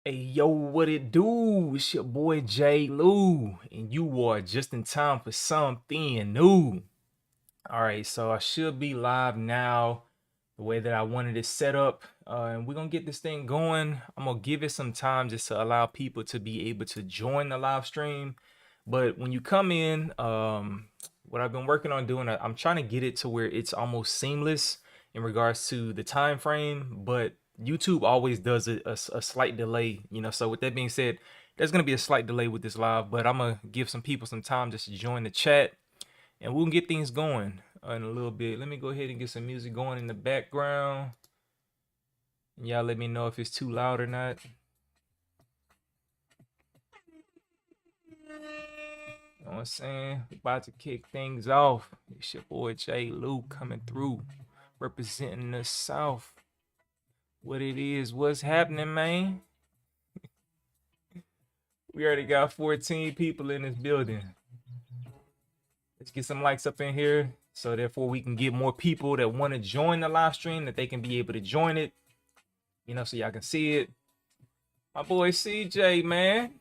Hey yo, what it do? It's your boy J Lou, and you are just in time for something new. All right, so I should be live now, the way that I wanted it set up, and we're gonna get this thing going. I'm gonna give it some time just to allow people to be able to join the live stream. But when you come in, what I've been working on doing, I'm trying to get it to where it's almost seamless in regards to the time frame, but YouTube always does a slight delay, So with that being said, there's gonna be a slight delay with this live, but I'm gonna give some people some time just to join the chat, and we'll get things going in a little bit. Let me go ahead and get some music going in the background. Y'all let me know if it's too loud or not. You know what I'm saying? We're about to kick things off. It's your boy J Lou coming through, representing the South. What it is, what's happening, man? We already got 14 people in this building. Let's get some likes up in here, so therefore we can get more people that want to join the live stream, that they can be able to join it, so y'all can see it. My boy CJ, man,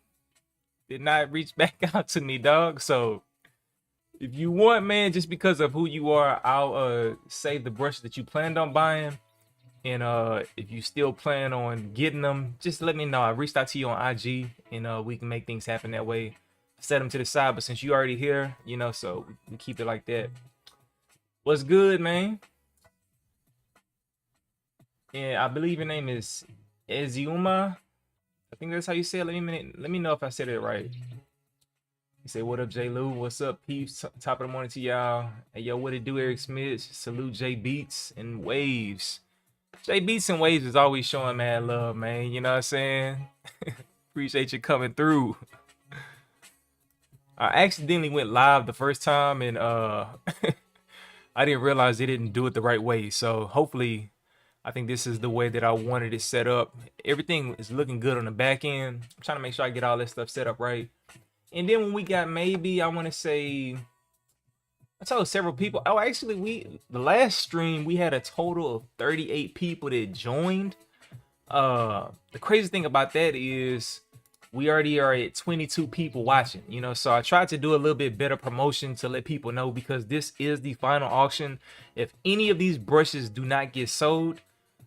did not reach back out to me, dog. So if you want, man, just because of who you are, I'll save the brush that you planned on buying. And if you still plan on getting them, just let me know. I reached out to you on IG, and we can make things happen that way. Set them to the side, but since you already here, so we keep it like that. What's good, man? And I believe your name is Eziuma. I think that's how you say it. Let me know if I said it right. You say, what up, J Lou? What's up, peeps? Top of the morning to y'all. Hey, yo, what it do, Eric Smith? Salute J Beats and Waves. J Beats and Waves is always showing mad love, man. You know what I'm saying? Appreciate you coming through. I accidentally went live the first time, and I didn't realize they didn't do it the right way. So hopefully, I think this is the way that I wanted it set up. Everything is looking good on the back end. I'm trying to make sure I get all this stuff set up right. And then when we got, maybe I want to say, I told several people. Oh, actually, the last stream we had a total of 38 people that joined. The crazy thing about that is we already are at 22 people watching, so I tried to do a little bit better promotion to let people know, because this is the final auction. If any of these brushes do not get sold,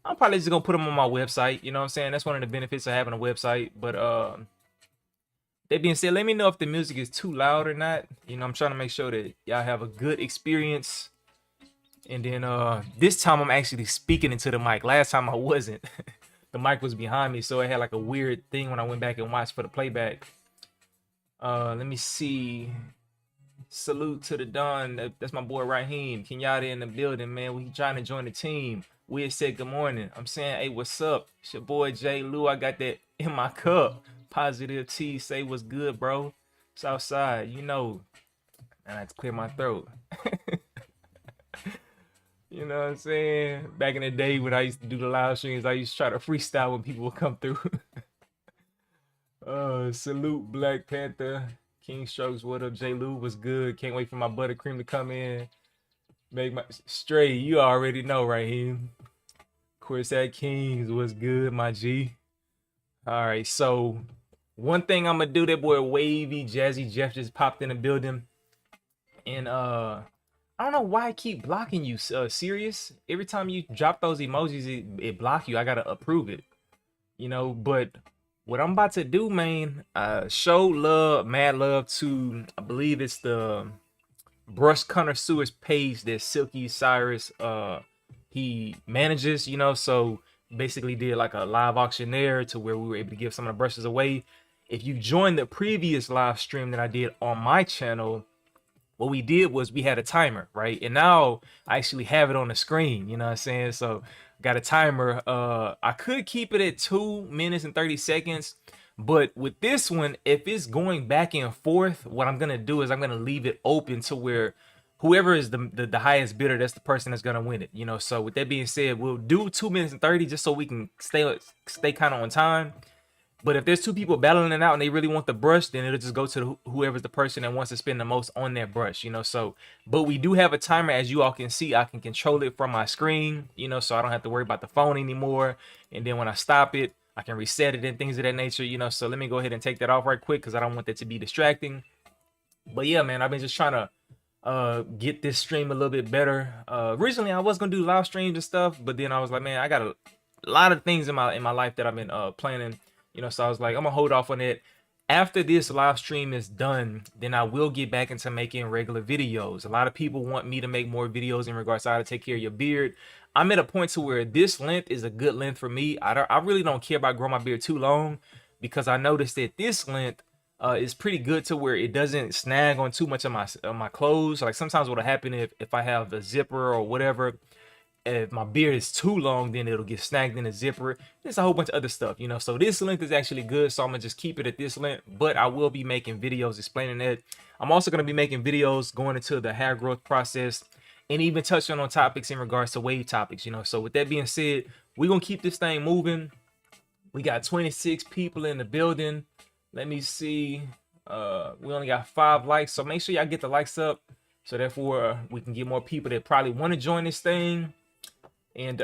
I'm probably just gonna put them on my website. You know what I'm saying? That's one of the benefits of having a website. But that being said, let me know if the music is too loud or not. I'm trying to make sure that y'all have a good experience. And then this time I'm actually speaking into the mic. Last time I wasn't. The mic was behind me, so it had like a weird thing when I went back and watched for the playback. Let me see. Salute to the Don. That's my boy Raheem. Kenyatta in the building, man. We trying to join the team. We said good morning. I'm saying, hey, what's up? It's your boy J Lou. I got that in my cup. Positive T. Say what's good, bro. Southside, and I had to clear my throat. You know what I'm saying? Back in the day when I used to do the live streams, I used to try to freestyle when people would come through. Salute Black Panther. King Strokes, what up? J Lou was good. Can't wait for my buttercream to come in. Make my straight. You already know, right here. Of course, that Kings was good, my G. All right, so one thing I'm gonna do, that boy Wavy Jazzy Jeff just popped in the building. And I don't know why I keep blocking you, Serious. Every time you drop those emojis, it block you. I gotta approve it. But what I'm about to do, man, show love, mad love to, I believe it's the Brush Connoisseurs page that Silky Cyrus he manages, so basically did like a live auction there to where we were able to give some of the brushes away. If you joined the previous live stream that I did on my channel, what we did was we had a timer, right? And now I actually have it on the screen, you know what I'm saying? So got a timer. I could keep it at 2 minutes and 30 seconds, but with this one, if it's going back and forth, what I'm gonna do is I'm gonna leave it open to where whoever is the highest bidder, that's the person that's gonna win it, So with that being said, we'll do 2 minutes and 30 just so we can stay kind of on time. But if there's two people battling it out and they really want the brush, then it'll just go to whoever's the person that wants to spend the most on that brush, So, but we do have a timer, as you all can see. I can control it from my screen, so I don't have to worry about the phone anymore. And then when I stop it, I can reset it and things of that nature, you know. So let me go ahead and take that off right quick because I don't want that to be distracting. But yeah, man, I've been just trying to get this stream a little bit better. Recently I was gonna do live streams and stuff, but then I was like, man, I got a lot of things in my life that I've been planning, you know. So I was like, I'm gonna hold off on it. After this live stream is done, then I will get back into making regular videos. A lot of people want me to make more videos in regards to how to take care of your beard. I'm at a point to where this length is a good length for me. I really don't care about growing my beard too long, because I noticed that this length is pretty good to where it doesn't snag on too much of my clothes. Like sometimes what'll happen if I have a zipper or whatever, if my beard is too long, then it'll get snagged in the zipper. There's a whole bunch of other stuff, you know. So this length is actually good, so I'm gonna just keep it at this length, but I will be making videos explaining that. I'm also gonna be making videos going into the hair growth process and even touching on topics in regards to wave topics, you know. So with that being said, we're gonna keep this thing moving. We got 26 people in the building. Let me see. We only got 5 likes, so make sure y'all get the likes up, so therefore we can get more people that probably want to join this thing. And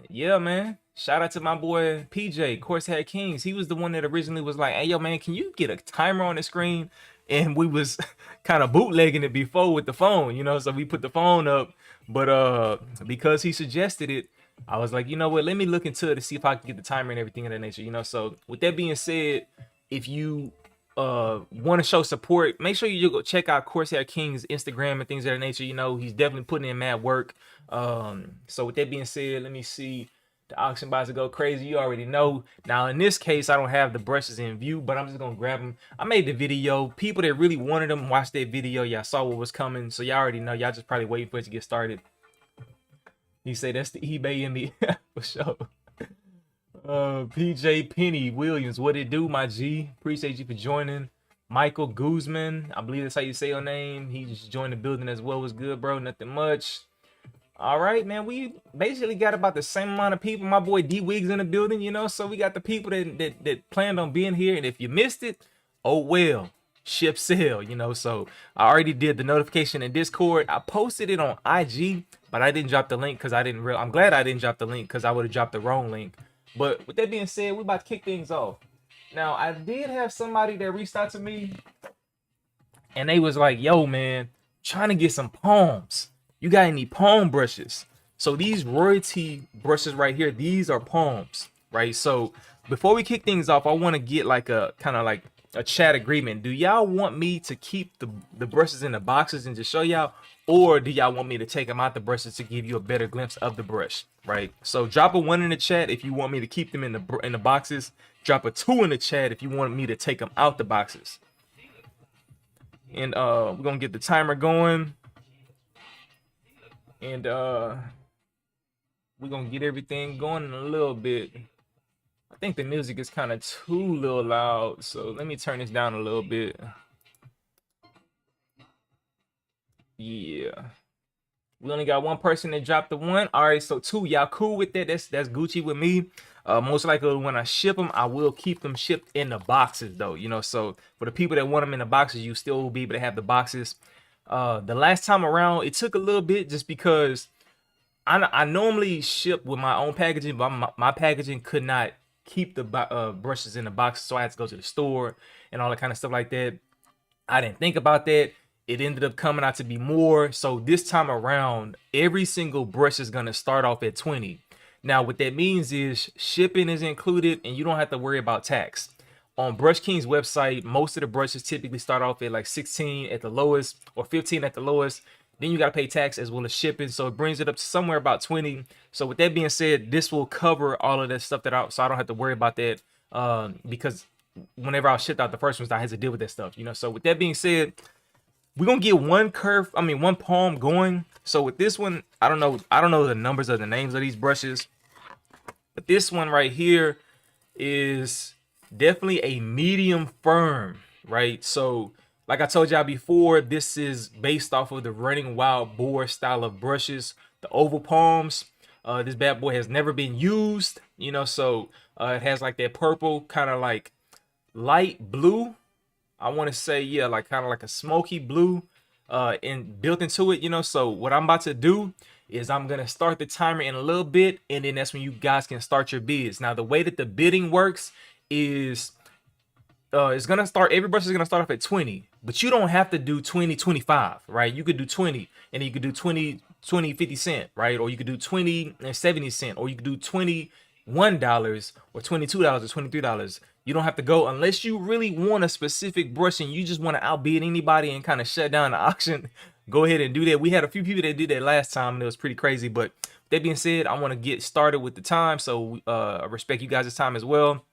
yeah, man, shout out to my boy PJ, Course Head Kings. He was the one that originally was like, hey yo man, can you get a timer on the screen? And we was kind of bootlegging it before with the phone, you know. So we put the phone up, but because he suggested it, I was like, you know what, let me look into it to see if I can get the timer and everything of that nature, you know. So with that being said, if you want to show support, make sure you go check out Corsair King's Instagram and things of that nature. You know, he's definitely putting in mad work. So with that being said, let me see. The auction about to go crazy, you already know. Now in this case, I don't have the brushes in view, but I'm just gonna grab them. I made the video. People that really wanted them watched that video. Y'all saw what was coming, so y'all already know. Y'all just probably waiting for it to get started. He say that's the eBay in me. For sure. PJ Penny Williams, what it do, my G? Appreciate you for joining. Michael Guzman, I believe that's how you say your name. He just joined the building as well. Was good, bro. Nothing much. All right, man. We basically got about the same amount of people. My boy D Wiggs in the building, you know. So we got the people that planned on being here. And if you missed it, oh well. Ship sale, you know. So I already did the notification in Discord. I posted it on IG, but I didn't drop the link because I didn't I'm glad I didn't drop the link because I would have dropped the wrong link. But with that being said, we're about to kick things off. Now, I did have somebody that reached out to me, and they was like, yo, man, trying to get some palms. You got any palm brushes? So these royalty brushes right here, these are palms, right? So before we kick things off, I want to get like a kind of like a chat agreement. Do y'all want me to keep the brushes in the boxes and just show y'all, or do y'all want me to take them out the brushes to give you a better glimpse of the brush, right? So drop a 1 in the chat if you want me to keep them in the boxes. Drop a 2 in the chat if you want me to take them out the boxes. And we're gonna get the timer going, and we're gonna get everything going in a little bit. I think the music is kind of too little loud, so let me turn this down a little bit. Yeah, we only got 1 person that dropped the 1. All right, so 2, y'all cool with that? That's Gucci with me. Most likely when I ship them, I will keep them shipped in the boxes though, you know. So for the people that want them in the boxes, you still will be able to have the boxes. The last time around, it took a little bit just because I normally ship with my own packaging, but my packaging could not keep the brushes in the box, so I had to go to the store and all that kind of stuff like that. I didn't think about that. It ended up coming out to be more. So this time around, every single brush is going to start off at 20. Now what that means is shipping is included and you don't have to worry about tax. On Brush King's website, most of the brushes typically start off at like 16 at the lowest or 15 at the lowest. Then you got to pay tax as well as shipping, so it brings it up to somewhere about 20. So with that being said, this will cover all of that stuff so I don't have to worry about that, because whenever I shipped out the first ones, I had to deal with that stuff, you know. So with that being said, we're gonna get one palm going. So with this one, I don't know the numbers of the names of these brushes, but this one right here is definitely a medium firm, right? So like I told y'all before, this is based off of the Running Wild Boar style of brushes, the oval palms. This bad boy has never been used, you know, so it has like that purple, kind of like light blue. I want to say, yeah, like kind of like a smoky blue. built into it, you know. So what I'm about to do is I'm gonna start the timer in a little bit, and then that's when you guys can start your bids. Now the way that the bidding works is it's gonna start, every brush is gonna start off at 20, but you don't have to do 20 25, right? You could do 20, and then you could do 20 20 50 cent, right? Or you could do 20 and 70 cent, or you could do $21 or $22 or $23. You don't have to go unless you really want a specific brush and you just want to outbid anybody and kind of shut down the auction. Go ahead and do that. We had a few people that did that last time and it was pretty crazy. But that being said, I want to get started with the time, so I respect you guys' time as well.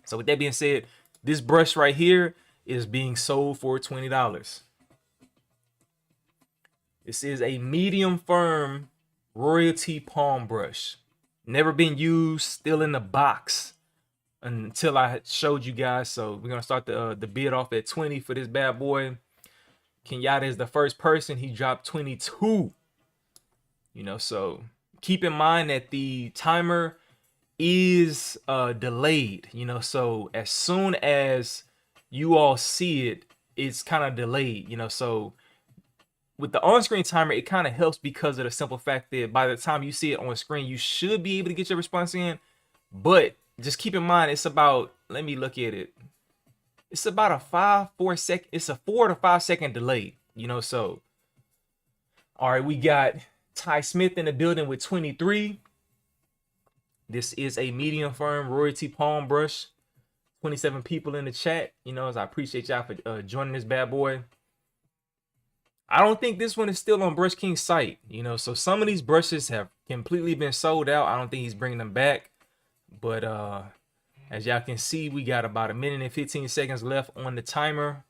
So with that being said, this brush right here is being sold for $20. This is a medium firm royalty palm brush. Never been used, still in the box until I showed you guys. So we're gonna start the bid off at 20 for this bad boy. Kenyatta is the first person. He dropped 22. You know, so keep in mind that the timer is delayed, you know, so as soon as you all see it, it's kind of delayed, you know. So with the on-screen timer, it kind of helps because of the simple fact that by the time you see it on screen, you should be able to get your response in. But just keep in mind, it's about, let me look at it, it's about a 4 to 5 second delay, you know. So all right, we got Ty Smith in the building with 23. This is a medium firm royalty palm brush. 27 people in the chat. You know, as I appreciate y'all for joining this bad boy. I don't think this one is still on Brush King's site. You know, so some of these brushes have completely been sold out. I don't think he's bringing them back. But as y'all can see, we got about 1 minute and 15 seconds left on the timer.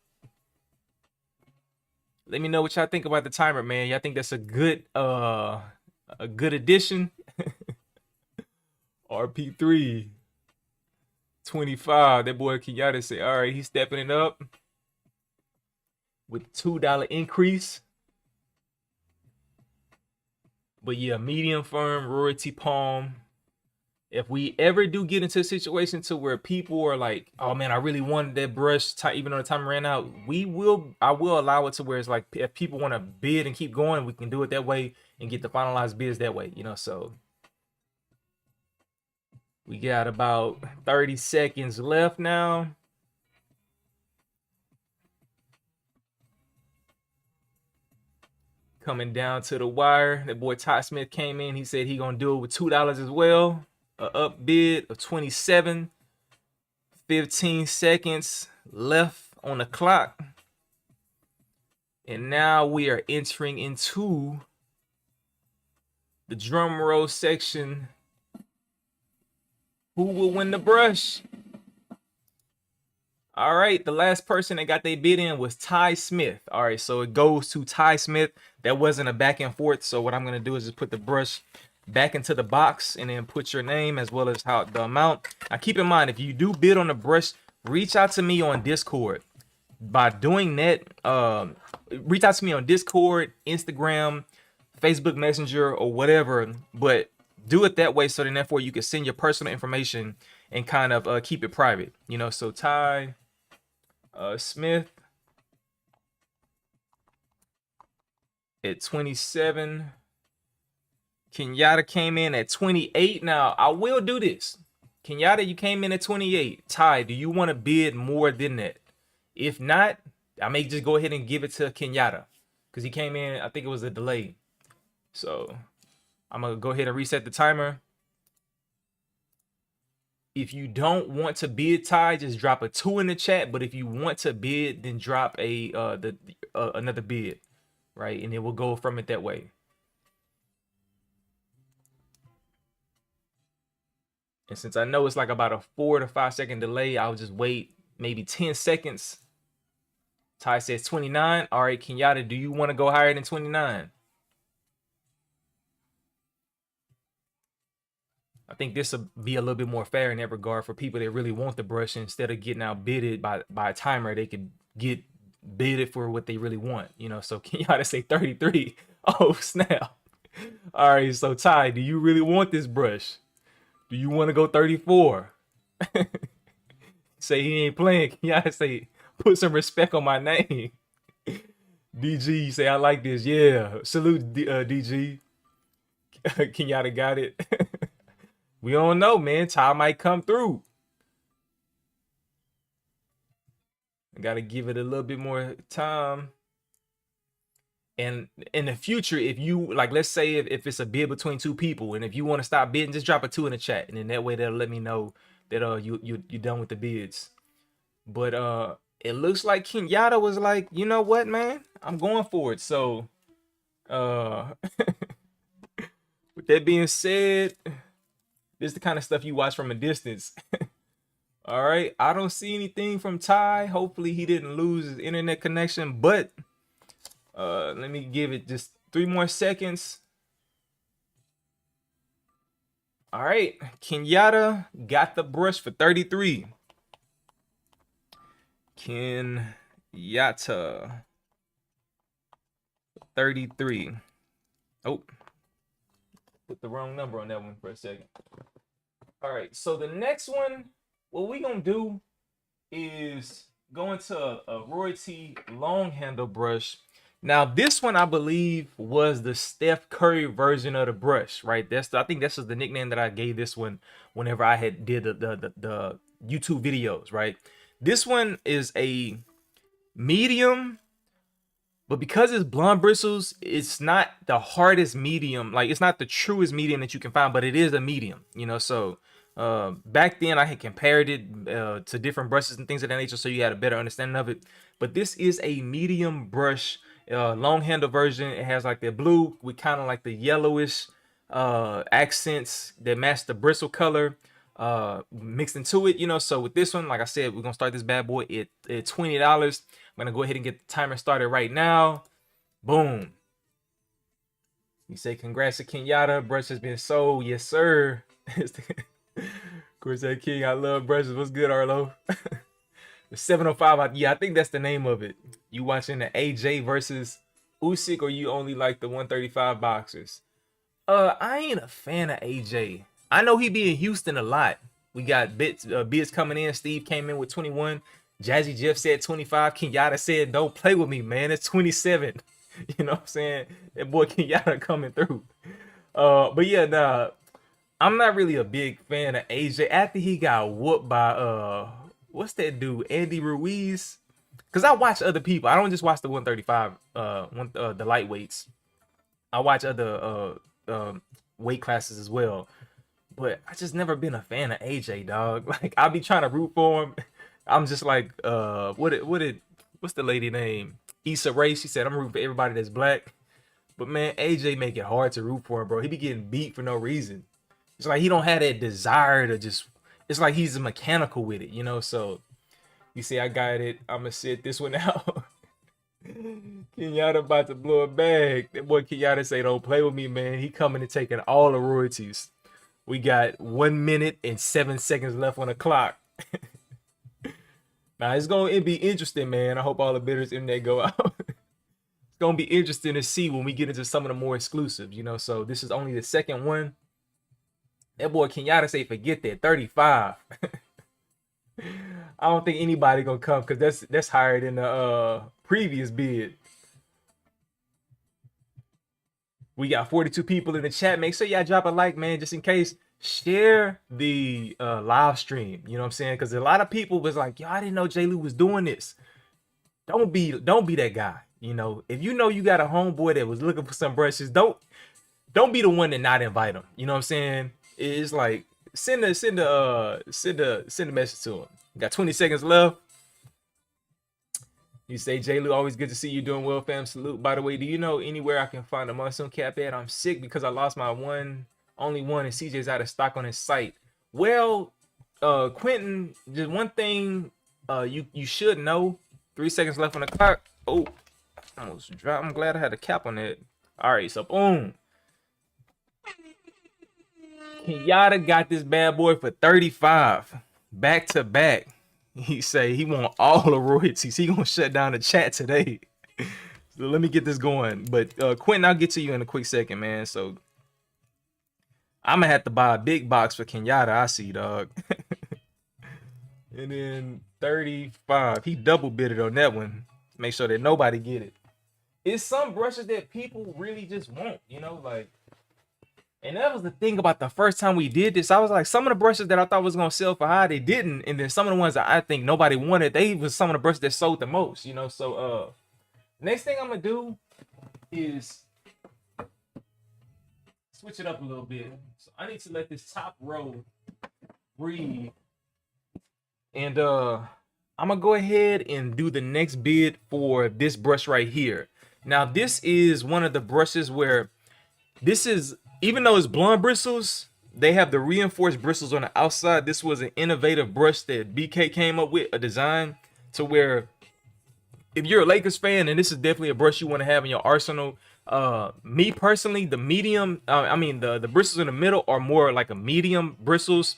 Let me know what y'all think about the timer, man. Y'all think that's a good addition? RP3 25. That boy Kenyatta say, all right, he's stepping it up with $2 increase. But yeah, medium firm royalty palm. If we ever do get into a situation to where people are like, oh man, I really wanted that brush, even though the time ran out, I will allow it to where it's like, if people want to bid and keep going, we can do it that way and get the finalized bids that way, you know. So we got about 30 seconds left now. Coming down to the wire. That boy Ty Smith came in. He said he gonna do it with $2 as well. A up bid of 27. 15 seconds left on the clock. And now we are entering into the drum roll section. Who will win the brush? All right, the last person that got their bid in was Ty Smith. All right, so it goes to Ty Smith. That wasn't a back and forth. So what I'm gonna do is just put the brush back into the box and then put your name as well as the amount. Now keep in mind, if you do bid on the brush, reach out to me on Discord. By doing that, reach out to me on Discord, Instagram, Facebook Messenger, or whatever. But do it that way, so then therefore you can send your personal information and kind of keep it private, you know. So Ty Smith at 27. Kenyatta came in at 28. Now I will do this. Kenyatta, you came in at 28. Ty, do you want to bid more than that? If not, I may just go ahead and give it to Kenyatta because he came in, I think it was a delay. So I'm gonna go ahead and reset the timer. If you don't want to bid, Ty, just drop a 2 in the chat. But if you want to bid, then drop another bid, right? And then we'll go from it that way. And since I know it's like about a 4 to 5 second delay, I'll just wait maybe 10 seconds. Ty says 29. All right, Kenyatta, do you want to go higher than 29? I think this will be a little bit more fair in that regard for people that really want the brush. Instead of getting outbidded by a timer, they could get bidded for what they really want, you know. So Kenyatta say 33. Oh snap. All right, so Ty, do you really want this brush? Do you want to go 34? Say he ain't playing. Kenyatta say, put some respect on my name. DG say I like this. Yeah, salute DG. Kenyatta got it. We don't know, man. Ty might come through. I gotta give it a little bit more time. And in the future, if you like, let's say if it's a bid between two people, and if you want to stop bidding, just drop a 2 in the chat, and then that way that'll let me know that you're done with the bids. But it looks like Kenyatta was like, you know what, man, I'm going for it. So with that being said, this is the kind of stuff you watch from a distance. All right, I don't see anything from Ty. Hopefully he didn't lose his internet connection, but let me give it just 3 more seconds. All right, Kenyatta got the brush for 33. Kenyatta 33. Oh, put the wrong number on that one for a second. All right, so the next one, what we gonna do is go into a royalty long handle brush. Now this one I believe was the Steph Curry version of the brush, right? I think this is the nickname that I gave this one whenever I had did the YouTube videos, right? This one is a medium, but because it's blonde bristles, it's not the hardest medium. Like, it's not the truest medium that you can find, but it is a medium, you know. So back then I had compared it to different brushes and things of that nature, so you had a better understanding of it. But this is a medium brush, long handle version. It has like the blue with kind of like the yellowish accents that match the bristle color mixed into it, you know. So with this one, like I said, we're gonna start this bad boy at $20. I'm gonna go ahead and get the timer started right now. Boom. You say congrats to Kenyatta. Brush has been sold. Yes, sir. Of course, that King, I love brushes. What's good, Arlo? The 705. Yeah, I think that's the name of it. You watching the AJ versus Usyk, or you only like the 135 boxers? I ain't a fan of AJ. I know he be in Houston a lot. We got bids coming in. Steve came in with 21. Jazzy Jeff said 25. Kenyatta said, don't play with me, man. It's 27. You know what I'm saying? That boy Kenyatta coming through. But yeah, nah, I'm not really a big fan of AJ. After he got whooped by what's that dude, Andy Ruiz? Because I watch other people. I don't just watch the 135, the lightweights. I watch other weight classes as well. But I just never been a fan of AJ, dog. Like, I'll be trying to root for him. I'm just like, what's the lady name? Issa Rae. She said, I'm rooting for everybody that's black. But man, AJ make it hard to root for him, bro. He be getting beat for no reason. It's like he don't have that desire to just, it's like he's mechanical with it, you know? So you see, I got it. I'm gonna sit this one out. Kenyatta about to blow a bag. That boy Kenyatta say, don't play with me, man. He coming and taking all the royalties. We got 1 minute and 7 seconds left on the clock. Now it's gonna be interesting, man. I hope all the bidders in there go out. It's gonna be interesting to see when we get into some of the more exclusives, you know. So this is only the second one. That boy Kenyatta say, forget that, 35. I don't think anybody gonna come because that's higher than the previous bid. We got 42 people in the chat. Make sure y'all drop a like, man, just in case. Share the live stream. You know what I'm saying? Because a lot of people was like, yo, I didn't know J. Lou was doing this. Don't be that guy. You know, if you know you got a homeboy that was looking for some brushes, don't be the one to not invite him. You know what I'm saying? It's like send a message to him. Got 20 seconds left. You say, J. Lou, always good to see you doing well, fam. Salute. By the way, do you know anywhere I can find a monsoon cap at? I'm sick because I lost my only one, and CJ's out of stock on his site. Well, Quentin, just one thing you should know. 3 seconds left on the clock. Oh, almost dropped. I'm glad I had a cap on it. All right, so boom. Kenyatta got this bad boy for 35. Back to back. He say he want all the royalties. He gonna shut down the chat today. So let me get this going. But Quentin, I'll get to you in a quick second, man. So I'm gonna have to buy a big box for Kenyatta. I see, dog. And then 35. He double bidded on that one. Make sure that nobody get it. it's some brushes that people really just want, you know, like. And that was the thing about the first time we did this. I was like, some of the brushes that I thought was gonna sell for high, they didn't. And then some of the ones that I think nobody wanted, they was some of the brushes that sold the most, you know. So next thing I'm gonna do is switch it up a little bit. So I need to let this top row breathe. And I'm gonna go ahead and do the next bid for this brush right here. Now, this is one of the brushes where this is, even though it's blonde bristles, they have the reinforced bristles on the outside. This was an innovative brush that BK came up with, a design to where if you're a Lakers fan, and this is definitely a brush you want to have in your arsenal. Me personally, the medium, the bristles in the middle are more like a medium bristles,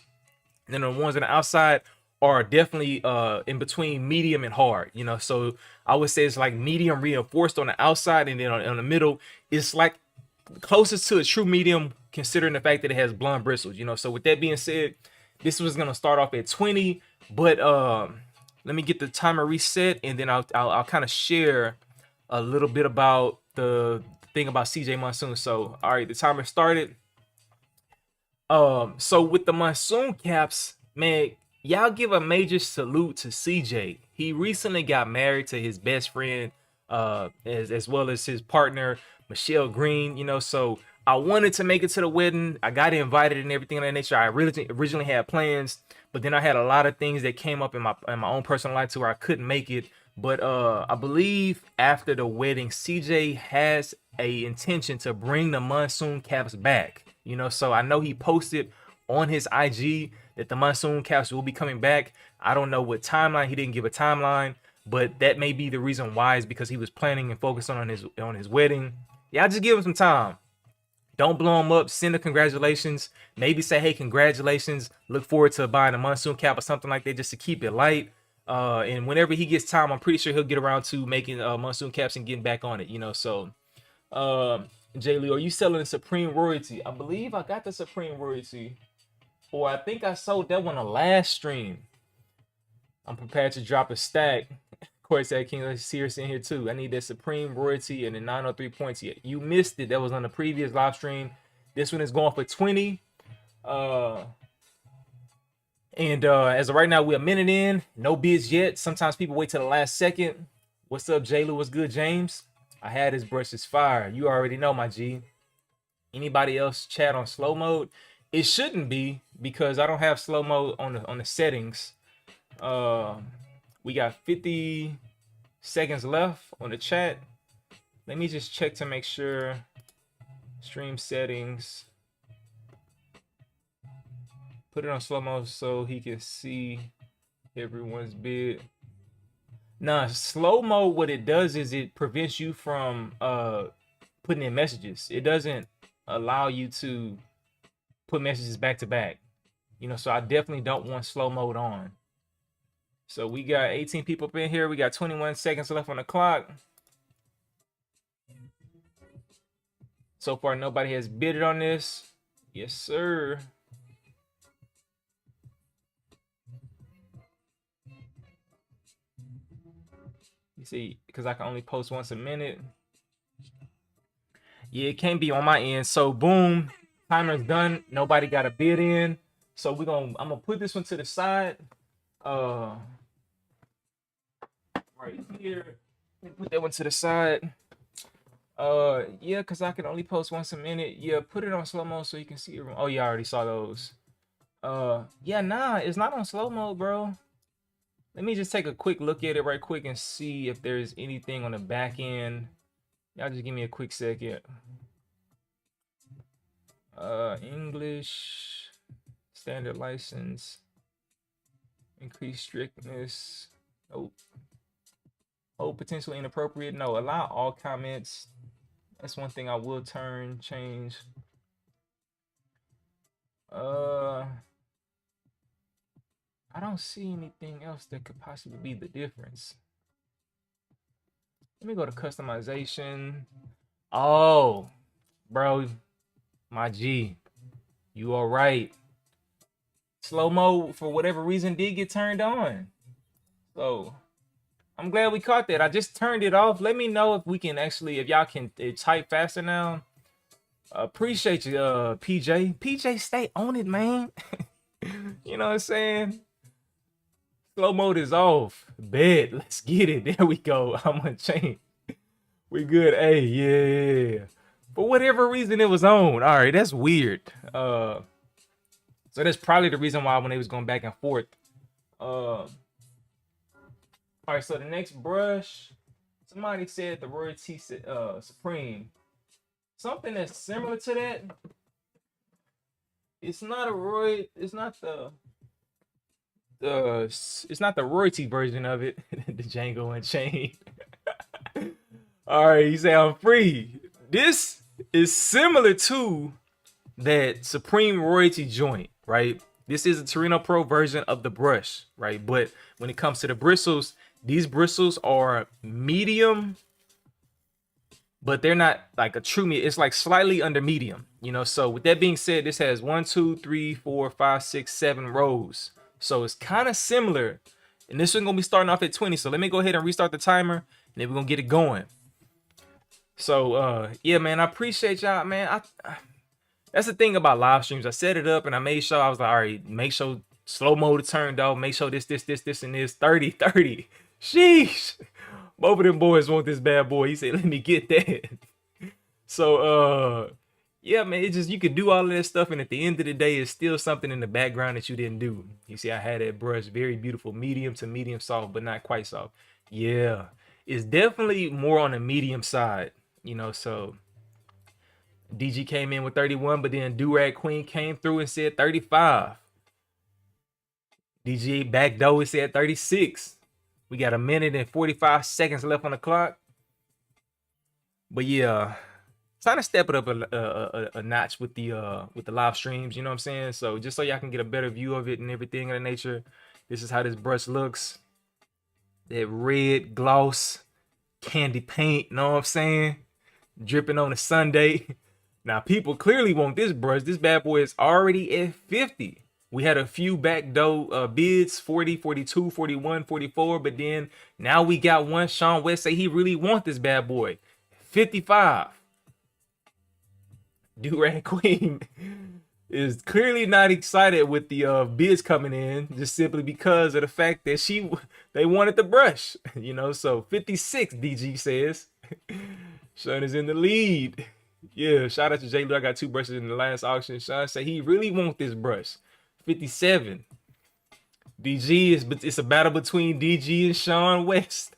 and the ones on the outside are definitely in between medium and hard, you know. So I would say it's like medium reinforced on the outside, and then on the middle, it's like closest to a true medium, considering the fact that it has blonde bristles, you know. So with that being said, this was gonna start off at 20, but let me get the timer reset, and then I'll kind of share a little bit about the thing about CJ Monsoon. So all right, the timer started. So with the Monsoon caps, man, y'all give a major salute to CJ. He recently got married to his best friend, as well as his partner Michelle Green. You know, so I wanted to make it to the wedding. I got invited and everything of that nature. I really originally had plans, but then I had a lot of things that came up in my own personal life to where I couldn't make it. But I believe after the wedding, CJ has a intention to bring the Monsoon caps back. You know, so I know he posted on his IG that the Monsoon caps will be coming back. I don't know what timeline. He didn't give a timeline, but that may be the reason why, is because he was planning and focusing on his wedding. Yeah, just give him some time. Don't blow him up. Send a congratulations. Maybe say, hey, congratulations. Look forward to buying a Monsoon cap or something like that, just to keep it light. And whenever he gets time, I'm pretty sure he'll get around to making Monsoon caps and getting back on it, you know. So Jay Lee, are you selling the Supreme Royalty? I believe I got the Supreme Royalty, or I think I sold that one the last stream. I'm prepared to drop a stack. Corey said, King, let's see her in here too. I need that Supreme Royalty and the 903 points yet. You missed it. That was on the previous live stream. This one is going for 20. As of right now, we're a minute in. No bids yet. Sometimes people wait till the last second. What's up, J. Lou? What's good, James? I had his brushes fire. You already know, my G. Anybody else chat on slow mode? It shouldn't be, because I don't have slow mode on the settings. We got 50 seconds left on the chat. Let me just check to make sure. Stream settings. Put it on slow mode so he can see everyone's bid. Nah, slow mode, what it does is it prevents you from putting in messages. It doesn't allow you to put messages back to back. You know, so I definitely don't want slow mode on. So we got 18 people up in here. We got 21 seconds left on the clock. So far, nobody has bidded on this. Yes, sir. You see, because I can only post once a minute. Yeah, it can't be on my end. So boom, timer's done. Nobody got a bid in. So I'm gonna put this one to the side. Right here. Put that one to the side. Yeah, because I can only post once a minute. Yeah, put it on slow mode so you can see it. Oh, yeah, I already saw those. Yeah, nah, it's not on slow mode, bro. Let me just take a quick look at it right quick and see if there's anything on the back end. Y'all just give me a quick second. English, standard license, increased strictness. Oh, potentially inappropriate. No, allow all comments. That's one thing I will change. I don't see anything else that could possibly be the difference. Let me go to customization. Oh, bro, my G, you all right. Slow mode, for whatever reason, did get turned on. So I'm glad we caught that. I just turned it off. Let me know if we can actually, if y'all can type faster now. Appreciate you, PJ. PJ, stay on it, man. You know what I'm saying? Slow mode is off. Bet. Let's get it. There we go. I'm gonna change. We good. Hey, yeah. For whatever reason it was on. All right, that's weird. So that's probably the reason why when they was going back and forth. All right, so the next brush, somebody said the royalty supreme. Something that's similar to that. It's not a Roy. It's not the. It's not the royalty version of it. The Django Unchained. All right, you say I'm free. This is similar to that Supreme Royalty joint, right? This is a Torino Pro version of the brush, right? But when it comes to the bristles, these bristles are medium, but they're not like a true medium. It's like slightly under medium, you know? So with that being said, this has 1, 2, 3, 4, 5, 6, 7 rows. So it's kind of similar. And this one's gonna be starting off at 20. So let me go ahead and restart the timer, and then we're gonna get it going. So yeah, man, I appreciate y'all, man. That's the thing about live streams. I set it up and I made sure I was like, all right, make sure slow mode turned off, make sure this, and this 30, 30. Sheesh. Both of them boys want this bad boy. He said, let me get that. So yeah, man, it just, you could do all of that stuff, and at the end of the day, it's still something in the background that you didn't do. You see, I had that brush, very beautiful, medium to medium soft, but not quite soft. Yeah, it's definitely more on the medium side, you know. So DG came in with 31, but then Durag Queen came through and said 35. DG backdoor said 36. We got 1 minute and 45 seconds left on the clock. But yeah, trying to step it up a notch with the live streams, you know what I'm saying? So just so y'all can get a better view of it and everything of the nature, this is how this brush looks. That red gloss candy paint, you know what I'm saying? Dripping on a Sunday. Now people clearly want this brush. This bad boy is already at 50. We had a few backdoor bids, 40, 42, 41, 44, but then now we got one. Sean West say he really want this bad boy. 55. Durag Queen is clearly not excited with the bids coming in, just simply because of the fact that they wanted the brush, you know. So 56, DG says. Sean is in the lead. Yeah, shout out to J. Lou. I got 2 brushes in the last auction. Sean said he really want this brush. 57. DG is, but it's a battle between DG and Sean West.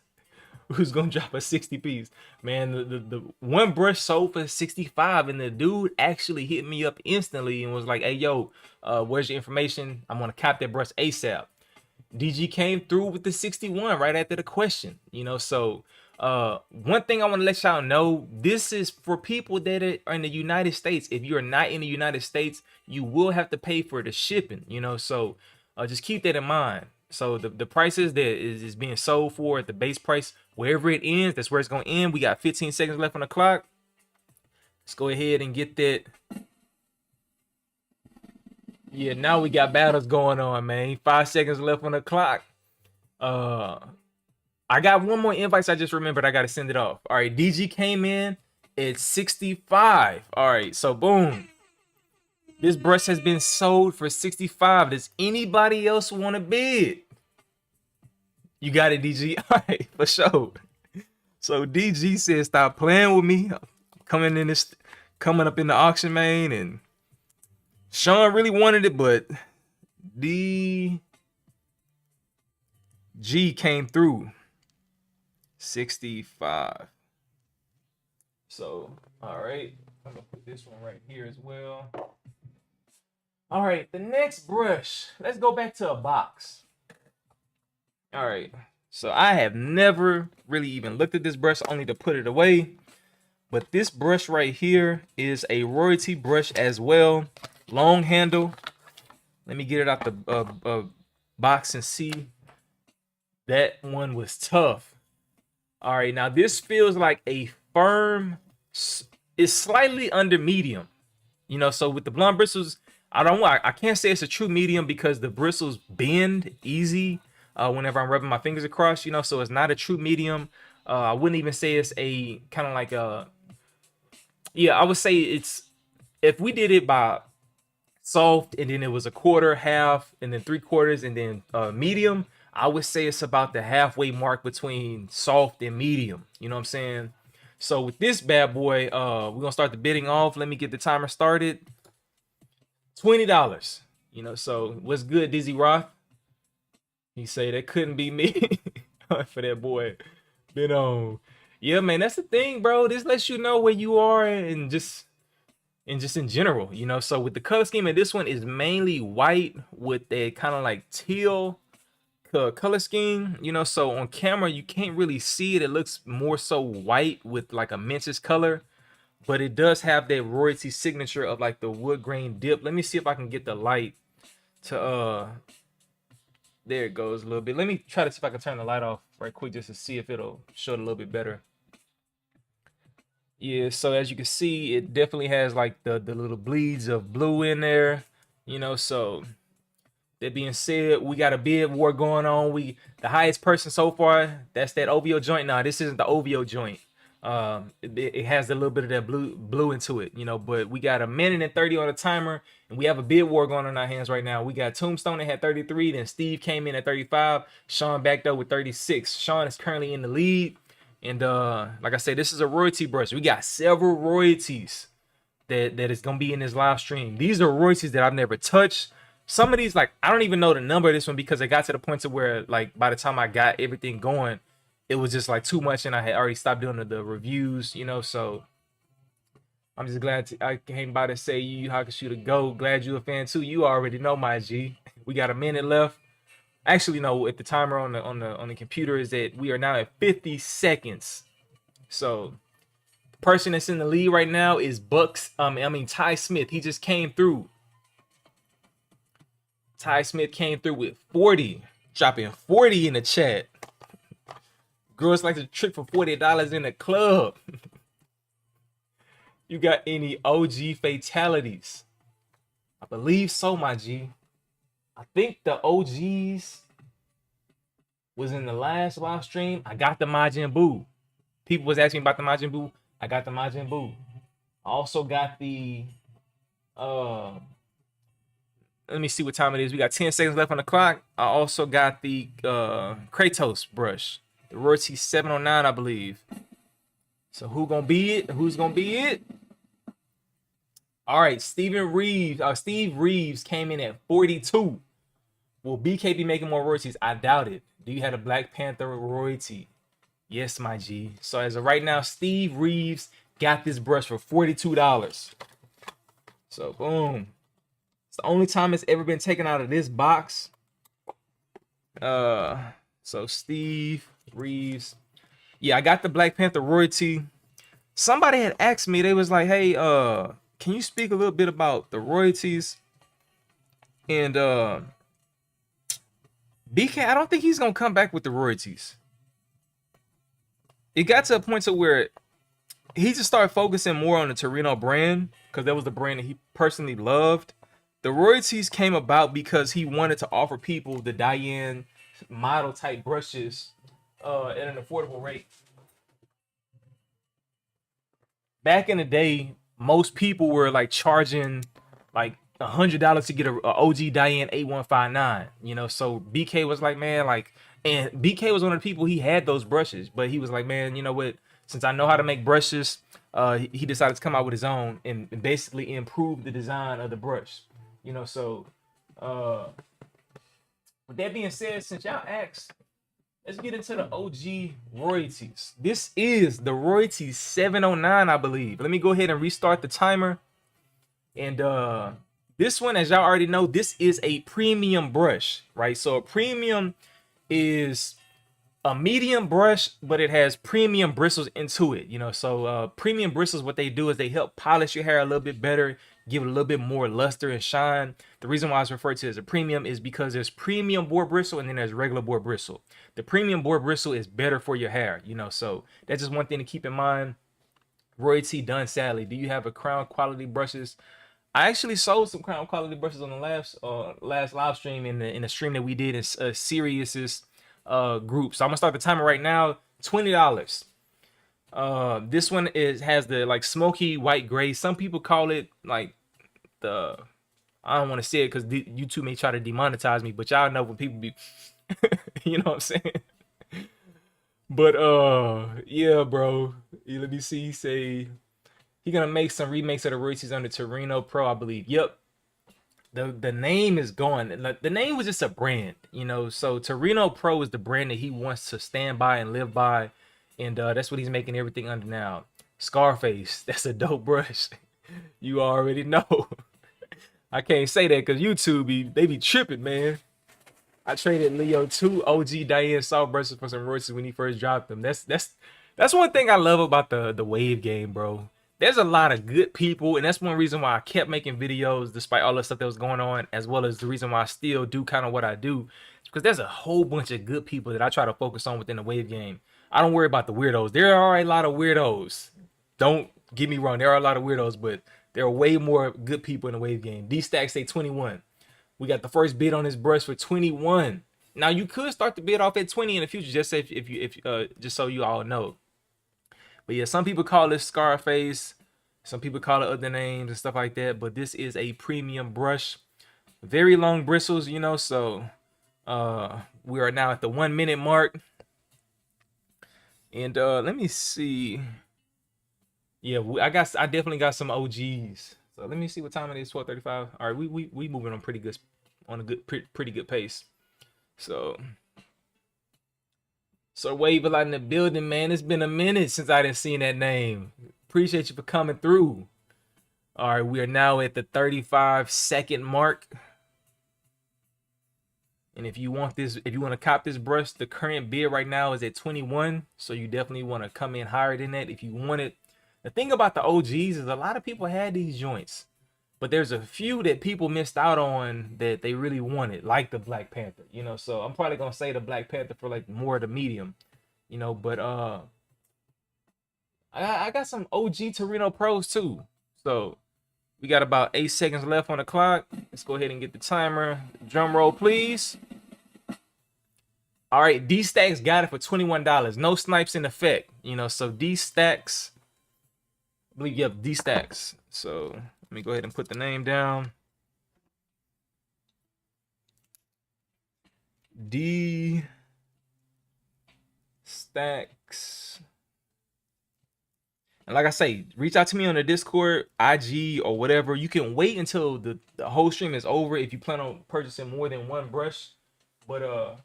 Who's gonna drop a 60 piece? Man, the one brush sold for 65, and the dude actually hit me up instantly and was like, hey yo, where's your information? I'm gonna cop that brush ASAP. DG came through with the 61 right after the question, you know. So one thing I want to let y'all know, this is for people that are in the United States. If you're not in the United States, you will have to pay for the shipping, you know. So just keep that in mind. So the prices that is being sold for at the base price, wherever it ends, that's where it's going to end. We got 15 seconds left on the clock. Let's go ahead and get that. Yeah, now we got battles going on, man. 5 seconds left on the clock. I got one more invite. So I just remembered I got to send it off. All right, DG came in at 65. All right, so boom. This brush has been sold for 65. Does anybody else want to bid? You got it, DG. All right, for sure. So DG says, stop playing with me. I'm coming up in the auction, man. And Sean really wanted it, but DG came through. 65. So, all right. I'm going to put this one right here as well. All right, the next brush. Let's go back to a box. All right, so I have never really even looked at this brush, only to put it away. But this brush right here is a royalty brush as well. Long handle. Let me get it out the box and see. That one was tough. All right, now this feels like a firm, it's slightly under medium. You know, so with the blonde bristles, I can't say it's a true medium because the bristles bend easy. whenever I'm rubbing my fingers across, you know, so it's not a true medium. I wouldn't even say it's a kind of like a, yeah, I would say it's, if we did it by soft and then it was a quarter, half, and then 3/4, and then medium, I would say it's about the halfway mark between soft and medium. You know what I'm saying? So with this bad boy, we're gonna start the bidding off. Let me get the timer started. $20. You know, so what's good, Dizzy Roth? He say that couldn't be me for that boy. Been on. Yeah, man, that's the thing, bro. This lets you know where you are and just in general, you know. So with the color scheme of this one is mainly white with a kind of like teal color scheme, you know. So on camera you can't really see it. It looks more so white with like a Menses color, but it does have that royalty signature of like the wood grain dip. Let me see if I can get the light to there it goes a little bit. Let me try to see if I can turn the light off right quick just to see if it'll show it a little bit better. Yeah, so as you can see, it definitely has like the little bleeds of blue in there, you know. So that being said, we got a bid war going on. The highest person so far, that's that OVO joint. Nah, this isn't the OVO joint. It has a little bit of that blue into it, you know. But we got 1:30 on the timer, and we have a bid war going on in our hands right now. We got Tombstone that had 33, then Steve came in at 35. Sean backed up with 36. Sean is currently in the lead. And like I said, this is a royalty brush. We got several royalties that is gonna be in this live stream. These are royalties that I've never touched. Some of these, like, I don't even know the number of this one because it got to the point to where, like, by the time I got everything going, it was just like too much, and I had already stopped doing the reviews, you know. So I'm just glad I came by to say you how can shoot a go. Glad you a fan too. You already know, my G. We got a minute left. Actually, no, at the timer on the computer is that we are now at 50 seconds. So the person that's in the lead right now is Ty Smith. He just came through. Ty Smith came through with 40, dropping 40 in the chat. Girls like to trick for $40 in the club. You got any OG fatalities? I believe so, my G. I think the OGs was in the last live stream. I got the Majin Buu. People was asking about the Majin Buu. I got the Majin Buu. I also got the let me see what time it is. We got 10 seconds left on the clock. I also got the Kratos brush. The royalty 709, I believe. So who gonna be it? Who's gonna be it? All right, Steve Reeves came in at 42. Will BK be making more royalties? I doubt it. Do you have a Black Panther royalty? Yes, my G. So as of right now, Steve Reeves got this brush for $42. So boom. It's the only time it's ever been taken out of this box. So Steve Reeves. Yeah, I got the Black Panther royalty. Somebody had asked me, they was like, hey, can you speak a little bit about the royalties? And BK, I don't think he's gonna come back with the royalties. It got to a point to where he just started focusing more on the Torino brand because that was the brand that he personally loved. The royalties came about because he wanted to offer people the Diane model type brushes at an affordable rate. Back in the day, most people were like charging like $100 to get a OG Diane 8159, you know. So BK was like, man, like, and BK was one of the people, he had those brushes, but he was like, man, you know what, since I know how to make brushes, he decided to come out with his own and basically improve the design of the brush, you know. So with that being said, since y'all asked, let's get into the OG royalties. This is the royalty 709, I believe. Let me go ahead and restart the timer. And this one, as y'all already know, this is a premium brush, right? So a premium is a medium brush, but it has premium bristles into it, you know. So premium bristles, what they do is they help polish your hair a little bit better, give it a little bit more luster and shine. The reason why it's referred to as a premium is because there's premium boar bristle and then there's regular boar bristle. The premium boar bristle is better for your hair, you know. So that's just one thing to keep in mind. Royalty done sadly. Do you have a Crown quality brushes? I actually sold some crown quality brushes on the last live stream in the stream that we did in Sirius's group. So I'm gonna start the timer right now. $20. This one has the like smoky white gray. Some people call it like the, I don't want to say it because YouTube may try to demonetize me, but y'all know when people be you know what I'm saying. But yeah, bro. Let me see. He say he gonna make some remakes of the Royces under Torino Pro, I believe. Yep. The name is gone. The name was just a brand, you know. So Torino Pro is the brand that he wants to stand by and live by, and that's what he's making everything under now. Scarface, that's a dope brush. You already know. I can't say that because YouTube they be tripping, man. I traded Leo 2 OG Diane soft brushes for some Royces when he first dropped them. That's one thing I love about the wave game, bro. There's a lot of good people, and that's one reason why I kept making videos despite all the stuff that was going on, as well as the reason why I still do kind of what I do, because there's a whole bunch of good people that I try to focus on within the wave game. I don't worry about the weirdos. There are a lot of weirdos. Don't get me wrong, there are a lot of weirdos, but there are way more good people in the wave game. D-Stack say 21. We got the first bid on this brush for 21. Now you could start the bid off at 20 in the future, just just so you all know. But yeah, some people call this Scarface, some people call it other names and stuff like that. But this is a premium brush, very long bristles, you know. So we are now at the 1 minute mark, and let me see. Yeah, I definitely got some OGs. So let me see what time it is. 12:35. All right, we moving on pretty good, on a good pretty good pace. So Wave a lot in the building, man. It's been a minute since I didn't seen that name. Appreciate you for coming through. All right, we are now at the 35-second mark. And if you want to cop this brush, the current bid right now is at 21. So you definitely want to come in higher than that if you want it. The thing about the OGs is a lot of people had these joints, but there's a few that people missed out on that they really wanted, like the Black Panther, you know. So I'm probably gonna say the Black Panther for like more of the medium, you know. But I got some OG Torino Pros too. So we got about 8 seconds left on the clock. Let's go ahead and get the timer. Drum roll, please. All right, D-Stacks got it for $21. No snipes in effect, you know. So D-Stacks, I believe, yep, D-Stacks. So let me go ahead and put the name down. D-Stacks. And like I say, reach out to me on the Discord, IG, or whatever. You can wait until the whole stream is over if you plan on purchasing more than one brush. But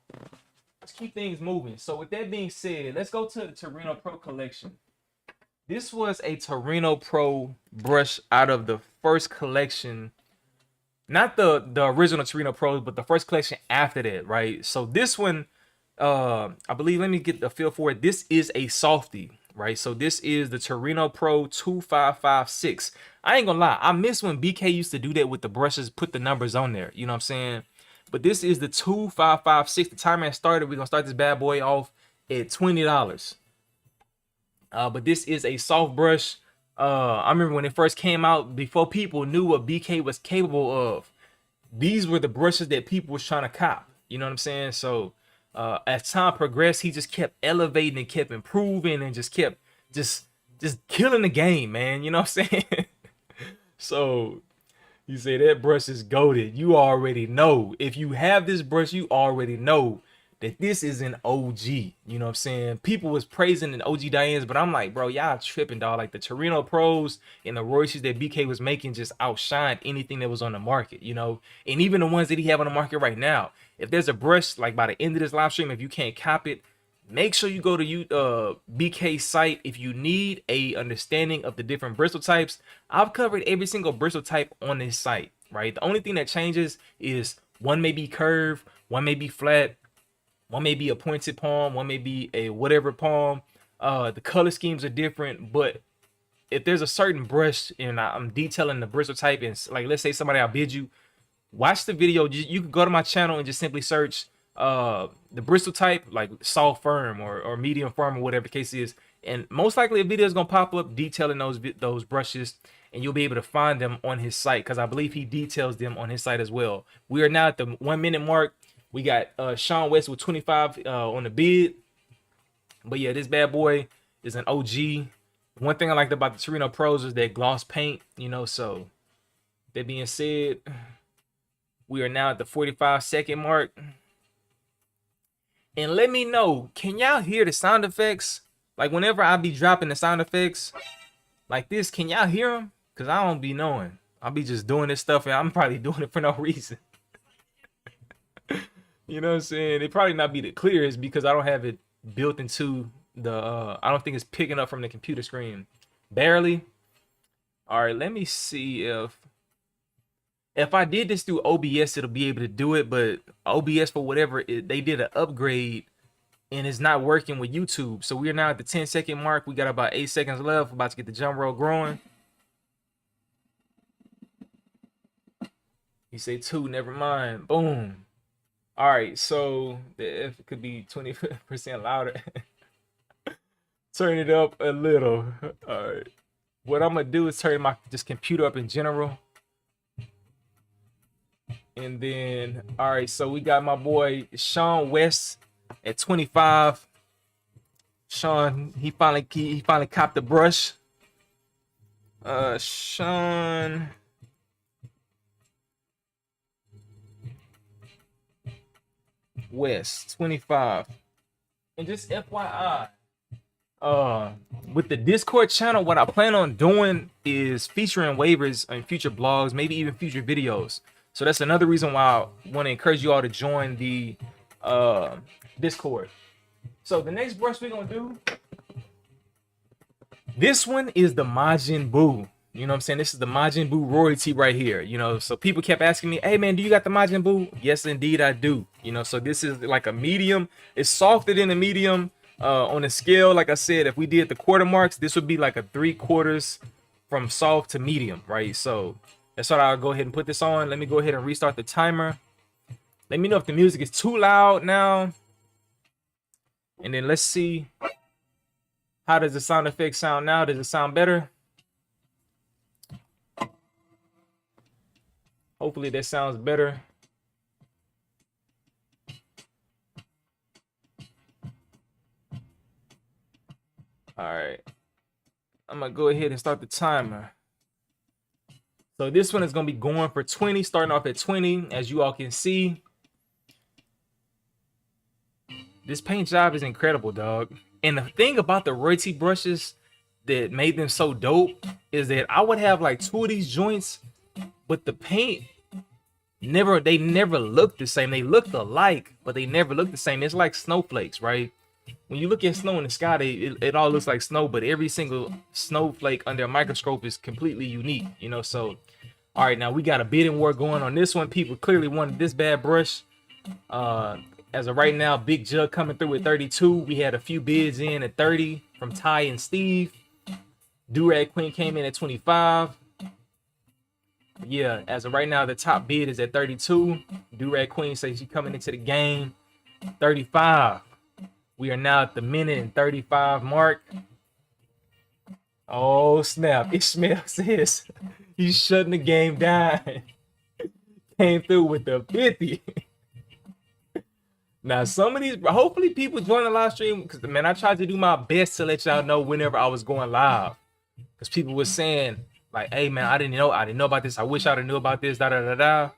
let's keep things moving. So with that being said, let's go to the Torino Pro collection. This was a Torino Pro brush out of the first collection. Not the original Torino Pros, but the first collection after that, right? So this one, I believe, let me get the feel for it. This is a softie, right? So this is the Torino Pro 2556. I ain't gonna lie, I miss when BK used to do that with the brushes, put the numbers on there, you know what I'm saying? But this is the 2556. The timer has started. We're gonna start this bad boy off at $20. But this is a soft brush. I remember when it first came out, before people knew what BK was capable of, these were the brushes that people was trying to cop. You know what I'm saying? So as time progressed, he just kept elevating and kept improving and just kept just killing the game, man. You know what I'm saying? So you say that brush is goated. You already know. If you have this brush, you already know that this is an OG. You know what I'm saying? People was praising the OG Dianes, but I'm like, bro, y'all tripping, dog. Like the Torino Pros and the Royces that BK was making just outshined anything that was on the market, you know? And even the ones that he have on the market right now. If there's a brush, like by the end of this live stream, if you can't cop it, make sure you go to BK's site if you need a understanding of the different bristle types. I've covered every single bristle type on this site, right? The only thing that changes is one may be curved, one may be flat, one may be a pointed palm, one may be a whatever palm. The color schemes are different, but if there's a certain brush and I'm detailing the bristle type, and like let's say somebody outbid you, watch the video. You can go to my channel and just simply search the bristle type, like soft firm or medium firm or whatever the case is, and most likely a video is gonna pop up detailing those brushes. and you'll be able to find them on his site because I believe he details them on his site as well. We are now at the 1 minute mark. We got Sean West with 25 on the bid. But yeah, this bad boy is an OG. One thing I liked about the Torino Pros is that gloss paint, you know. So that being said, we are now at the 45-second mark. And let me know, can y'all hear the sound effects? Like whenever I be dropping the sound effects like this, can y'all hear them? Because I don't be knowing. I'll be just doing this stuff and I'm probably doing it for no reason. You know what I'm saying? It probably not be the clearest because I don't have it built into the, I don't think it's picking up from the computer screen. Barely. All right, let me see if I did this through OBS, it'll be able to do it, but OBS, for whatever, they did an upgrade, and it's not working with YouTube. So we're now at the 10-second mark. We got about 8 seconds left. We're about to get the drum roll growing. You say 2, never mind. Boom. All right, so the F could be 20% louder. Turn it up a little. All right. What I'm going to do is turn my computer up in general. And then, all right, so we got my boy Sean West at 25. Sean, he finally copped the brush. Sean West, 25. And just FYI, with the Discord channel, what I plan on doing is featuring waivers in future blogs, maybe even future videos. So that's another reason why I want to encourage you all to join the Discord. So the next brush we're going to do, this one is the Majin Buu. You know what I'm saying? This is the Majin Buu royalty right here. You know, so people kept asking me, hey man, do you got the Majin Buu? Yes, indeed I do. You know, so this is like a medium. It's softer than a medium. On a scale, like I said, if we did the quarter marks, this would be like a 3/4 from soft to medium, right? So that's what I'll go ahead and put this on. Let me go ahead and restart the timer. Let me know if the music is too loud now. And then let's see, how does the sound effect sound now? Does it sound better? Hopefully that sounds better. All right. I'm going to go ahead and start the timer. So this one is going to be going for 20, starting off at 20, as you all can see. This paint job is incredible, dog. And the thing about the royalty brushes that made them so dope is that I would have like 2 of these joints, but the paint they never looked the same. They looked alike, but they never looked the same. It's like snowflakes, right? When you look at snow in the sky, it all looks like snow, but every single snowflake under a microscope is completely unique, you know. So all right, now we got a bidding war going on this one. People clearly wanted this bad brush. As of right now, Big Jug coming through with 32. We had a few bids in at 30 from Ty and Steve. Durag Queen came in at 25. Yeah, as of right now, the top bid is at 32. Durag Queen says she's coming into the game 35. We are now at the minute and 35 mark. Oh snap! Ishmael says he's shutting the game down. Came through with the 50. Now some of these, hopefully people join the live stream, because man, I tried to do my best to let y'all know whenever I was going live, because people were saying like, "Hey man, I didn't know about this. I wish I'd have knew about this." Da da da da.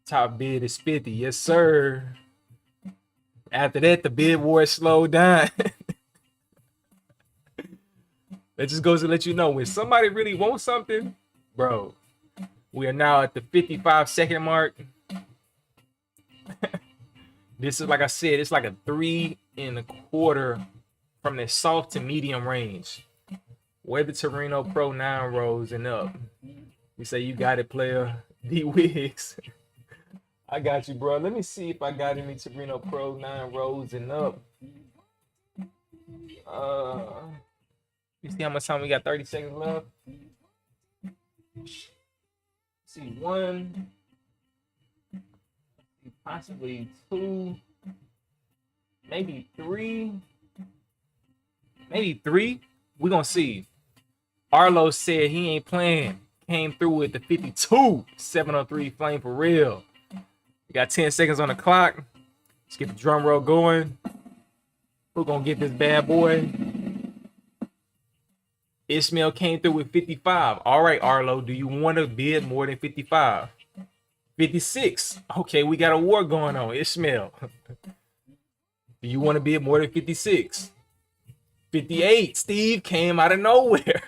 Top bid is 50. Yes sir. After that, the bid war slowed down. That just goes to let you know when somebody really wants something, bro. We are now at the 55-second mark. This is, like I said, it's like a 3 1/4 from the soft to medium range. Where the Torino Pro 9 rolls and up. You say you got it, player. D Wigs. I got you, bro. Let me see if I got any Torino Pro 9 rolls and up. You see how much time we got? 30 seconds left. See, 1, possibly 2, maybe 3. Maybe 3. We're gonna see. Arlo said he ain't playing. Came through with the 52. 703 flame for real. We got 10 seconds on the clock. Let's get the drum roll going. We're gonna get this bad boy. Ishmael came through with 55. All right, Arlo, do you want to bid more than 55? 56. Okay, we got a war going on. Ishmael, do you want to bid more than 56? 58. Steve came out of nowhere.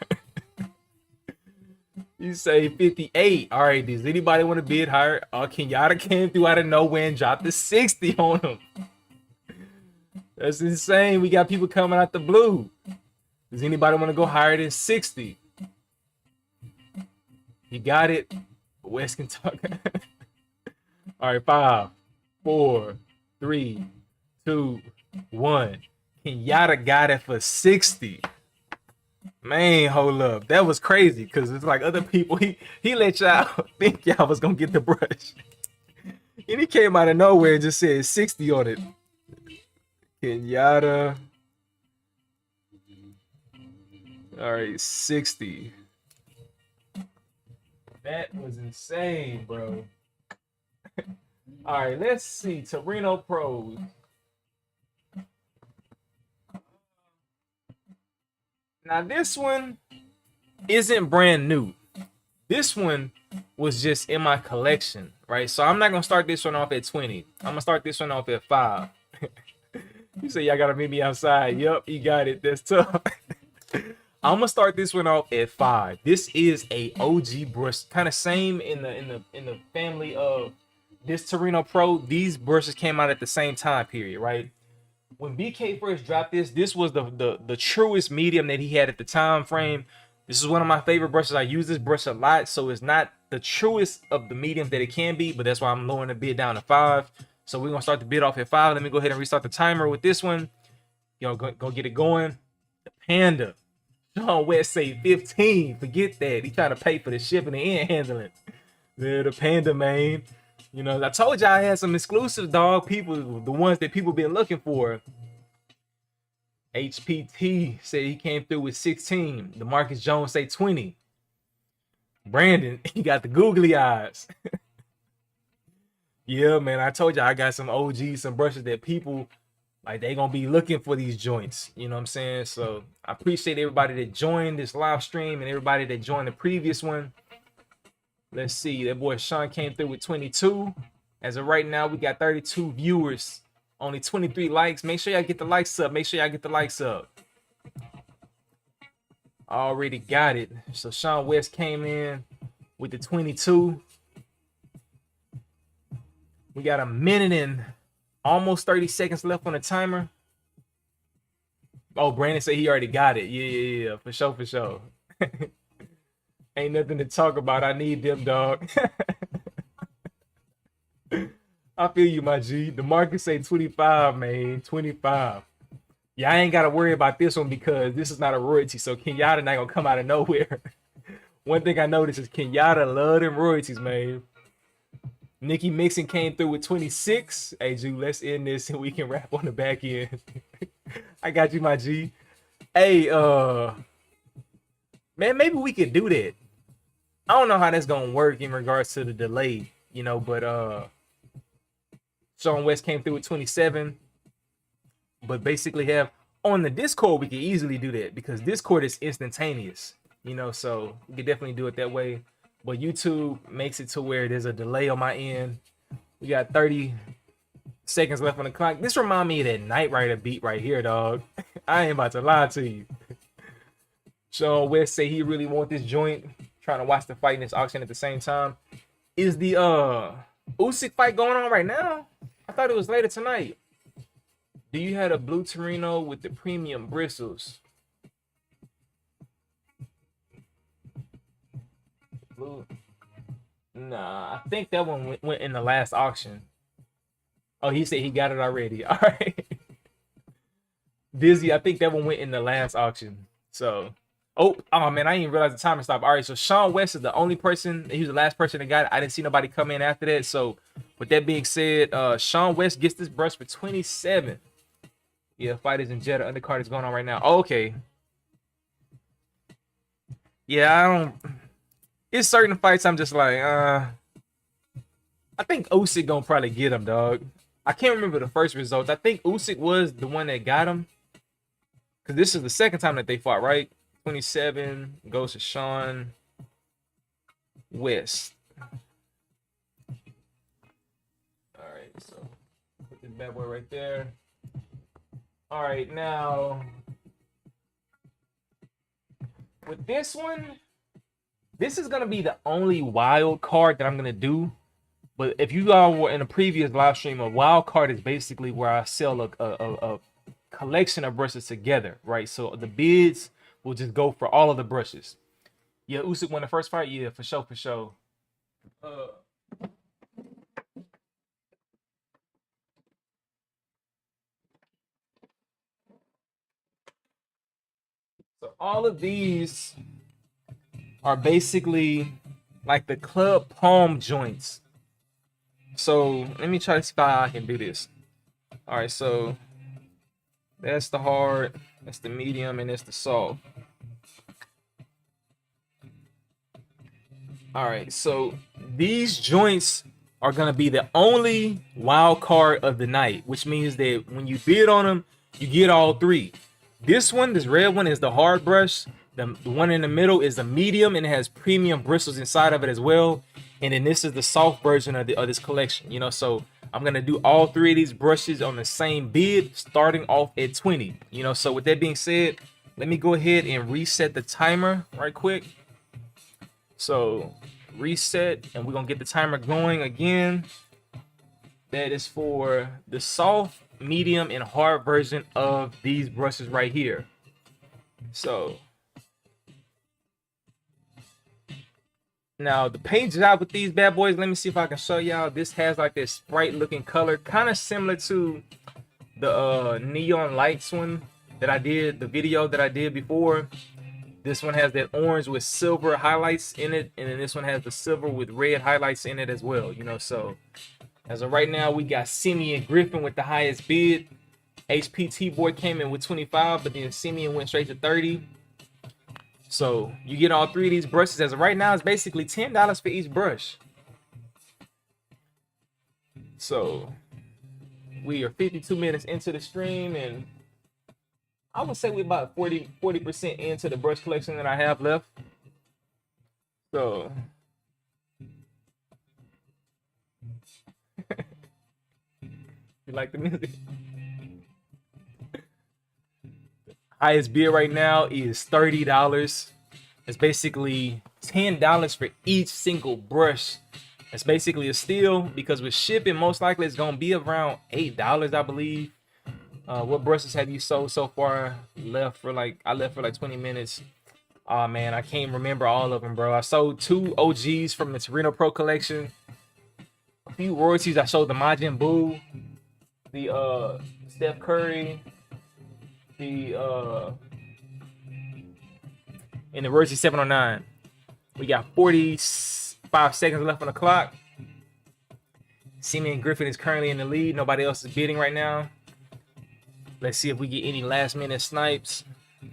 You say 58. All right, does anybody want to bid higher? Kenyatta came through out of nowhere and dropped the 60 on him. That's insane. We got people coming out the blue. Does anybody want to go higher than 60? You got it. West Kentucky. All right, 5, 4, 3, 2, 1. Kenyatta got it for 60. Man, hold up. That was crazy because it's like other people, he let y'all think y'all was going to get the brush. And he came out of nowhere and just said 60 on it. Kenyatta. All right, 60. That was insane, bro. All right, let's see. Torino Pros. Now, this one isn't brand new. This one was just in my collection, right? So I'm not going to start this one off at 20. I'm going to start this one off at 5. You say, y'all got to meet me outside. Yup, you got it. That's tough. I'm gonna start this one off at 5. This is a OG brush, kind of same in the family of this Torino Pro. These brushes came out at the same time period, right? When BK first dropped this was the truest medium that he had at the time frame. This is one of my favorite brushes. I use this brush a lot, so it's not the truest of the mediums that it can be, but that's why I'm lowering the bid down to 5. So we're gonna start the bid off at 5. Let me go ahead and restart the timer with this one. Go get it going. The Panda. Sean West say 15. Forget that. He trying to pay for the shipping and handling. Yeah, the Panda, man. You know, I told y'all I had some exclusive dog people, the ones that people been looking for. HPT said he came through with 16. DeMarcus Jones say 20. Brandon, he got the googly eyes. Yeah, man, I told y'all I got some OGs, some brushes that people, like, they gonna be looking for these joints. You know what I'm saying? So I appreciate everybody that joined this live stream and everybody that joined the previous one. Let's see. That boy Sean came through with 22. As of right now, we got 32 viewers. Only 23 likes. Make sure y'all get the likes up. Make sure y'all get the likes up. Already got it. So Sean West came in with the 22. We got a minute and almost 30 seconds left on the timer. Oh, Brandon said he already got it. Yeah. For sure. Ain't nothing to talk about. I need them, dog. I feel you, my G. The market say 25, man. 25. Yeah, I ain't got to worry about this one because this is not a royalty, so Kenyatta not going to come out of nowhere. One thing I noticed is Kenyatta love them royalties, man. Nikki Mixon came through with 26. Hey, Ju, let's end this and we can wrap on the back end. I got you, my G. Hey, man, maybe we could do that. I don't know how that's going to work in regards to the delay, you know, but Sean West came through with 27. But basically have on the Discord, we can easily do that because Discord is instantaneous, you know, so we can definitely do it that way. But YouTube makes it to where there's a delay on my end. We got 30 seconds left on the clock. This reminds me of that Knight Rider beat right here, dog. I ain't about to lie to you. Sean West say he really want this joint. Trying to watch the fight in this auction at the same time. Is the Usyk fight going on right now? I thought it was later tonight. Do you have a blue Torino with the premium bristles? Blue. Nah, I think that one went in the last auction. Oh, he said he got it already. All right. Dizzy, I think that one went in the last auction. So, oh man, I didn't even realize the timer stopped. All right, so Sean West is the only person. He was the last person that got it. I didn't see nobody come in after that. So, with that being said, Sean West gets this brush for 27. Yeah, fighters in Jeddah undercard is going on right now. Oh, okay. Yeah, I don't. It's certain fights I'm just like, I think Usyk gonna probably get him, dog. I can't remember the first results. I think Usyk was the one that got him because this is the second time that they fought, right? 27 goes to Sean West. All right, so put this bad boy right there. All right, now with this one, this is gonna be the only wild card that I'm gonna do. But if you all were in a previous live stream, a wild card is basically where I sell a collection of brushes together, right? So the bids will just go for all of the brushes. Yeah, Usyk won the first fight. Yeah, for sure, for sure. So all of these are basically like the club palm joints. So let me try to see how I can do this. All right, so that's the hard, that's the medium, and that's the soft. All right, so these joints are gonna be the only wild card of the night, which means that when you bid on them, you get all three. This one, this red one, is the hard brush. The one in the middle is the medium, and it has premium bristles inside of it as well. And then this is the soft version of this collection. You know, so I'm gonna do all three of these brushes on the same bid, starting off at 20. You know, so with that being said, let me go ahead and reset the timer right quick. So reset, and we're gonna get the timer going again. That is for the soft, medium, and hard version of these brushes right here. So now the paint job with these bad boys, let me see if I can show y'all. This has like this Sprite looking color, kind of similar to the neon lights one that I did, the video that I did before. This one has that orange with silver highlights in it, and then this one has the silver with red highlights in it as well. You know, so as of right now, we got Simeon Griffin with the highest bid. HPT boy came in with 25, but then Simeon went straight to 30. So you get all three of these brushes. As of right now, it's basically $10 for each brush. So we are 52 minutes into the stream, and I would say we're about 40% into the brush collection that I have left. So you like the music? Highest bid right now is $30. It's basically $10 for each single brush. It's basically a steal because with shipping, most likely it's gonna be around $8, I believe. What brushes have you sold so far? I left for like 20 minutes. Oh man, I can't remember all of them, bro. I sold 2 OGs from the Torino Pro collection. A few royalties. I sold the Majin Buu, the Steph Curry, the and the royalty 709. We got 45 seconds left on the clock. Simeon Griffin is currently in the lead. Nobody else is bidding right now. Let's see if we get any last minute snipes.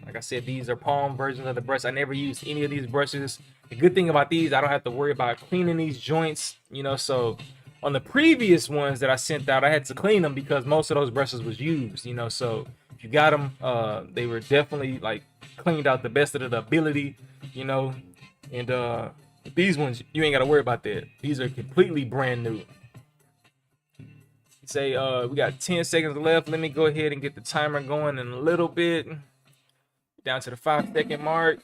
Like I said, these are palm versions of the brush. I never used any of these brushes. The good thing about these, I don't have to worry about cleaning these joints, you know. So on the previous ones that I sent out, I had to clean them because most of those brushes was used, you know. So if you got them, they were definitely like cleaned out the best of the ability, you know. And these ones, you ain't got to worry about that. These are completely brand new. Say we got 10 seconds left. Let me go ahead and get the timer going in a little bit. Down to the 5-second mark.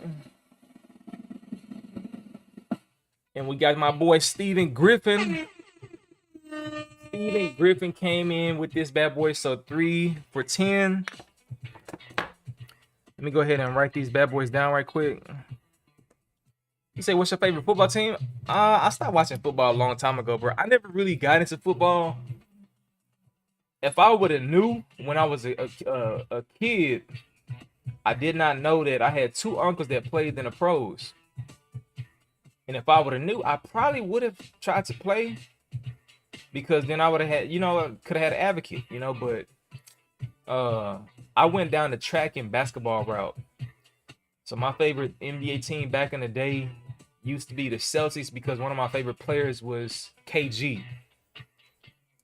And we got my boy Steven Griffin. Steven Griffin came in with this bad boy, so 3 for 10. Let me go ahead and write these bad boys down right quick. You say, what's your favorite football team? I stopped watching football a long time ago, bro. I never really got into football. If I would have knew when I was a kid, I did not know that I had 2 uncles that played in the pros. And if I would have knew, I probably would have tried to play because then I would have had, you know, could have had an advocate, you know, but I went down the track and basketball route. So my favorite NBA team back in the day used to be the Celtics because one of my favorite players was KG.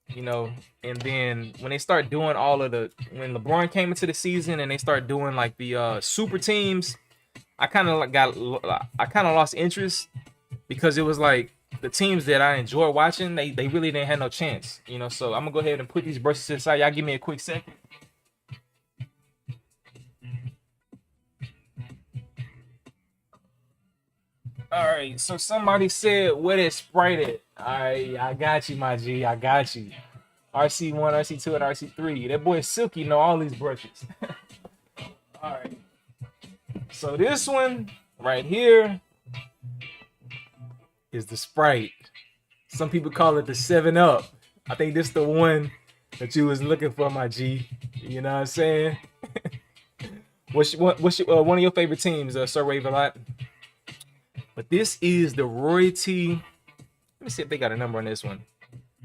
You know, and then when they start doing when LeBron came into the season and they start doing like the super teams, I kind of lost interest because it was like the teams that I enjoy watching, they really didn't have no chance, you know. So I'm gonna go ahead and put these brushes aside. Y'all give me a quick second. All right, so somebody said, "Where is Sprite at?" All right, I got you, my G. I got you. RC1, RC2, and RC3. That boy Silky know all these brushes. All right. So this one right here is the Sprite. Some people call it the 7-Up. I think this is the one that you was looking for, my G. You know what I'm saying? What's one of your favorite teams, Sir Wave-A-Lot? But this is the Royalty. Let me see if they got a number on this one.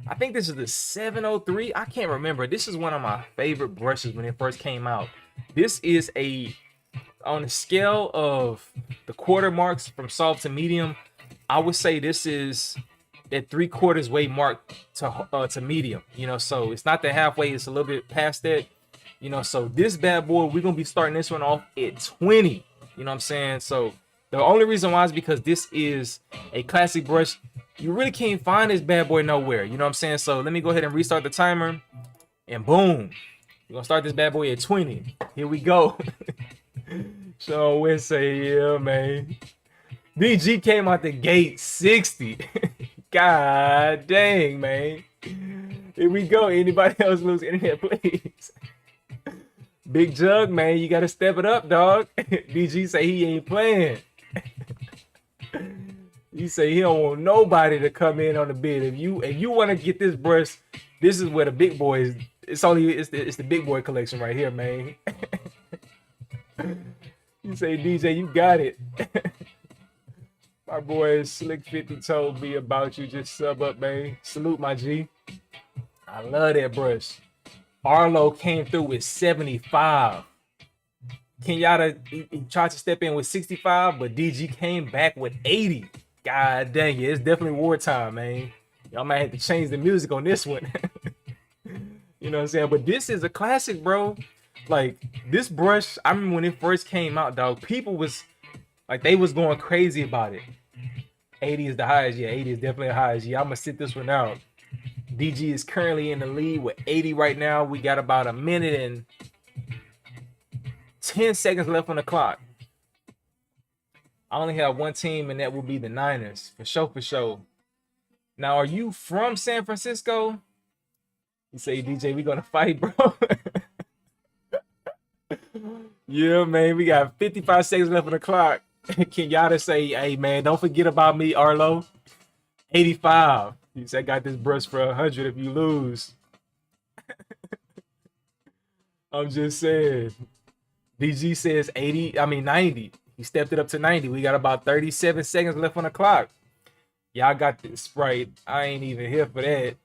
I think this is the 703. I can't remember. This is one of my favorite brushes when it first came out. This is on the scale of the quarter marks from soft to medium, I would say this is that 3/4 way mark to medium. You know, so it's not the halfway, it's a little bit past that. You know, so this bad boy, we're gonna be starting this one off at 20. You know what I'm saying? So the only reason why is because this is a classic brush. You really can't find this bad boy nowhere. You know what I'm saying? So let me go ahead and restart the timer. And boom. We're gonna start this bad boy at 20. Here we go. So we say, yeah, man. DG came out the gate 60. God dang, man. Here we go. Anybody else lose internet, please? Big Jug, man, you gotta step it up, dog. DG say he ain't playing. He say he don't want nobody to come in on the bid. If you want to get this brush, this is where the big boys. It's the big boy collection right here, man. You say, DJ, you got it. My boy Slick 50 told me about you. Just sub up, man. Salute, my G. I love that brush. Arlo came through with 75. Kenyatta he tried to step in with 65, but DG came back with 80. God dang it, it's definitely wartime, man. Y'all might have to change the music on this one. You know what I'm saying? But this is a classic, bro. Like, this brush, I remember when it first came out, dog, people was, like, they was going crazy about it. 80 is the highest. Yeah, 80 is definitely the highest. Yeah, I'm going to sit this one out. DG is currently in the lead with 80 right now. We got about a minute and 10 seconds left on the clock. I only have one team, and that will be the Niners. For sure, for sure. Now, are you from San Francisco? You say, DJ, we going to fight, bro. Yeah, man, we got 55 seconds left on the clock. Kenyatta say, hey, man, don't forget about me, Arlo. 85. He said, I got this brush for 100 if you lose. I'm just saying. DG says 90. He stepped it up to 90. We got about 37 seconds left on the clock. Y'all got this Sprite. I ain't even here for that.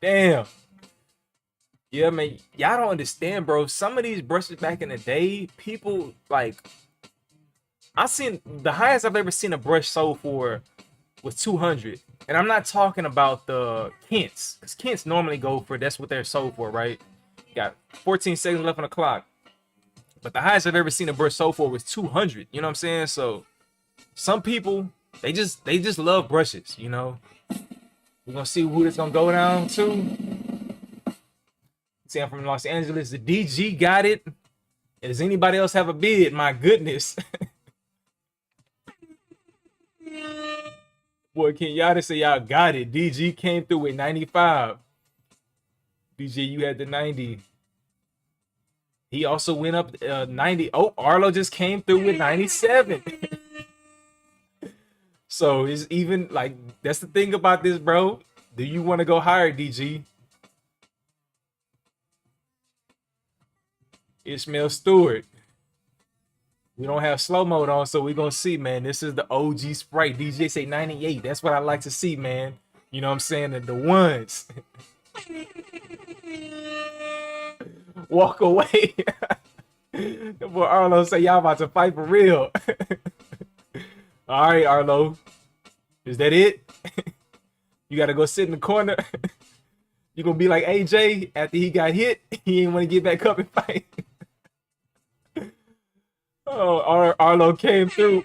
Damn. Yeah, man. Y'all don't understand, bro. Some of these brushes back in the day, people, like, I seen the highest I've ever seen a brush sold for was 200. And I'm not talking about the Kents, because Kents normally go for, that's what they're sold for, right? Got 14 seconds left on the clock. But the highest I've ever seen a brush sold for was 200. You know what I'm saying? So some people, they just love brushes, you know. We're gonna see who this gonna go down to. See, I'm from Los Angeles. The DG got it. Does anybody else have a bid? My goodness. Boy, Kenyatta say y'all got it. DG came through with 95. DJ, you had the 90. He also went up 90. Oh, Arlo just came through with 97. So it's even like, that's the thing about this, bro. Do you want to go higher, DG? Ishmael Stewart. We don't have slow mode on, so we're gonna see, man. This is the OG Sprite. DJ say 98. That's what I like to see, man. You know what I'm saying? The ones. Walk away. Boy Arlo say y'all about to fight for real. All right, Arlo. Is that it? You gotta go sit in the corner. You gonna be like AJ after he got hit. He didn't want to get back up and fight. Oh, Arlo came through.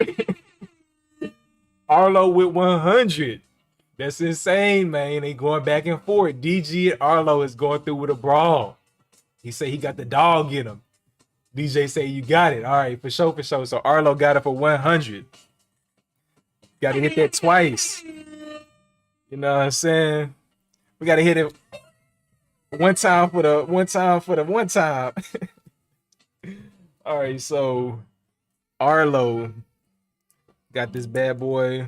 Arlo with 100. That's insane, man. They going back and forth. DG and Arlo is going through with a brawl. He say he got the dog in him. DJ say you got it. All right, for sure, for sure. So Arlo got it for 100. Got to hit that twice. You know what I'm saying? We got to hit it one time for the one time. All right, so Arlo got this bad boy.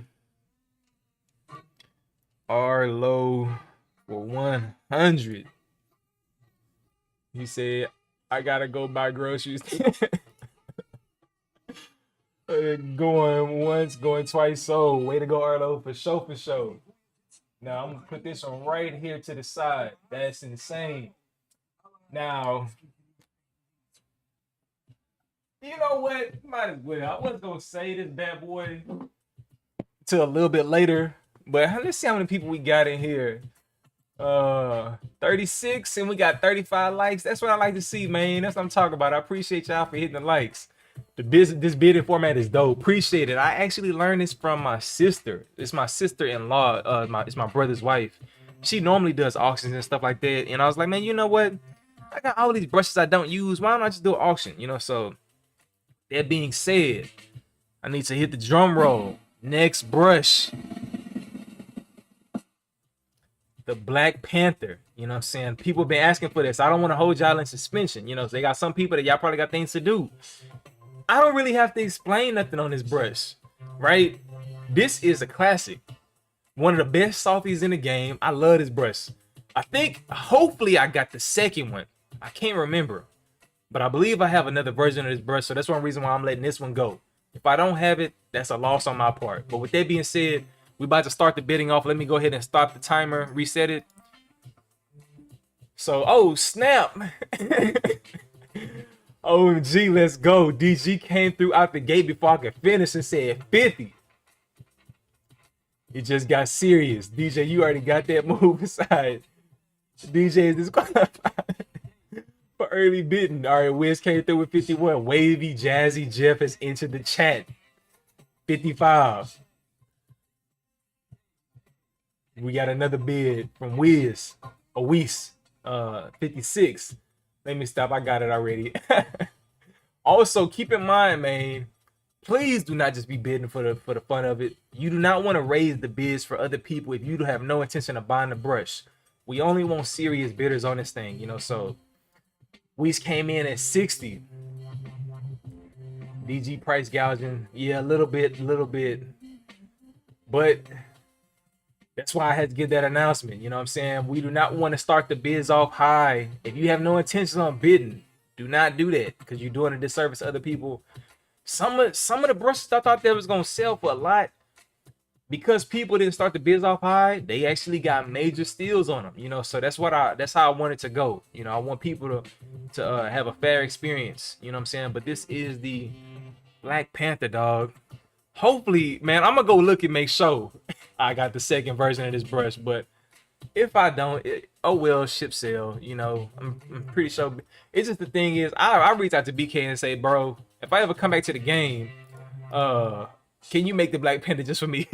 Arlo for 100. He said, I gotta go buy groceries. Going once, going twice. So way to go, Arlo, for sure, for sure. Now I'm gonna put this one right here to the side. That's insane. Now, you know what? Might as well. I was gonna say this bad boy to a little bit later, but let's see how many people we got in here. 36, and we got 35 likes. That's what I like to see, man. That's what I'm talking about. I appreciate y'all for hitting the likes. This bidding format is dope. Appreciate it. I actually learned this from my sister. It's my sister-in-law. It's my brother's wife. She normally does auctions and stuff like that. And I was like, man, you know what? I got all these brushes I don't use. Why don't I just do an auction? You know, so that being said, I need to hit the drum roll. Next brush. The Black Panther. You know what I'm saying? People been asking for this. I don't want to hold y'all in suspension. You know, so they got some people that y'all probably got things to do. I don't really have to explain nothing on this brush, right? This is a classic. One of the best softies in the game. I love this brush. I think, hopefully I got the second one. I can't remember. But I believe I have another version of this brush, so that's one reason why I'm letting this one go. If I don't have it, that's a loss on my part. But with that being said, we about to start the bidding off. Let me go ahead and stop the timer, reset it. So, oh, snap. OMG, let's go. DG came through out the gate before I could finish and said 50. It just got serious. DJ, you already got that move aside. DJ is disqualified for early bidding. All right, Wiz came through with 51. Wavy, Jazzy, Jeff has entered the chat. 55. We got another bid from Wiz. 56. Let me stop. I got it already. Also, keep in mind, man, please do not just be bidding for the fun of it. You do not want to raise the bids for other people if you have no intention of buying the brush. We only want serious bidders on this thing, you know. So Weiss came in at 60. DG price gouging, yeah, a little bit, but that's why I had to give that announcement. You know what I'm saying? We do not want to start the bids off high. If you have no intention on bidding, do not do that because you're doing a disservice to other people. Some of the brushes I thought that was gonna sell for a lot, because people didn't start the bids off high, they actually got major steals on them. You know, so that's how I want it to go. You know, I want people to have a fair experience. You know what I'm saying? But this is the Black Panther, dog. Hopefully, man, I'm gonna go look and make sure I got the second version of this brush. But if I don't, oh well, ship sale. You know, I'm pretty sure. It's just the thing is, I reach out to BK and say, bro, if I ever come back to the game, can you make the Black Panther just for me?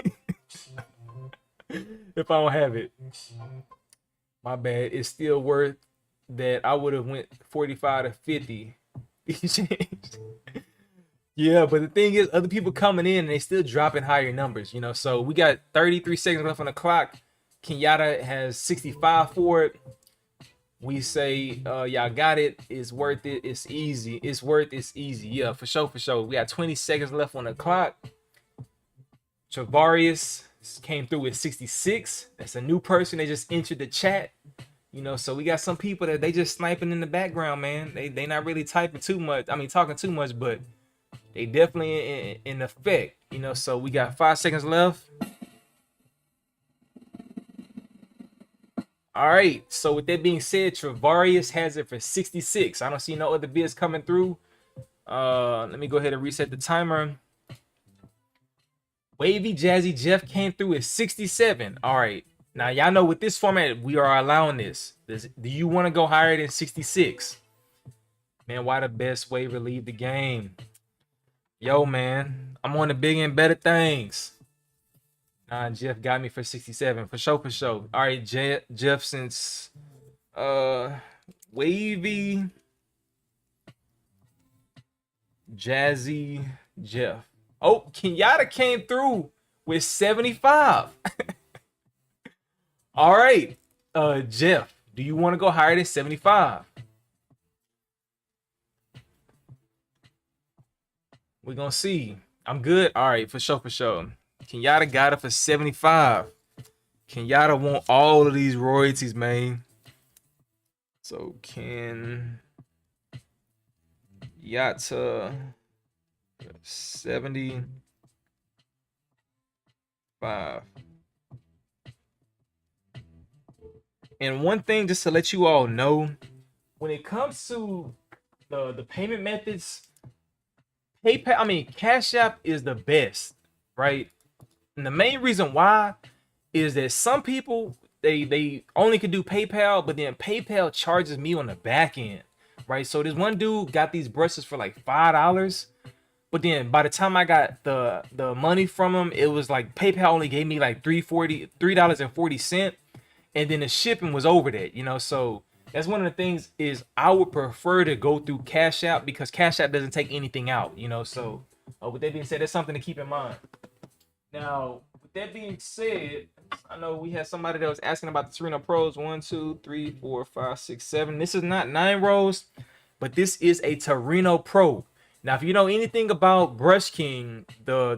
If I don't have it, my bad. It's still worth that. I would have went 45 to 50. Yeah, but the thing is, other people coming in and they still dropping higher numbers, you know. So we got 33 seconds left on the clock. Kenyatta has 65 for it. We say, y'all got it. It's worth it. It's easy. It's worth. It's easy. Yeah, for sure, for sure. We got 20 seconds left on the clock. Travarius came through with 66. That's a new person. They just entered the chat. You know, so we got some people that they just sniping in the background, man. They not really typing too much. I mean, talking too much, but they definitely in effect, you know. So we got 5 seconds left. All right. So with that being said, Travarius has it for 66. I don't see no other bids coming through. Let me go ahead and reset the timer. Wavy Jazzy Jeff came through at 67. All right. Now, y'all know with this format, we are allowing this. Do you want to go higher than 66? Man, why the best waiver leave the game? Yo, man, I'm on the big and better things. Nah, Jeff got me for 67. For sure, for sure. All right, Jeff, since Wavy Jazzy Jeff. Oh, Kenyatta came through with 75. All right, Jeff, do you want to go higher than 75? We're gonna see. I'm good. All right, for sure, for sure. Kenyatta got it for 75. Kenyatta want all of these royalties, man. So Kenyatta 75. And one thing just to let you all know, when it comes to the payment methods, PayPal, I mean, Cash App is the best, right? And the main reason why is that some people, they only can do PayPal, but then PayPal charges me on the back end, right? So this one dude got these brushes for like $5, but then by the time I got the money from him, it was like PayPal only gave me like $3.40, and then the shipping was over that, you know. So that's one of the things is I would prefer to go through Cash App because Cash App doesn't take anything out, you know. So with that being said, that's something to keep in mind. Now, with that being said, I know we had somebody that was asking about the Torino Pros. 1, 2, 3, 4, 5, 6, 7. This is not 9 rows, but this is a Torino Pro. Now, if you know anything about Brush King,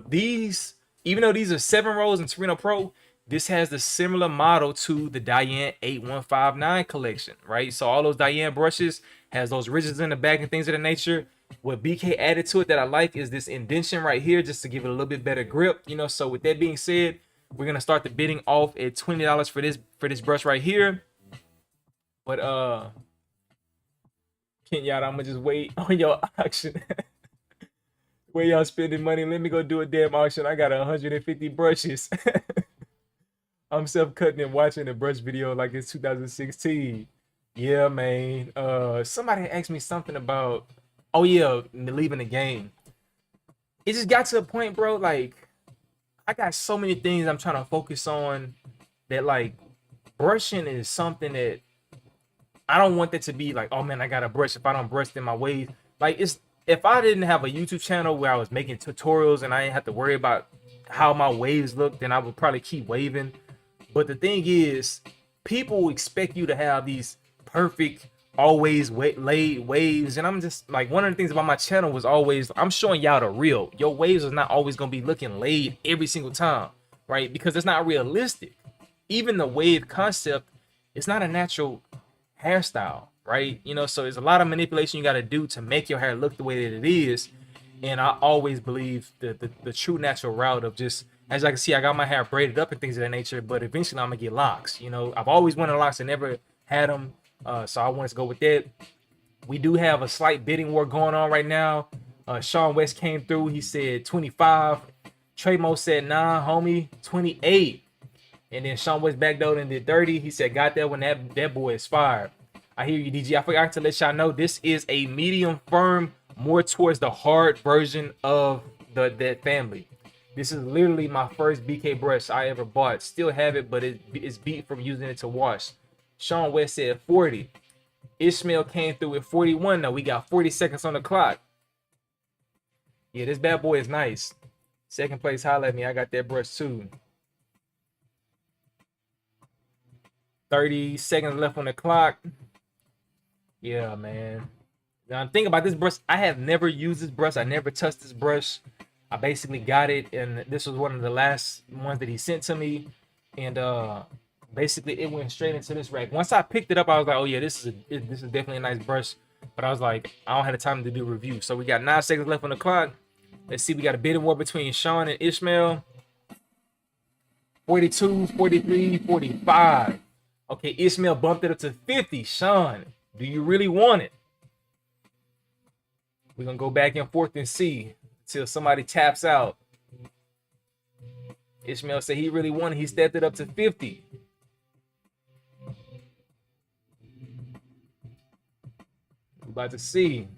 these, even though these are 7 rows in Torino Pro, this has the similar model to the Diane 8159 collection, right? So all those Diane brushes has those ridges in the back and things of that nature. What BK added to it that I like is this indentation right here, just to give it a little bit better grip, you know. So with that being said, we're gonna start the bidding off at $20 for this brush right here. But Kenyatta, I'm gonna just wait on your auction. Where y'all spending money? Let me go do a damn auction. I got 150 brushes. I'm self-cutting and watching a brush video like it's 2016. Yeah, man. Somebody asked me something about, oh yeah, leaving the game. It just got to a point, bro, like I got so many things I'm trying to focus on that, like, brushing is something that I don't want that to be like, oh man, I gotta brush. If I don't brush, then my waves, like, it's, if I didn't have a YouTube channel where I was making tutorials and I didn't have to worry about how my waves look, then I would probably keep waving. But the thing is, people expect you to have these perfect, always laid waves, and I'm just like, one of the things about my channel was always, I'm showing y'all the real. Your waves is not always gonna be looking laid every single time, right? Because it's not realistic. Even the wave concept, it's not a natural hairstyle, right? You know, so there's a lot of manipulation you got to do to make your hair look the way that it is. And I always believe the true natural route of just, as I can see, I got my hair braided up and things of that nature, but eventually I'm gonna get locks. You know, I've always wanted locks and never had them, so I wanted to go with that. We do have a slight bidding war going on right now. Sean West came through. He said 25. Trey Mo said, nah, homie, 28. And then Sean West backdoored and did 30. He said, got that when that boy is fired. I hear you, DG. I forgot to let y'all know this is a medium firm, more towards the hard version of that family. This is literally my first BK brush I ever bought. Still have it, but it's beat from using it to wash. Sean West said 40. Ishmael came through with 41. Now we got 40 seconds on the clock. Yeah, this bad boy is nice. Second place, holla at me. I got that brush too. 30 seconds left on the clock. Yeah, man. Now think about this brush. I have never used this brush. I never touched this brush. I basically got it, and this was one of the last ones that he sent to me. And basically it went straight into this rack. Once I picked it up, I was like, oh yeah, this is definitely a nice brush. But I was like, I don't have the time to do a review. So we got 9 seconds left on the clock. Let's see, we got a bidding war between Sean and Ishmael. 42, 43, 45. Okay, Ishmael bumped it up to 50. Sean, do you really want it? We're gonna go back and forth and see until somebody taps out. Ishmael said he really wanted. He stepped it up to 50. We're about to see.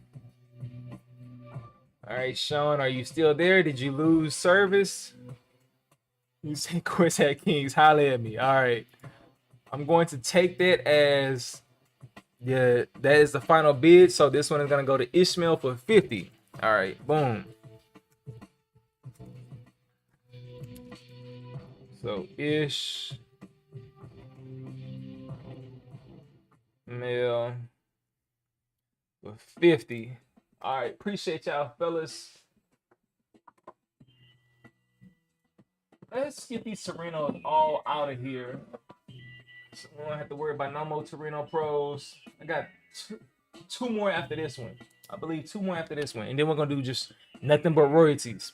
All right, Sean, are you still there? Did you lose service? You say Chris had Kings. Holla at me. All right. I'm going to take that as that is the final bid. So this one is gonna go to Ishmael for 50. All right, boom. So Ishmael for 50. All right, appreciate y'all, fellas. Let's get these Torinos all out of here. So we don't have to worry about no more Torino pros. I got two more after this one. I believe 2 more after this one. And then we're gonna do just nothing but royalties.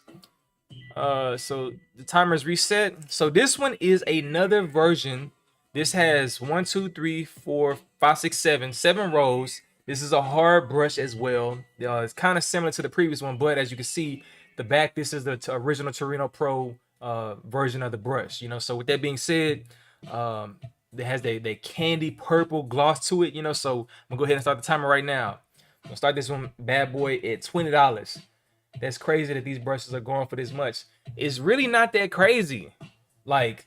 So the timer's reset. So this one is another version. This has 1, 2, 3, 4, 5, 6, 7 rows. This is a hard brush as well. It's kind of similar to the previous one, but as you can see, the back, this is the original Torino Pro version of the brush. You know, so with that being said, it has the candy purple gloss to it. You know, so I'm gonna go ahead and start the timer right now. I'm gonna start this one bad boy at $20. That's crazy that these brushes are going for this much. It's really not that crazy. Like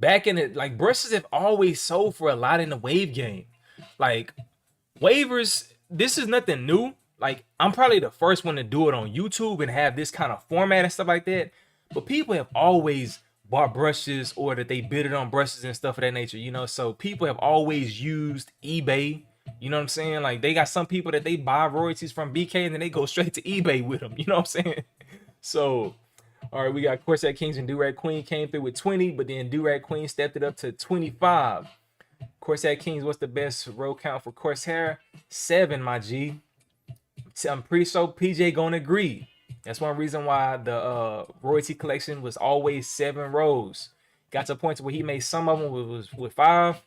back in it, like brushes have always sold for a lot in the wave game. Like waivers, this is nothing new. Like I'm probably the first one to do it on YouTube and have this kind of format and stuff like that. But people have always bought brushes or that they bid it on brushes and stuff of that nature, you know. So people have always used eBay. You know what I'm saying? Like they got some people that they buy royalties from BK and then they go straight to eBay with them. You know what I'm saying? So, all right, we got Corsair Kings and Durag Queen came through with 20, but then Durag Queen stepped it up to 25. Corsair Kings, what's the best row count for Corsair? 7, my G. I'm pretty sure PJ gonna agree. That's one reason why the royalty collection was always 7 rows. Got to a point where he made some of them with 5.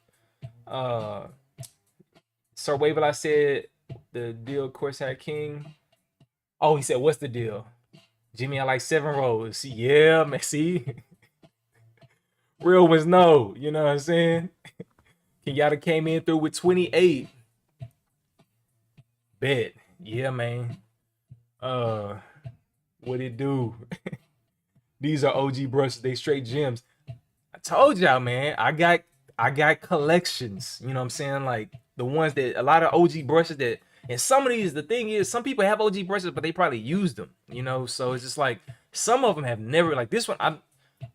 Sir Wavel, I said the deal Corsair King. Oh, he said, what's the deal? Jimmy, I like 7 rows. Yeah, man, see? Real ones know, you know what I'm saying? Kenyatta came in through with 28. Bet. Yeah, man. What it do? These are OG brushes, they straight gems. I told y'all, man, I got collections, you know what I'm saying? Like the ones that a lot of OG brushes that, and some of these, the thing is, some people have OG brushes, but they probably use them, you know? So it's just like, some of them have never, like this one,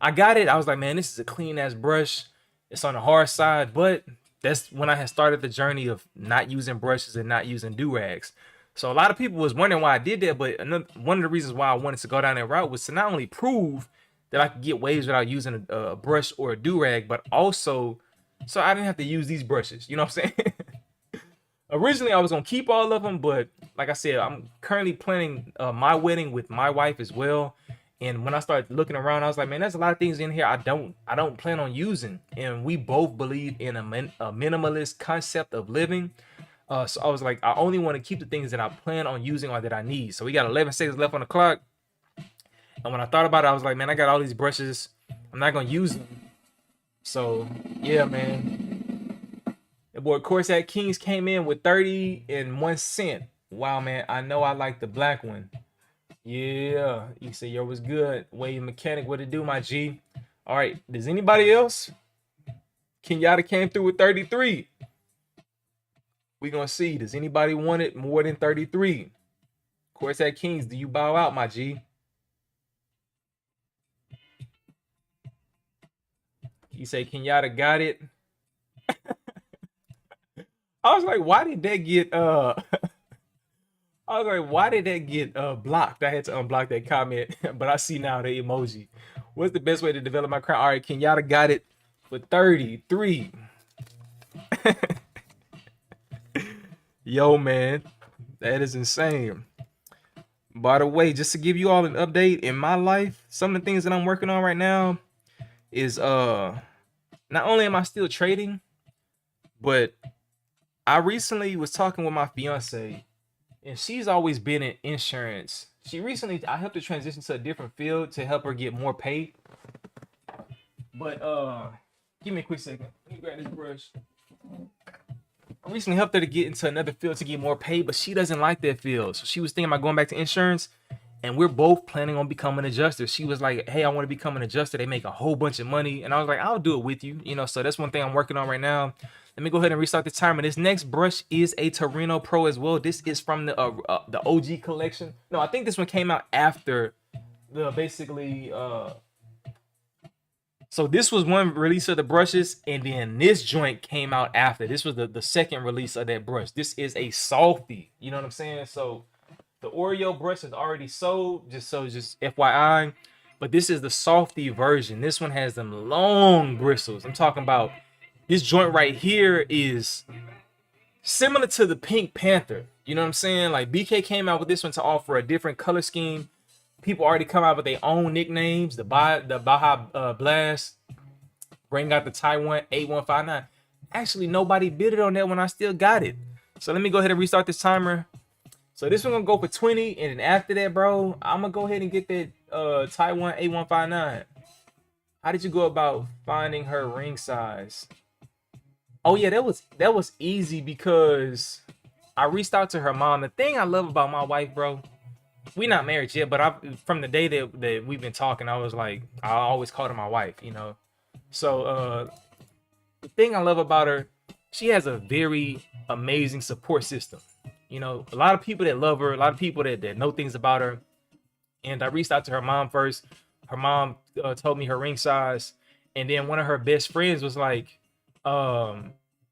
I got it. I was like, man, this is a clean ass brush. It's on the hard side, but that's when I had started the journey of not using brushes and not using do-rags. So a lot of people was wondering why I did that, but one of the reasons why I wanted to go down that route was to not only prove that I could get waves without using a brush or a do-rag, but also so I didn't have to use these brushes. You know what I'm saying? Originally, I was going to keep all of them, but like I said, I'm currently planning my wedding with my wife as well. And when I started looking around, I was like, man, there's a lot of things in here I don't plan on using. And we both believe in a minimalist concept of living. So I was like, I only want to keep the things that I plan on using or that I need. So we got 11 seconds left on the clock. And when I thought about it, I was like, man, I got all these brushes. I'm not going to use them. So, yeah, man. The boy Corsair Kings came in with 30 and 1 cent. Wow, man. I know I like the black one. Yeah. You say, yo, was good. Wave Mechanic, what it do, my G? All right. Does anybody else? Kenyatta came through with 33. We gonna see. Does anybody want it more than 33? Corsair Kings, do you bow out, my G? You say Kenyatta got it. I was like, why did that get I was like, why did that get blocked? I had to unblock that comment, but I see now the emoji. What's the best way to develop my crown? All right, Kenyatta got it for 33. Yo, man, that is insane. By the way, just to give you all an update in my life, some of the things that I'm working on right now is not only am I still trading, but I recently was talking with my fiance and she's always been in insurance. She recently, I helped her transition to a different field to help her get more paid. But give me a quick second. Let me grab this brush. I recently helped her to get into another field to get more paid, but she doesn't like that field. So she was thinking about going back to insurance, and we're both planning on becoming adjusters. She was like, "Hey, I want to become an adjuster. They make a whole bunch of money," and I was like, "I'll do it with you." You know, so that's one thing I'm working on right now. Let me go ahead and restart the timer. This next brush is a Torino Pro as well. This is from the OG collection. No, I think this one came out after the basically. So this was one release of the brushes, and then this joint came out after. This was the second release of that brush. This is a softie. You know what I'm saying? So the Oreo brush is already sold, just FYI. But this is the softie version. This one has them long bristles. I'm talking about this joint right here is similar to the Pink Panther. You know what I'm saying? Like BK came out with this one to offer a different color scheme. People already come out with their own nicknames. The Baja Blast, bring out the Taiwan 8159. Actually, nobody bid it on that one. I still got it. So let me go ahead and restart this timer. So this one gonna go for 20, and then after that, bro, I'm gonna go ahead and get that Taiwan 8159. How did you go about finding her ring size? Oh yeah, that was easy because I reached out to her mom. The thing I love about my wife, bro. We not married yet, but from the day that we've been talking, I was like, I always called her my wife, you know. So the thing I love about her, she has a very amazing support system. You know, a lot of people that love her, a lot of people that know things about her. And I reached out to her mom first. Her mom told me her ring size, and then one of her best friends was like,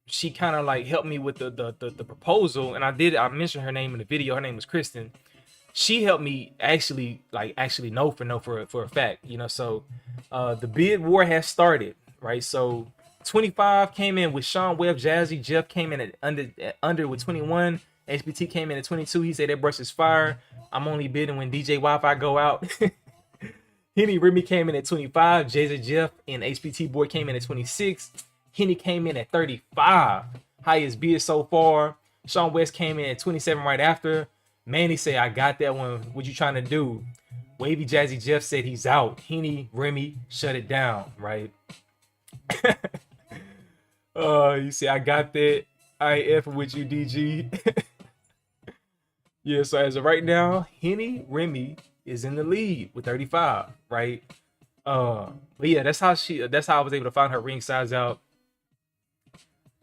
she kind of like helped me with the proposal, and I mentioned her name in the video. Her name was Kristen. She helped me actually know for a fact, you know. So the bid war has started, right? So 25 came in with Sean Webb, Jazzy Jeff came in at under with 21. HBT came in at 22. He said that brush is fire. I'm only bidding when DJ Wi-Fi go out. Henny Remy came in at 25. Jazzy Jeff and HBT boy came in at 26. Henny came in at 35. Highest bid so far. Sean West came in at 27 right after. Manny said, I got that one. What you trying to do? Wavy Jazzy Jeff said he's out. Henny, Remy, shut it down, right? You see, I got that. I ain't effing with you, DG. Yeah, so as of right now, Henny, Remy is in the lead with 35, right? But yeah, that's how I was able to find her ring size out.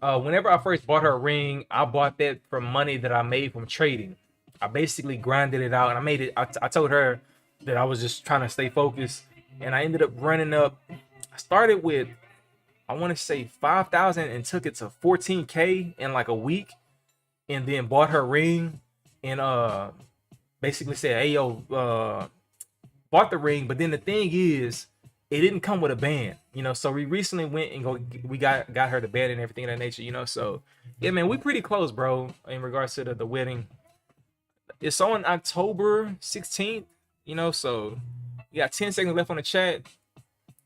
Whenever I first bought her a ring, I bought that from money that I made from trading. I basically grinded it out, and I made it. I told her that I was just trying to stay focused, and I ended up running up. I started with, I want to say 5,000 and took it to 14K in like a week, and then bought her ring, and basically said, "Hey yo, bought the ring." But then the thing is, it didn't come with a band, you know. So we recently went and we got her the band and everything of that nature, you know. So yeah, man, we pretty close, bro, in regards to the wedding. It's on October 16th, you know, so we got 10 seconds left on the chat.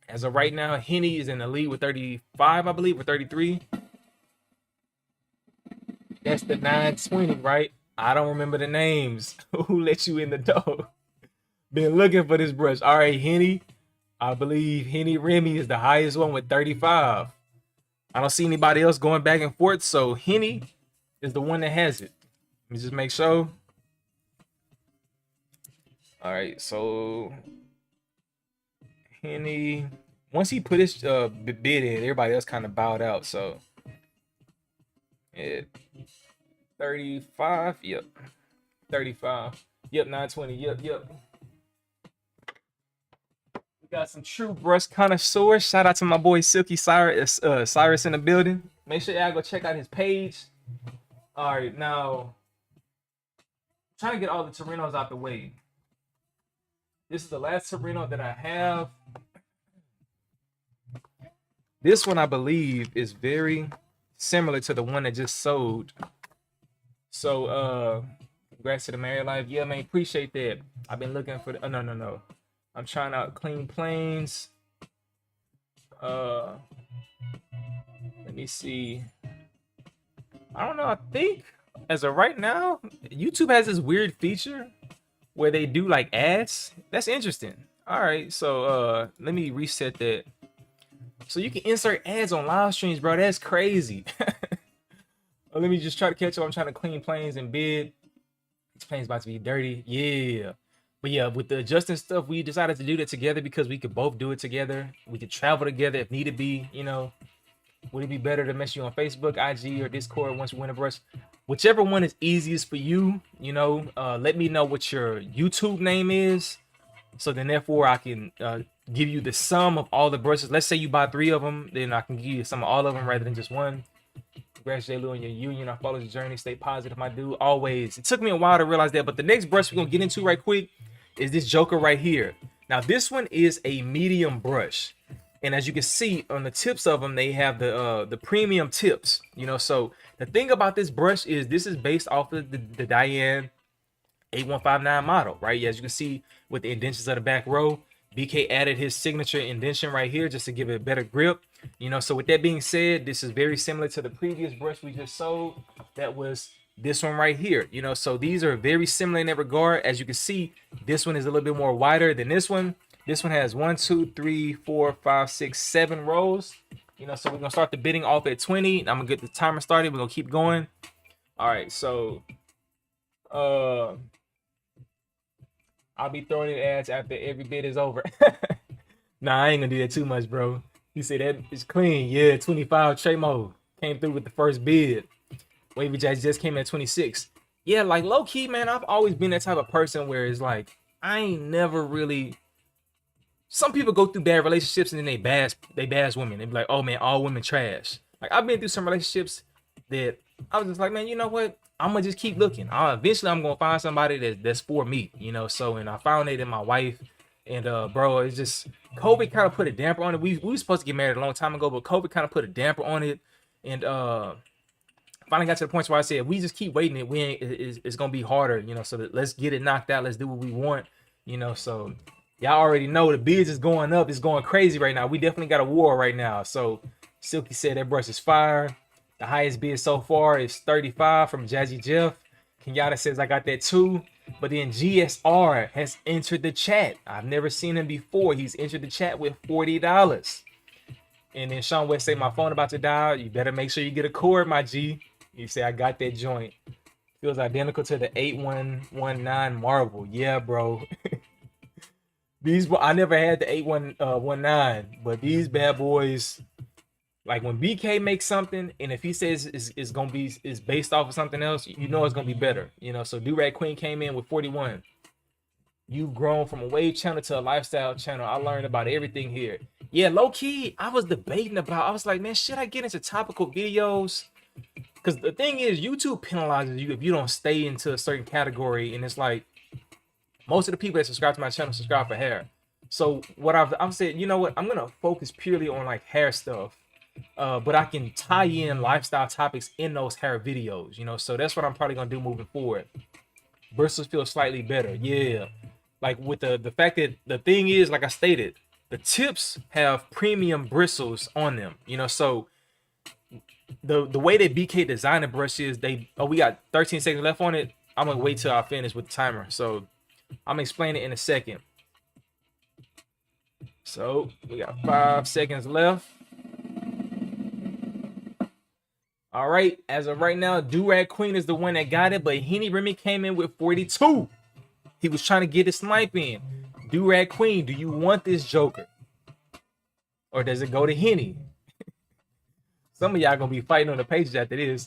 As of right now, Henny is in the lead with 35, I believe, or 33. That's the 920, right? I don't remember the names. Who let you in the door? Been looking for this brush. All right, Henny. I believe Henny Remy is the highest one with 35. I don't see anybody else going back and forth, so Henny is the one that has it. Let me just make sure. All right, so Henny, once he put his bid in, everybody else kind of bowed out. So, yeah, 35. Yep, 35. Yep, 920. Yep. We got some true brush connoisseurs. Shout out to my boy Silky Cyrus in the building. Make sure y'all go check out his page. All right, now trying to get all the Torinos out the way. This is the last Torino that I have. This one, I believe, is very similar to the one that just sold. So, congrats to the married life. Yeah, man, appreciate that. I've been looking for the... Oh, no. I'm trying out Clean Plains. Let me see. I don't know. I think as of right now, YouTube has this weird feature where they do like ads. That's interesting. All right, so let me reset that. So you can insert ads on live streams, bro. That's crazy. Let me just try to catch up. I'm trying to clean planes and bid. This plane's about to be dirty. Yeah. But yeah, with the adjusting stuff, we decided to do that together because we could both do it together. We could travel together if needed be, you know. Would it be better to mess you on Facebook, IG, or Discord once you win a brush? Whichever one is easiest for you, you know, let me know what your YouTube name is. So then therefore I can give you the sum of all the brushes. Let's say you buy 3 of them, then I can give you some of all of them rather than just one. Congrats, J. Lou, on your union. I follow the journey. Stay positive, my dude. Always. It took me a while to realize that, but the next brush we're gonna get into right quick is this Joker right here. Now this one is a medium brush, and as you can see on the tips of them, they have the premium tips. You know, so the thing about this brush is this is based off of the Diane 8159 model, right? As you can see with the indentions of the back row, BK added his signature indention right here just to give it a better grip. You know, so with that being said, this is very similar to the previous brush we just sold. That was this one right here. You know, so these are very similar in that regard. As you can see, this one is a little bit more wider than this one. This one has 1, 2, 3, 4, 5, 6, 7 rows. You know, so we're gonna start the bidding off at 20. I'm gonna get the timer started. We're gonna keep going. All right, so I'll be throwing in ads after every bid is over. Nah, I ain't gonna do that too much, bro. You say that it's clean. Yeah, 25 Tremo came through with the first bid. Wavy Jazz just came at 26. Yeah, like low key, man, I've always been that type of person where it's like I ain't never really. Some people go through bad relationships and then they bash women. They be like, oh man, all women trash. Like I've been through some relationships that I was just like, man, you know what? I'm gonna just keep looking. Eventually I'm gonna find somebody that's for me, you know. So and I found it in my wife, and bro, it's just COVID kind of put a damper on it. We were supposed to get married a long time ago, but COVID kind of put a damper on it, and finally got to the point where I said we just keep waiting. It's gonna be harder, you know. So let's get it knocked out. Let's do what we want, you know. So y'all already know the bids is going up. It's going crazy right now. We definitely got a war right now. So Silky said that brush is fire. The highest bid so far is 35 from Jazzy Jeff. Kenyatta says I got that too. But then GSR has entered the chat. I've never seen him before. He's entered the chat with $40. And then Sean West say my phone about to die. You better make sure you get a cord, my G. You say I got that joint. Feels identical to the 8119 Marvel. Yeah, bro. I never had the 8119, but these bad boys. Like when BK makes something, and if he says it's gonna be based off of something else, you know it's gonna be better. You know, so Durag Queen came in with 41. You've grown from a wave channel to a lifestyle channel. I learned about everything here. Yeah, low key, I was debating about. I was like, man, should I get into topical videos? Because the thing is, YouTube penalizes you if you don't stay into a certain category, and it's like most of the people that subscribe to my channel subscribe for hair. So what I've said, you know what? I'm gonna focus purely on like hair stuff. But I can tie in lifestyle topics in those hair videos, you know, so that's what I'm probably gonna do moving forward. Bristles feel slightly better, yeah. Like with the fact that the thing is, like I stated, the tips have premium bristles on them, you know. So the way that BK designed the brush is we got 13 seconds left on it. I'm gonna wait till I finish with the timer, so I'm gonna explain it in a second. So we got 5 seconds left. All right, as of right now, Durag Queen is the one that got it, but Henny Remy came in with 42. He was trying to get his snipe in. Durag Queen, do you want this Joker? Or does it go to Henny? Some of y'all gonna be fighting on the pages after this.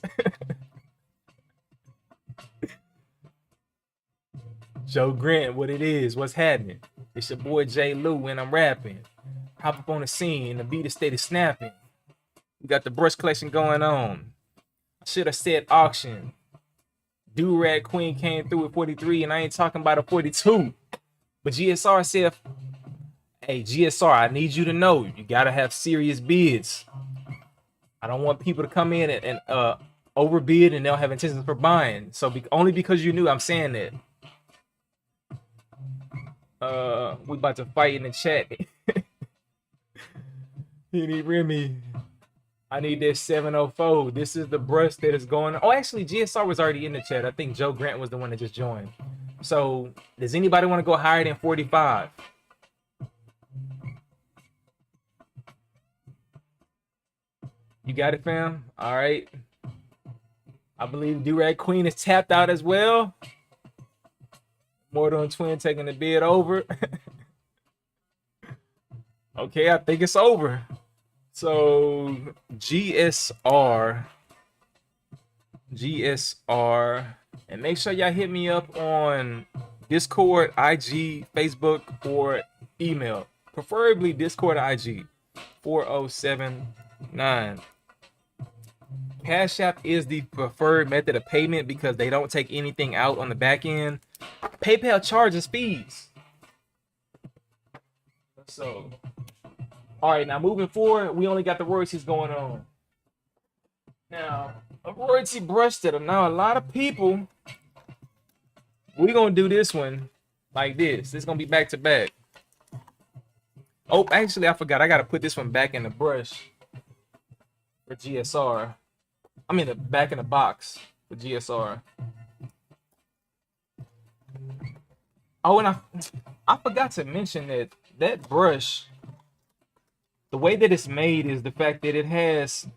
Joe Grant, what it is, what's happening? It's your boy J. Lou and I'm rapping. Hop up on the scene and the beat is steady snapping. We got the brush collection going on. I should have said auction. Durag Queen came through with 43, and I ain't talking about a 42. But GSR said, hey, GSR, I need you to know you gotta have serious bids. I don't want people to come in and overbid and they'll have intentions for buying. So only because you knew, I'm saying that. We about to fight in the chat. Henny Remy. I need this 704. This is the brush that is going. Oh, actually, GSR was already in the chat. I think Joe Grant was the one that just joined. So, does anybody want to go higher than 45? You got it, fam? All right. I believe Durag Queen is tapped out as well. Mortal and Twin taking the bid over. Okay, I think it's over. So GSR, and make sure y'all hit me up on Discord, IG, Facebook, or email. Preferably Discord or IG. 4079. Cash App is the preferred method of payment because they don't take anything out on the back end. PayPal charges fees. So, all right, now moving forward, we only got the royalties going on. Now, a royalty brush that now a lot of people, we're going to do this one like this. This is going to be back to back. Oh, actually, I forgot. I got to put this one back in the brush for GSR. I mean, back in the box for GSR. Oh, and I forgot to mention that brush, the way that it's made is the fact that it has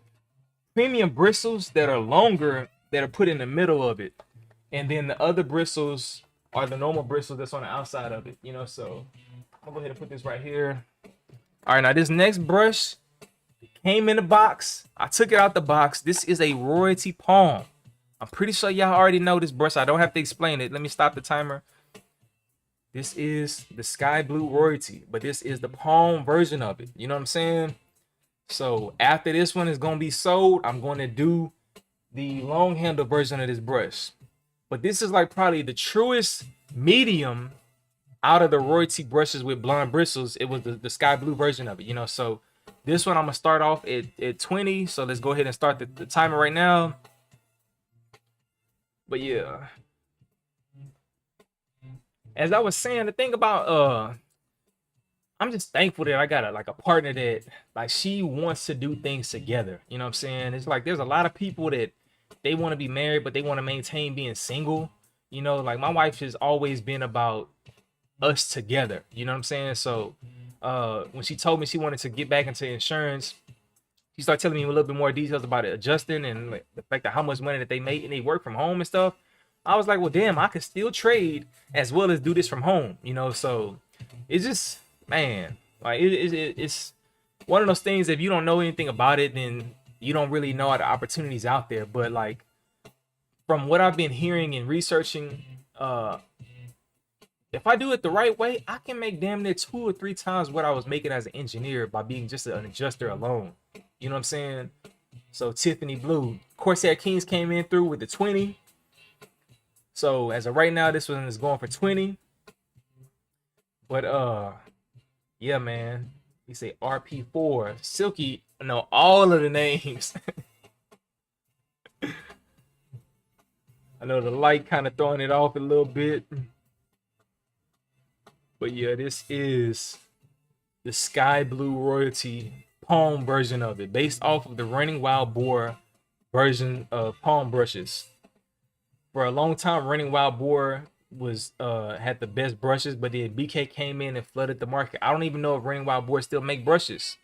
premium bristles that are longer that are put in the middle of it. And then the other bristles are the normal bristles that's on the outside of it, you know, so I'll go ahead and put this right here. All right, now this next brush came in the box. I took it out the box. This is a royalty palm. I'm pretty sure y'all already know this brush. I don't have to explain it. Let me stop the timer. This is the sky blue royalty, but this is the palm version of it. You know what I'm saying? So after this one is going to be sold, I'm going to do the long handle version of this brush. But this is like probably the truest medium out of the royalty brushes with blonde bristles. It was the sky blue version of it, you know. So this one I'm going to start off at 20. So let's go ahead and start the timer right now. But yeah. As I was saying, the thing about I'm just thankful that I got a partner that like she wants to do things together. You know what I'm saying? It's like there's a lot of people that they want to be married, but they want to maintain being single. You know, like my wife has always been about us together. You know what I'm saying? So when she told me she wanted to get back into insurance, she started telling me a little bit more details about it, adjusting and like, the fact that how much money that they make and they work from home and stuff. I was like, well, damn, I could still trade as well as do this from home, you know? So it's just, man, like it's one of those things. If you don't know anything about it, then you don't really know the opportunities out there. But like from what I've been hearing and researching, if I do it the right way, I can make damn near 2 or 3 times what I was making as an engineer by being just an adjuster alone. You know what I'm saying? So Tiffany Blue, Corsair Kings came in through with the 20. So as of right now, this one is going for 20. But yeah, man. We say RP4, Silky. No, all of the names. I know the light kind of throwing it off a little bit. But yeah, this is the sky blue royalty palm version of it, based off of the Running Wild Boar version of palm brushes. For a long time, Running Wild Boar was had the best brushes, but then BK came in and flooded the market. I don't even know if Running Wild Boar still make brushes.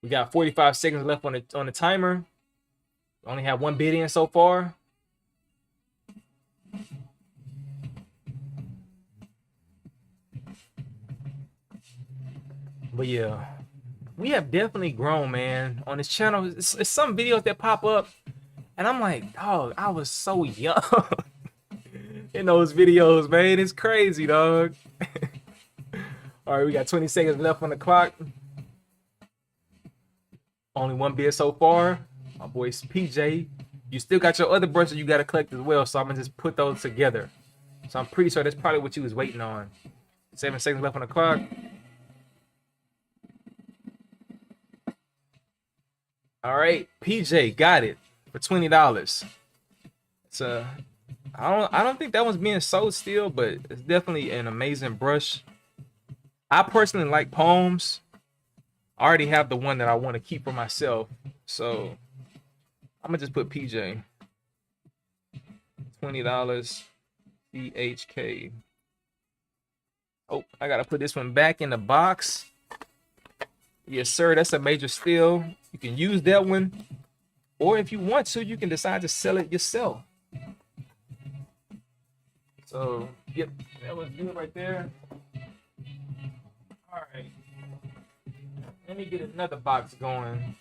We got 45 seconds left on the timer. Only have one bid in so far. But yeah, we have definitely grown, man, on this channel. It's some videos that pop up and I'm like, dog, I was so young in those videos, man. It's crazy, dog. All right, we got 20 seconds left on the clock. Only one bid so far. My boy PJ. You still got your other brushes you got to collect as well, so I'm going to just put those together. So I'm pretty sure that's probably what you was waiting on. 7 seconds left on the clock. All right, PJ got it for $20. So I don't think that one's being sold still, but it's definitely an amazing brush. I personally like palms. I already have the one that I want to keep for myself. So I'm gonna just put PJ. $20 CHK. Oh, I gotta put this one back in the box. Yes, sir. That's a major steal. You can use that one, or if you want to, you can decide to sell it yourself. So, yep, that was good right there. All right. Let me get another box going.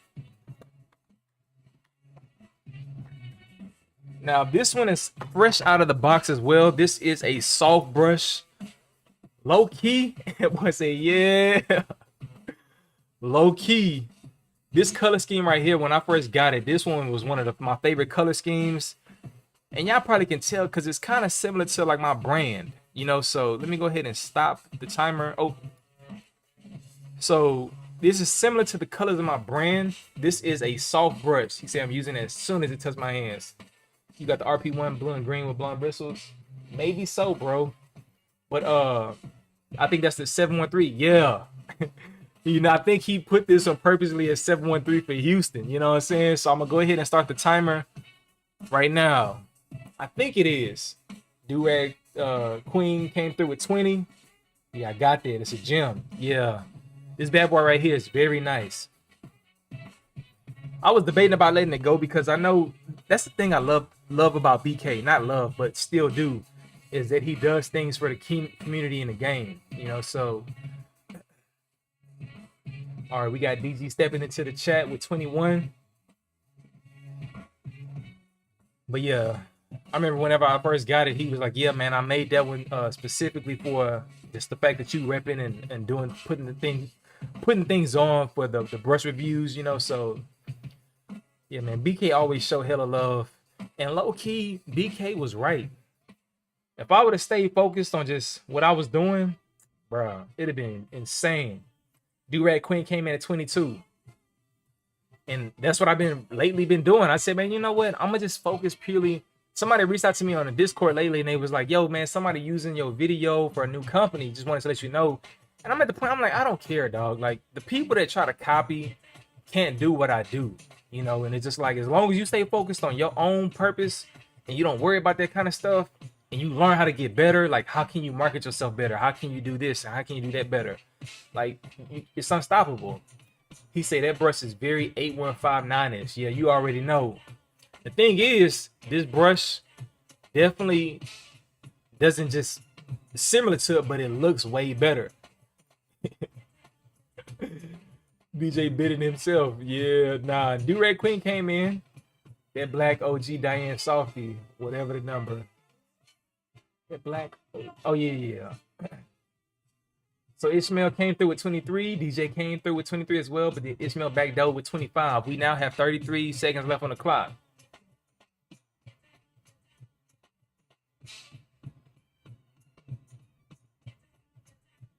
Now, this one is fresh out of the box as well. This is a soft brush. Low key, it was a yeah. Low key. This color scheme right here, when I first got it, this one was one of my favorite color schemes. And y'all probably can tell because it's kind of similar to like my brand, you know. So let me go ahead and stop the timer. Oh, so this is similar to the colors of my brand. This is a soft brush. He said I'm using it as soon as it touches my hands. You got the RP1 blue and green with blonde bristles. Maybe so, bro. But I think that's the 713. Yeah. You know, I think he put this on purposely as 713 for Houston. You know what I'm saying? So I'm gonna go ahead and start the timer right now. I think it is. Durag Queen came through with 20. Yeah, I got that. It's a gem. Yeah. This bad boy right here is very nice. I was debating about letting it go because I know that's the thing I love about BK. Not love, but still do. Is that he does things for the community in the game. You know, so. All right, we got DG stepping into the chat with 21. But yeah, I remember whenever I first got it, he was like, yeah, man, I made that one specifically for just the fact that you repping and doing, putting things on for the brush reviews, you know. So yeah, man, BK always show hella love. And low key, BK was right. If I would have stayed focused on just what I was doing, bro, it'd have been insane. Durag Queen came in at 22. And that's what I've been doing. I said, man, you know what? I'm gonna just focus purely. Somebody reached out to me on the Discord lately and they was like, yo, man, somebody using your video for a new company. Just wanted to let you know. And I'm at the point, I'm like, I don't care, dog. Like, the people that try to copy can't do what I do, you know. And it's just like, as long as you stay focused on your own purpose and you don't worry about that kind of stuff and you learn how to get better, like, how can you market yourself better? How can you do this? And how can you do that better? Like, it's unstoppable. He said that brush is very 8159-ish. Yeah, you already know. The thing is, this brush definitely doesn't just similar to it, but it looks way better. BJ bidding himself. Yeah, nah. Durag Queen came in. That black OG Diane Softie, whatever the number. That black. Oh yeah. So Ishmael came through with 23. DJ came through with 23 as well, but then Ishmael backed out with 25. We now have 33 seconds left on the clock.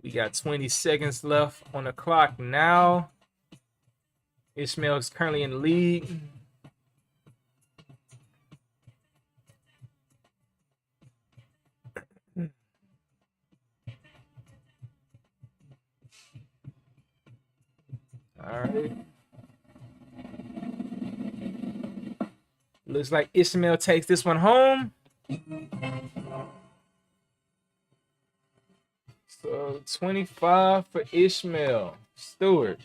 We got 20 seconds left on the clock now. Ishmael is currently in the lead. All right. Looks like Ishmael takes this one home. So 25 for Ishmael. Stewart.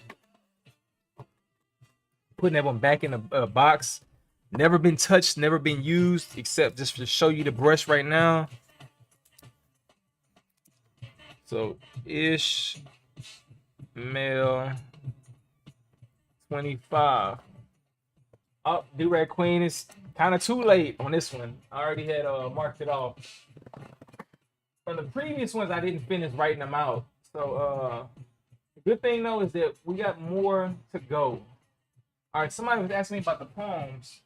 Putting that one back in the box. Never been touched, never been used, except just to show you the brush right now. So Ishmael 25. Oh, Durag Queen is kind of too late on this one. I already had marked it off. On the previous ones, I didn't finish writing them out. So the good thing though is that we got more to go. All right, somebody was asking me about the poems.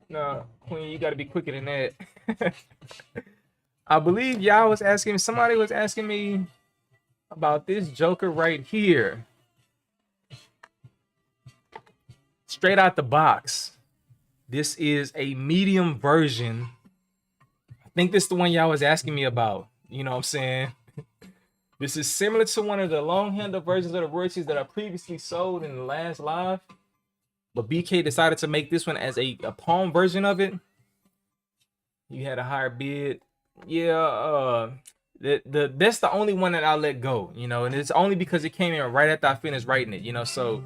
No, Queen, you got to be quicker than that. I believe y'all was asking, somebody was asking me about this Joker right here. Straight out the box. This is a medium version. I think this is the one y'all was asking me about. You know what I'm saying? This is similar to one of the long handle versions of the royalties that I previously sold in the last live. But BK decided to make this one as a palm version of it. You had a higher bid. Yeah, that's the only one that I'll let go, you know, and it's only because it came in right after I finished writing it, you know. So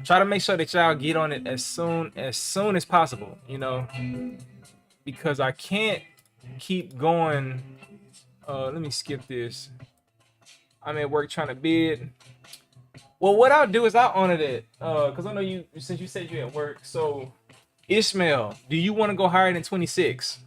try to make sure that y'all get on it as soon as possible, you know, because I can't keep going. Let me skip this. I'm at work trying to bid. Well, what I'll do is I'll honor that, because I know you, since you said you're at work. So Ishmael, do you want to go higher than 26?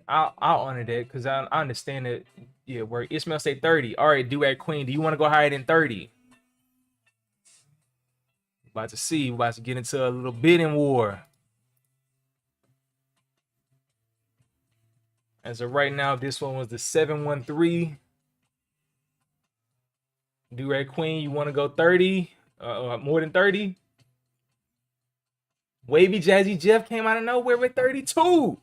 I'll honor that because I understand that. Yeah, where Ishmael say 30. All right, Duet Queen, do you want to go higher than 30? About to see. We're about to get into a little bidding war. As of right now, this one was the 713. Duet Queen, you want to go 30? More than 30? Wavy Jazzy Jeff came out of nowhere with 32.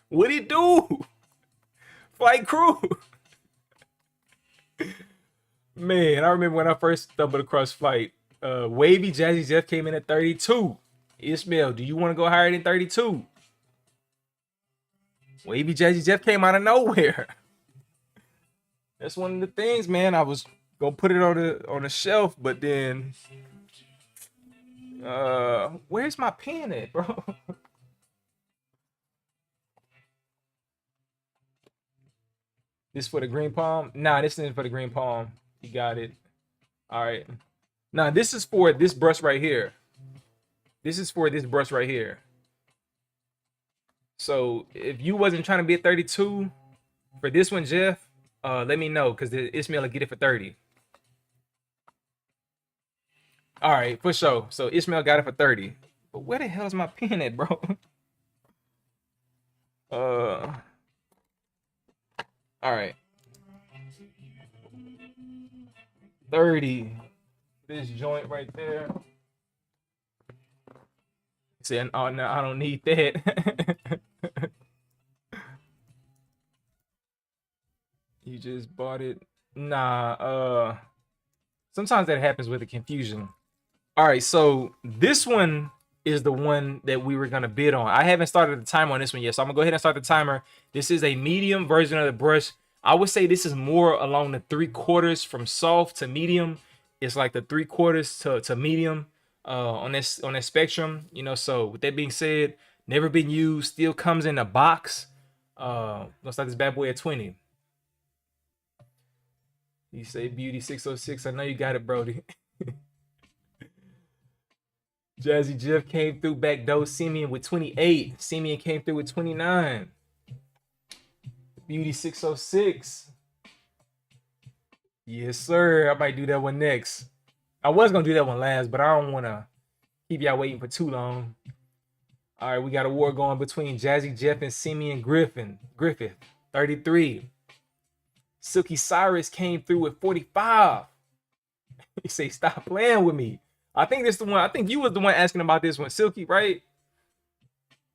What'd he do? Flight Crew. Man, I remember when I first stumbled across Flight. Wavy Jazzy Jeff came in at 32. Ishmael, do you want to go higher than 32? Wavy Jazzy Jeff came out of nowhere. That's one of the things, man. I was gonna put it on the shelf, but then where's my pen at, bro? This for the green palm? Nah, this isn't for the green palm. You got it. All right. Now this is for this brush right here. This is for this brush right here. So if you wasn't trying to be at 32 for this one, Jeff, let me know, because Ishmael will get it for 30. All right, for sure. So Ishmael got it for 30. But where the hell is my pen at, bro? All right. 30. This joint right there. Saying, oh no, I don't need that. You just bought it. Nah, sometimes that happens with the confusion. All right, so this one is the one that we were gonna bid on. I haven't started the timer on this one yet, so I'm gonna go ahead and start the timer. This is a medium version of the brush. I would say this is more along the 3/4 from soft to medium. It's like the 3/4 to medium on that spectrum, you know. So with that being said, never been used, still comes in a box. Let's start this bad boy at 20. You say Beauty 606. I know you got it, Brody. Jazzy Jeff came through back door. Simeon with 28. Simeon came through with 29. Beauty 606. Yes, sir. I might do that one next. I was gonna do that one last, but I don't want to keep y'all waiting for too long. All right, we got a war going between Jazzy Jeff and Simeon Griffith, 33. Silky Cyrus came through with 45. He say, stop playing with me. I think this the one. I think you was the one asking about this one, Silky, right?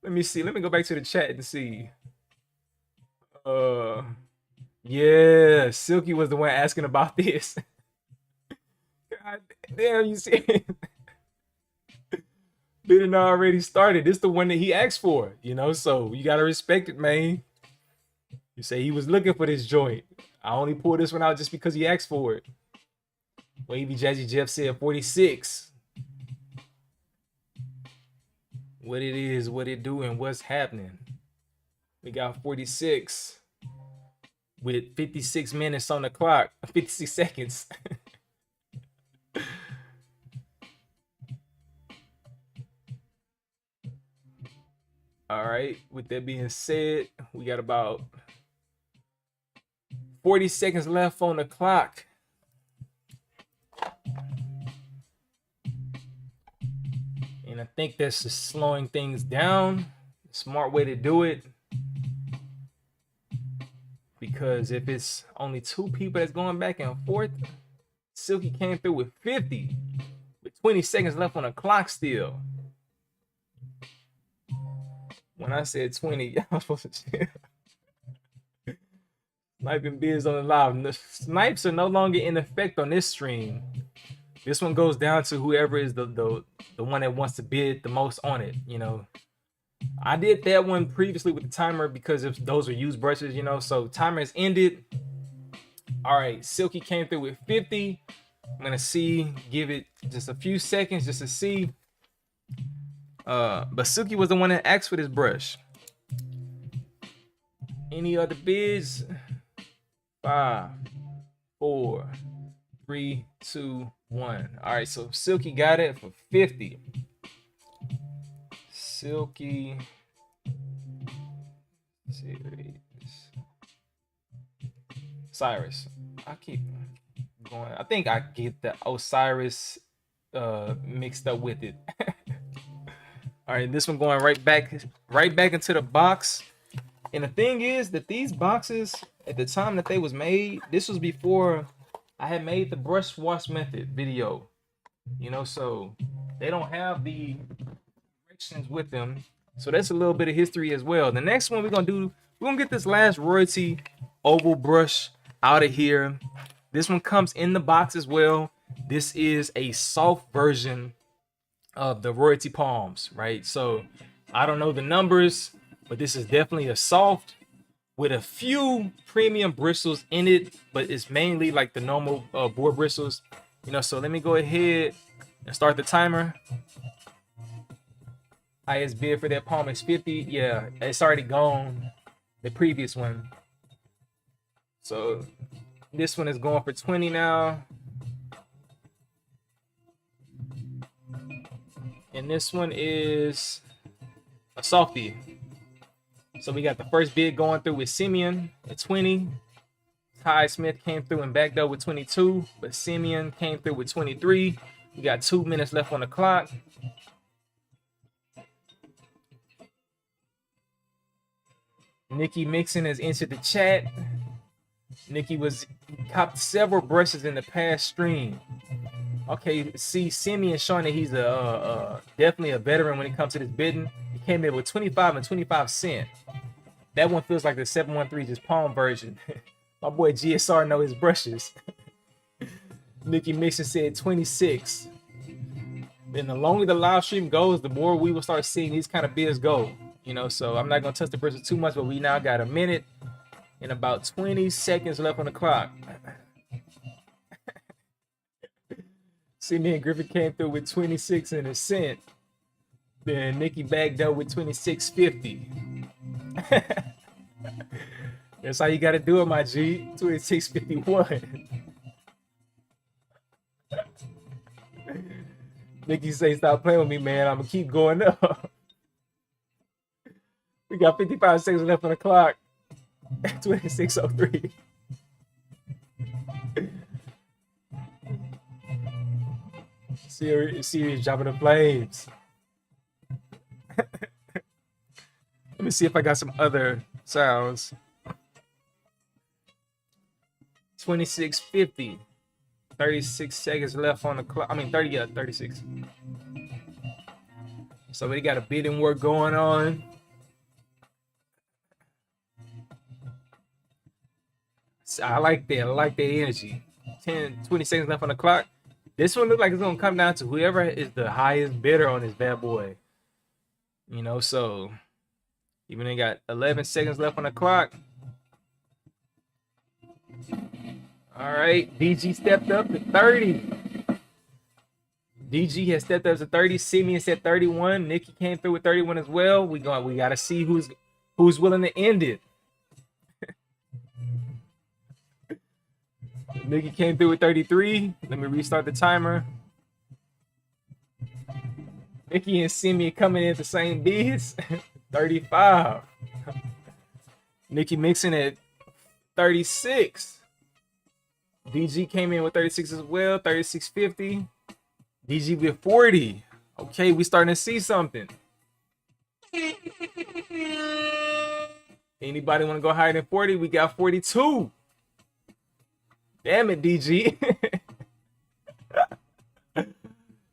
Let me see. Let me go back to the chat and see. Yeah, Silky was the one asking about this. God damn, you see, bidding already started. This the one that he asked for, you know. So you gotta respect it, man. You say he was looking for this joint. I only pulled this one out just because he asked for it. Wavy Jazzy Jeff said 46. What it is, what it do, and what's happening. We got 46 with 56 minutes on the clock, 56 seconds. All right, with that being said, we got about 40 seconds left on the clock. And I think that's just slowing things down. Smart way to do it. Because if it's only two people that's going back and forth, Silky came through with 50 with 20 seconds left on the clock still. When I said 20, y'all supposed to chill. Sniping bids on the live. The snipes are no longer in effect on this stream. This one goes down to whoever is the one that wants to bid the most on it, you know. I did that one previously with the timer because if those are used brushes, you know. So timer has ended. All right, Silky came through with 50. I'm gonna see, give it just a few seconds just to see. But Silky was the one that asked for this brush. Any other bids? 5, 4, 3, 2, 1. All right, so Silky got it for 50. Silky series. Cyrus. I keep going. I think I get the Osiris mixed up with it. All right, this one going right back into the box. And the thing is that these boxes, at the time that they was made, this was before I had made the brush wash method video, you know, so they don't have the directions with them. So that's a little bit of history as well. The next one we're gonna get this last royalty oval brush out of here. This one comes in the box as well. This is a soft version of the royalty palms, right? So I don't know the numbers, but this is definitely a soft with a few premium bristles in it, but it's mainly like the normal boar bristles, you know. So let me go ahead and start the timer. Highest bid for that palm is 50. Yeah, it's already gone, the previous one. So this one is going for 20 now. And this one is a softie. So we got the first bid going through with Simeon at 20. Ty Smith came through and backed up with 22, but Simeon came through with 23. We got 2 minutes left on the clock. Nikki Mixon has entered the chat. Nikki copped several brushes in the past stream. Okay, see Simeon showing that he's definitely a veteran when it comes to this bidding. He came in with 25 and 25 cents. That one feels like the 713 just palm version. My boy GSR know his brushes. Nikki Mixon said 26. And the longer the live stream goes, the more we will start seeing these kind of bids go. You know, so I'm not gonna touch the brushes too much, but we now got a minute and about 20 seconds left on the clock. Simeon Griffin came through with 26 and a cent. Then Nikki bagged up with 26.50. That's how you got to do it, my G. 26.51. Nikki say, "Stop playing with me, man. I'm gonna keep going up." We got 55 seconds left on the clock. 26.03. Serious dropping the flames. Let me see if I got some other sounds. 26.50. 36 seconds left on the clock. I mean 30, yeah, 36. So we got a bidding war going on. I like that. I like that energy. 20 seconds left on the clock. This one looks like it's gonna come down to whoever is the highest bidder on this bad boy. You know, so even they got 11 seconds left on the clock. All right, DG stepped up to 30. DG has stepped up to 30. Simeon said 31. Nikki came through with 31 as well. We gotta see who's willing to end it. Nikki came through with 33. Let me restart the timer. Nikki and Simeon coming in at the same bids. 35. Nikki Mixon at 36. DG came in with 36 as well. 36.50. DG with 40. Okay, we starting to see something. Anybody want to go higher than 40? We got 42. Damn it, DG.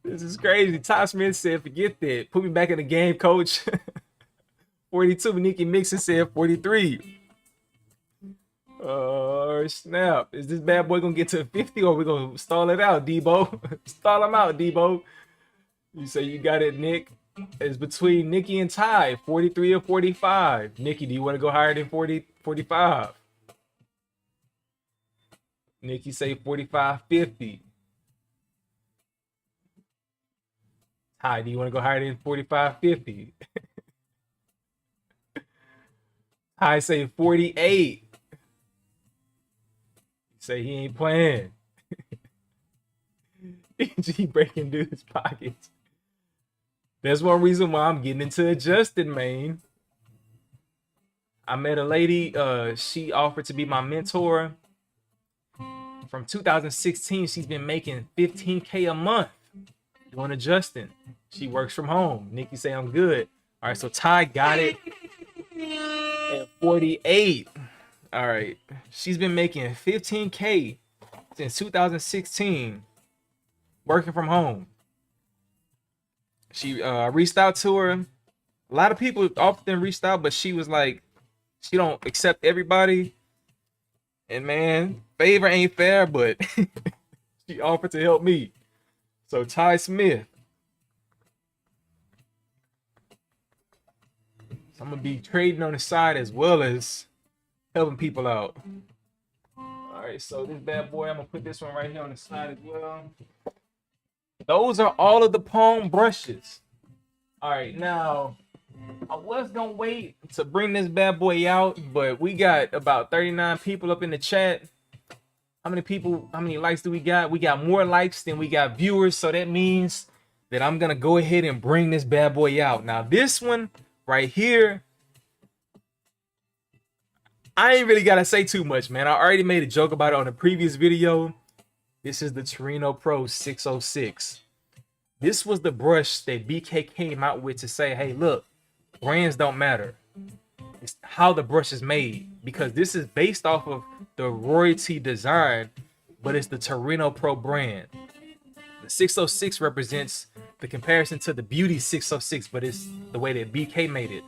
This is crazy. Todd Smith said, "Forget that. Put me back in the game, coach." 42. Nikki Mixon said 43. Snap. Is this bad boy gonna get to 50 or we gonna stall it out, Debo? Stall him out, Debo. You say you got it, Nick. It's between Nikki and Ty, 43 or 45. Nikki, do you want to go higher than 45? Nikki say 45, 50. Ty, do you want to go higher than 45, 50? Ty say 48. Say he ain't playing. G breaking dude's pockets. That's one reason why I'm getting into adjusting, man. I met a lady, she offered to be my mentor. From 2016, she's been making 15K a month doing adjusting. She works from home. Nikki say I'm good. All right, so Ty got it at 48. All right, she's been making 15K since 2016 working from home. She reached out to her. A lot of people often reached out, but she was like, she don't accept everybody. And man, favor ain't fair, but she offered to help me. So Ty Smith. So I'm gonna be trading on the side as well as helping people out. All right, so this bad boy, I'm gonna put this one right here on the side as well. Those are all of the palm brushes. All right, now I was gonna wait to bring this bad boy out, but we got about 39 people up in the chat. How many people, how many likes do we got? We got more likes than we got viewers, so that means that I'm gonna go ahead and bring this bad boy out. Now this one right here, I ain't really gotta say too much, man. I already made a joke about it on the previous video. This is the Torino Pro 606. This was the brush that BK came out with to say, hey, look, brands don't matter. It's how the brush is made, because this is based off of the royalty design, but it's the Torino Pro brand. The 606 represents the comparison to the Beauty 606, but it's the way that BK made it.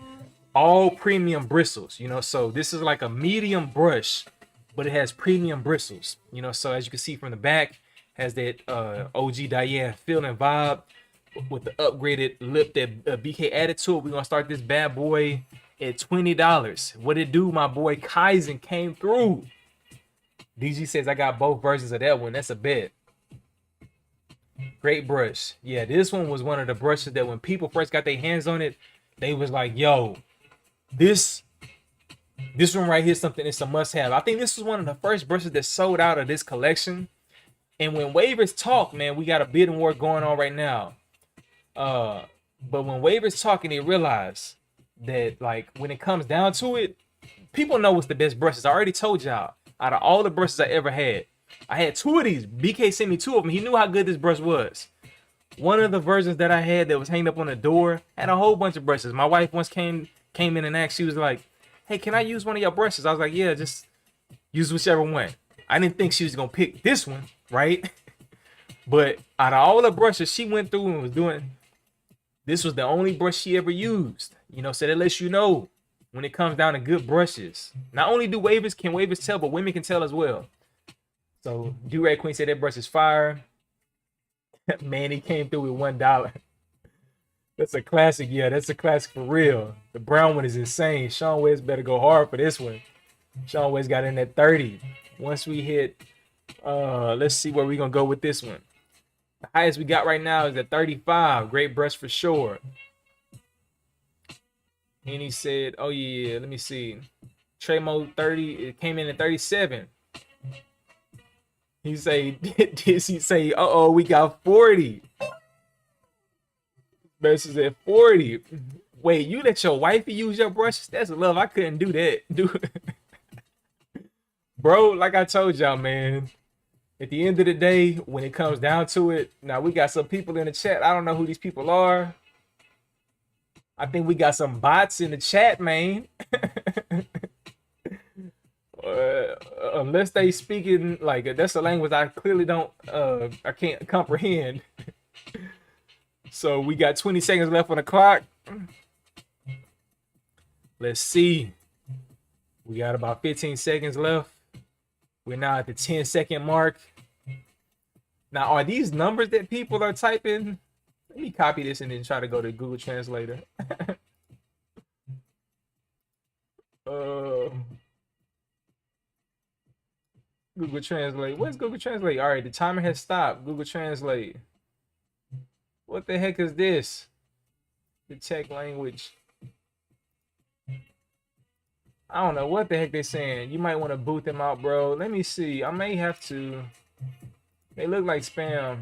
All premium bristles, you know, so this is like a medium brush, but it has premium bristles, you know, so as you can see from the back, has that OG Diane feel and vibe with the upgraded lip that BK added to it. We're gonna start this bad boy at $20. What it do? My boy Kaizen came through. DG says I got both versions of that one. That's a bet. Great brush. Yeah, this one was one of the brushes that when people first got their hands on it, they was like, yo, this one right here is something, it's a must-have. I think this was one of the first brushes that sold out of this collection. And when waivers talk, man, we got a bidding war going on right now. But when waivers talk and they realize that, like, when it comes down to it, people know what's the best brushes. I already told y'all, out of all the brushes I ever had, I had two of these. BK sent me two of them. He knew how good this brush was. One of the versions that I had that was hanging up on the door had a whole bunch of brushes. My wife once came in and asked, she was like, hey, can I use one of your brushes? I was like, yeah, just use whichever one. I didn't think she was going to pick this one, right? But out of all the brushes she went through and was doing, this was the only brush she ever used. You know, so that lets you know when it comes down to good brushes. Not only do waivers tell, but women can tell as well. So Do-Rag Queen said that brush is fire. Man, he came through with $1. That's a classic. Yeah, that's a classic for real. The brown one is insane. Sean West better go hard for this one. Sean West got in at 30. Once we hit, let's see where we're going to go with this one. The highest we got right now is at 35. Great brush for sure. And he said, oh yeah, let me see. Trey Mode 30, it came in at 37. He say, uh-oh, we got 40. Versus at 40. Wait, you let your wifey use your brushes? That's love. I couldn't do that. Bro, like I told y'all, man. At the end of the day, when it comes down to it, now we got some people in the chat. I don't know who these people are. I think we got some bots in the chat, man. Unless they speaking like that's a language I clearly don't I can't comprehend. So we got 20 seconds left on the clock. Let's see. We got about 15 seconds left. We're now at the 10-second mark. Now, are these numbers that people are typing? Let me copy this and then try to go to Google Translator. Google Translate. What's Google Translate? All right, the timer has stopped. Google Translate. What the heck is this? The Czech language. I don't know what the heck they're saying. You might want to boot them out, bro. Let me see. I may have to. They look like spam.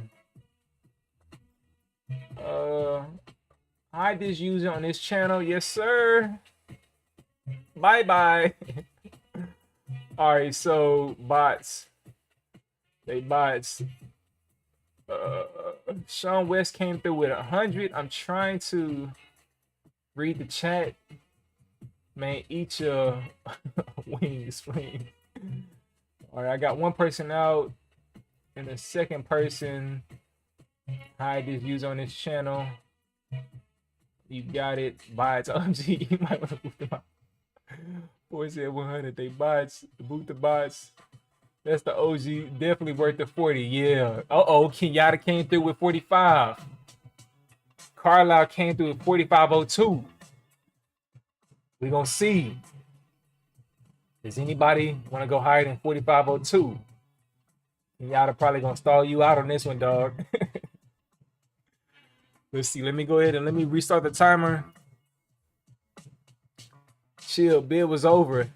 Hide this user on this channel. Yes, sir. Bye-bye. All right, so bots. They bots. Sean West came through with 100. I'm trying to read the chat. Man, eat your wings, please. All right, I got one person out, and the second person, hide this user on this channel. You got it. Bots. OMG, you might want to boot them out. Boy said 100. They bots. Boot the bots. That's the OG. Definitely worth the 40. Yeah. Uh-oh. Kenyatta came through with 45. Carlisle came through with 4502. We're going to see. Does anybody want to go higher than 4502? Kenyatta probably going to stall you out on this one, dog. Let's see. Let me go ahead and let me restart the timer. Chill. Bid was over.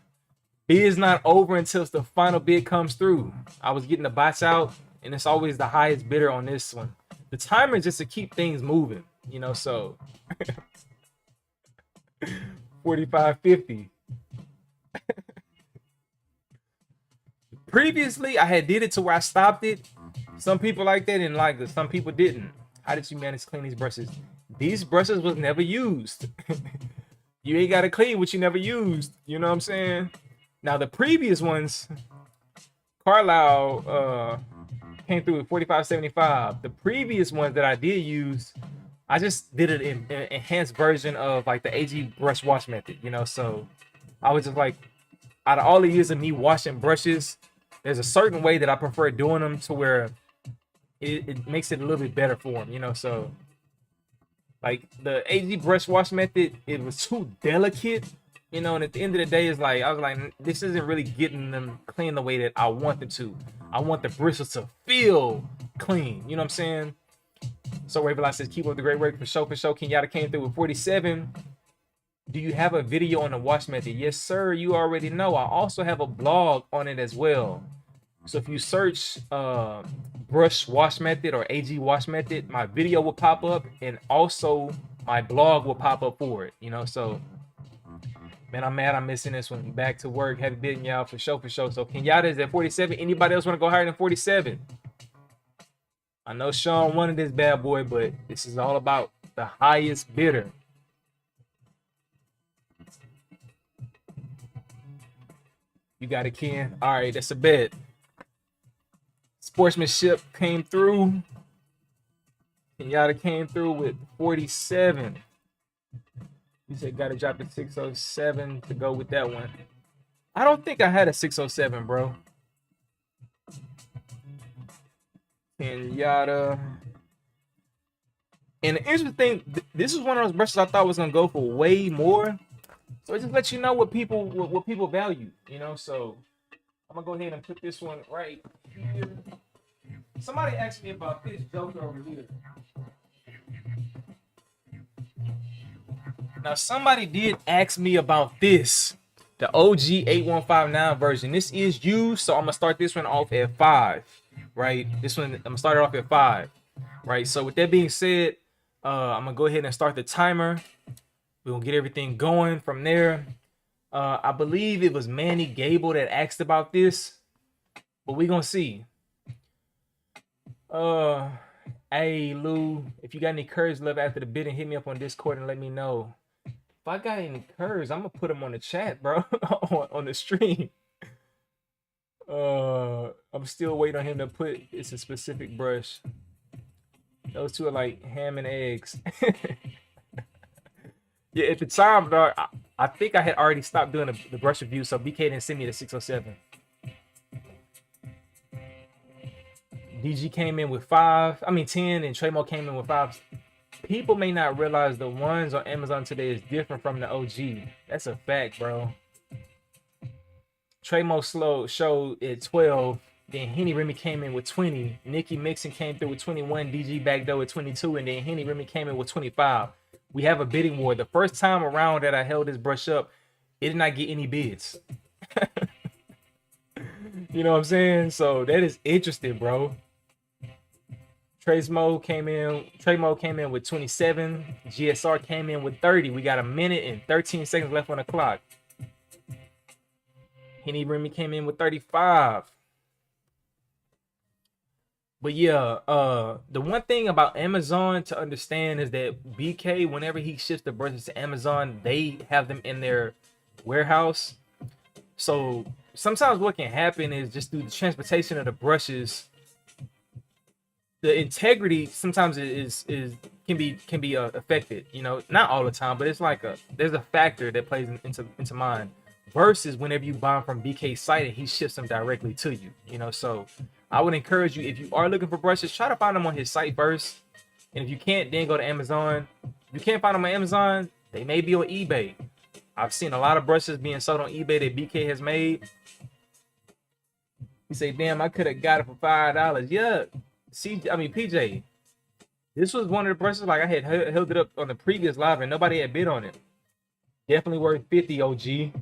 Bid is not over until the final bid comes through. I was getting the bots out, and it's always the highest bidder on this one. The timer is just to keep things moving, you know, so 45.50. Previously, I had did it to where I stopped it. Some people like that and like it. Some people didn't. How did you manage to clean these brushes? These brushes was never used. You ain't got to clean what you never used. You know what I'm saying? Now, the previous ones, Carlisle came through with 45.75. The previous ones that I did use, I just did an enhanced version of like the AG brush wash method, you know? So I was just like, out of all the years of me washing brushes, there's a certain way that I prefer doing them to where it makes it a little bit better for them, you know? So like the AG brush wash method, it was too delicate, you know, and at the end of the day, it's like, I was like, this isn't really getting them clean the way that I want them to. I want the bristles to feel clean, you know what I'm saying? So Ravenlock says, keep up the great work for show. Kenyatta came through with 47. Do you have a video on the wash method? Yes, sir. You already know. I also have a blog on it as well. So if you search brush wash method or AG wash method, my video will pop up, and also my blog will pop up for it, you know? So man, I'm mad I'm missing this one. Back to work. Happy bidding y'all for show. So Kenyatta is at 47. Anybody else want to go higher than 47? I know Sean wanted this bad boy, but this is all about the highest bidder. You got it, Ken. All right, that's a bet. Sportsmanship came through. Kenyatta came through with 47. You said got to drop a 607 to go with that one. I don't think I had a 607, bro. Kenyatta. And the interesting thing, this is one of those brushes I thought was gonna go for way more. So it just lets you know what people value, you know. So I'm gonna go ahead and put this one right here. Somebody asked me about this Joker over here. Now somebody did ask me about this, the OG 8159 version. This is used, so I'm gonna start this one off at 5, right? This one I'm gonna start it off at 5, right? So with that being said, I'm gonna go ahead and start the timer. We're gonna get everything going from there. I believe it was Manny Gable that asked about this, but we're gonna see. Hey Lou, if you got any curves left after the bidding, hit me up on Discord and let me know. If I got any curves, I'm gonna put them on the chat, bro, on the stream. I'm still waiting on him to put it's a specific brush. Those two are like ham and eggs. Yeah, at the time, dog, I think I had already stopped doing the brush review, so BK didn't send me the 607. DG came in with 5, I mean 10, and Tremo came in with 5. People may not realize the ones on Amazon today is different from the OG. That's a fact, bro. Tremo slow showed at 12. Then Henny Remy came in with 20. Nicki Mixon came through with 21. DG Backdoor with 22. And then Henny Remy came in with 25. We have a bidding war. The first time around that I held this brush up, it did not get any bids. You know what I'm saying? So that is interesting, bro. Tremo came in with 27. GSR came in with 30. We got a minute and 13 seconds left on the clock. Henny Remy came in with 35. But yeah, the one thing about Amazon to understand is that BK, whenever he ships the brushes to Amazon, they have them in their warehouse. So sometimes what can happen is just through the transportation of the brushes, the integrity sometimes can be affected. You know, not all the time, but it's like there's a factor that plays into mind. Versus whenever you buy them from BK's site and he ships them directly to you. You know, so I would encourage you, if you are looking for brushes, try to find them on his site first. And if you can't, then go to Amazon. If you can't find them on Amazon, they may be on eBay. I've seen a lot of brushes being sold on eBay that BK has made. You say, damn, I could have got it for $5. Yeah. PJ, this was one of the brushes, like I had held it up on the previous live and nobody had bid on it. Definitely worth 50, OG.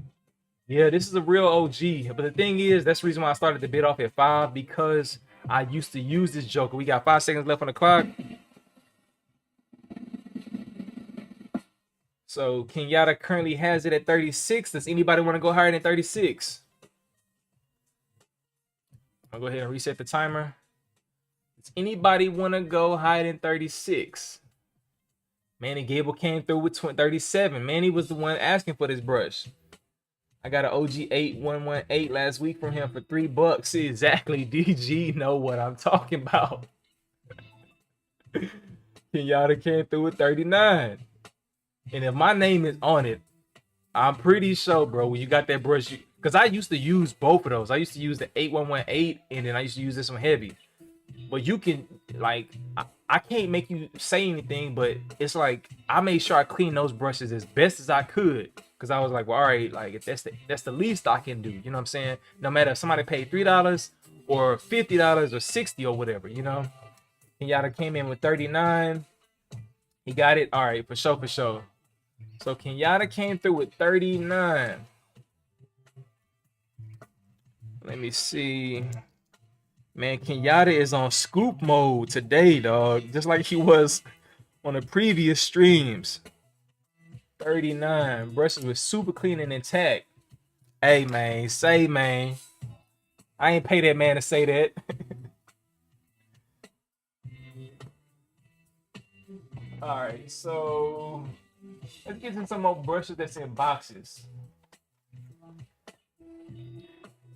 Yeah, this is a real OG. But the thing is, that's the reason why I started to bid off at 5, because I used to use this joker. We got 5 seconds left on the clock. So Kenyatta currently has it at 36. Does anybody want to go higher than 36? I'll go ahead and reset the timer. Does anybody want to go higher than 36? Manny Gable came through with 37. Manny was the one asking for this brush. I got an OG 8118 last week from him for $3. Exactly. DG know what I'm talking about. Kenyatta came through with 39. And if my name is on it, I'm pretty sure, bro, when you got that brush, because I used to use both of those. I used to use the 8118 and then I used to use this one heavy. But you can, like, I can't make you say anything, but it's like I made sure I cleaned those brushes as best as I could. Because I was like, well, all right, like if that's the least I can do, you know what I'm saying? No matter if somebody paid $3 or $50 or 60 or whatever, you know. Kenyatta came in with 39. He got it. All right, for sure, for sure. So Kenyatta came through with 39. Let me see. Man, Kenyatta is on scoop mode today, dog. Just like he was on the previous streams. 39. Brushes was super clean and intact. Hey, man. Say, man. I ain't pay that man to say that. All right, so let's get into some more brushes that's in boxes.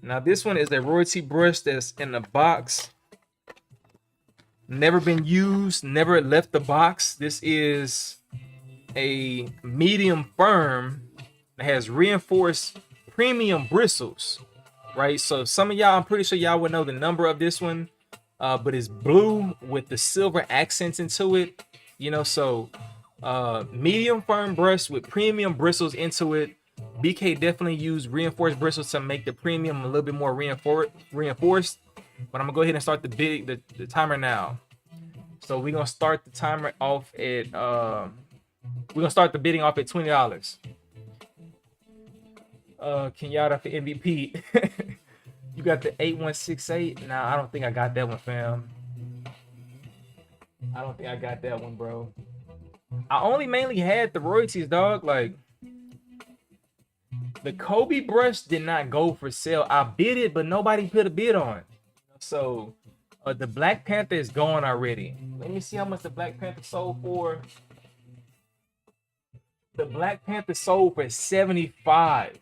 Now, this one is a royalty brush that's in the box. Never been used, never left the box. This is a medium firm that has reinforced premium bristles, right? So some of y'all, I'm pretty sure y'all would know the number of this one, but it's blue with the silver accents into it, you know. So medium firm brush with premium bristles into it. BK definitely used reinforced bristles to make the premium a little bit more reinforced. But I'm gonna go ahead and start the timer now. So we're gonna start the timer off at we're gonna start the bidding off at $20. Kenyatta for MVP. You got the 8168. Nah, I don't think I got that one, fam. I don't think I got that one, bro. I only mainly had the royalties, dog. Like, the Kobe brush did not go for sale. I bid it, but nobody put a bid on. So the Black Panther is gone already. Let me see how much the Black Panther sold for. The Black Panther sold for 75.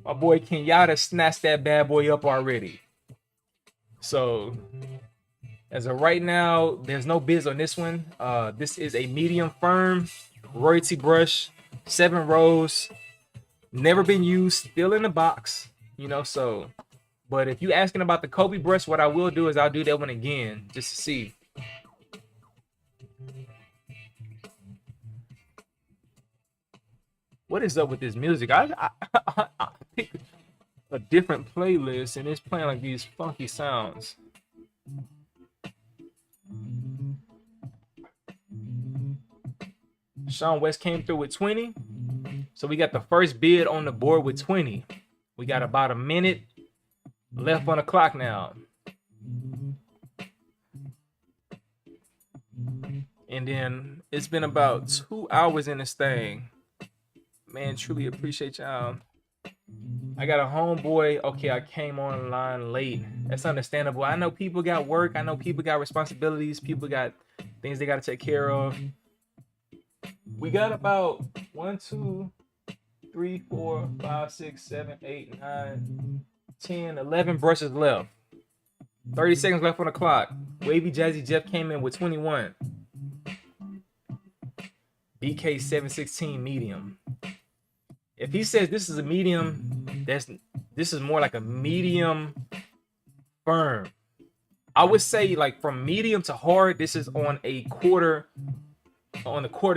My boy Kenyatta snatched that bad boy up already. So as of right now, there's no bids on this one. This is a medium firm. royalty brush, 7 rows, never been used, still in the box, you know. So, but if you asking about the Kobe brush, what I will do is I'll do that one again just to see. What is up with this music? I picked a different playlist and it's playing like these funky sounds. Sean West came through with 20. So we got the first bid on the board with 20. We got about a minute left on the clock now. And then it's been about 2 hours in this thing. Man, truly appreciate y'all. I got a homeboy. Okay, I came online late. That's understandable. I know people got work. I know people got responsibilities. People got things they got to take care of. We got about 1, 2, 3, 4, 5, 6, 7, 8, 9, 10, 11 brushes left. 30 seconds left on the clock. Wavy Jazzy Jeff came in with 21. BK 716 medium. If he says this is a medium, this is more like a medium firm. I would say like from medium to hard, this is on the quarter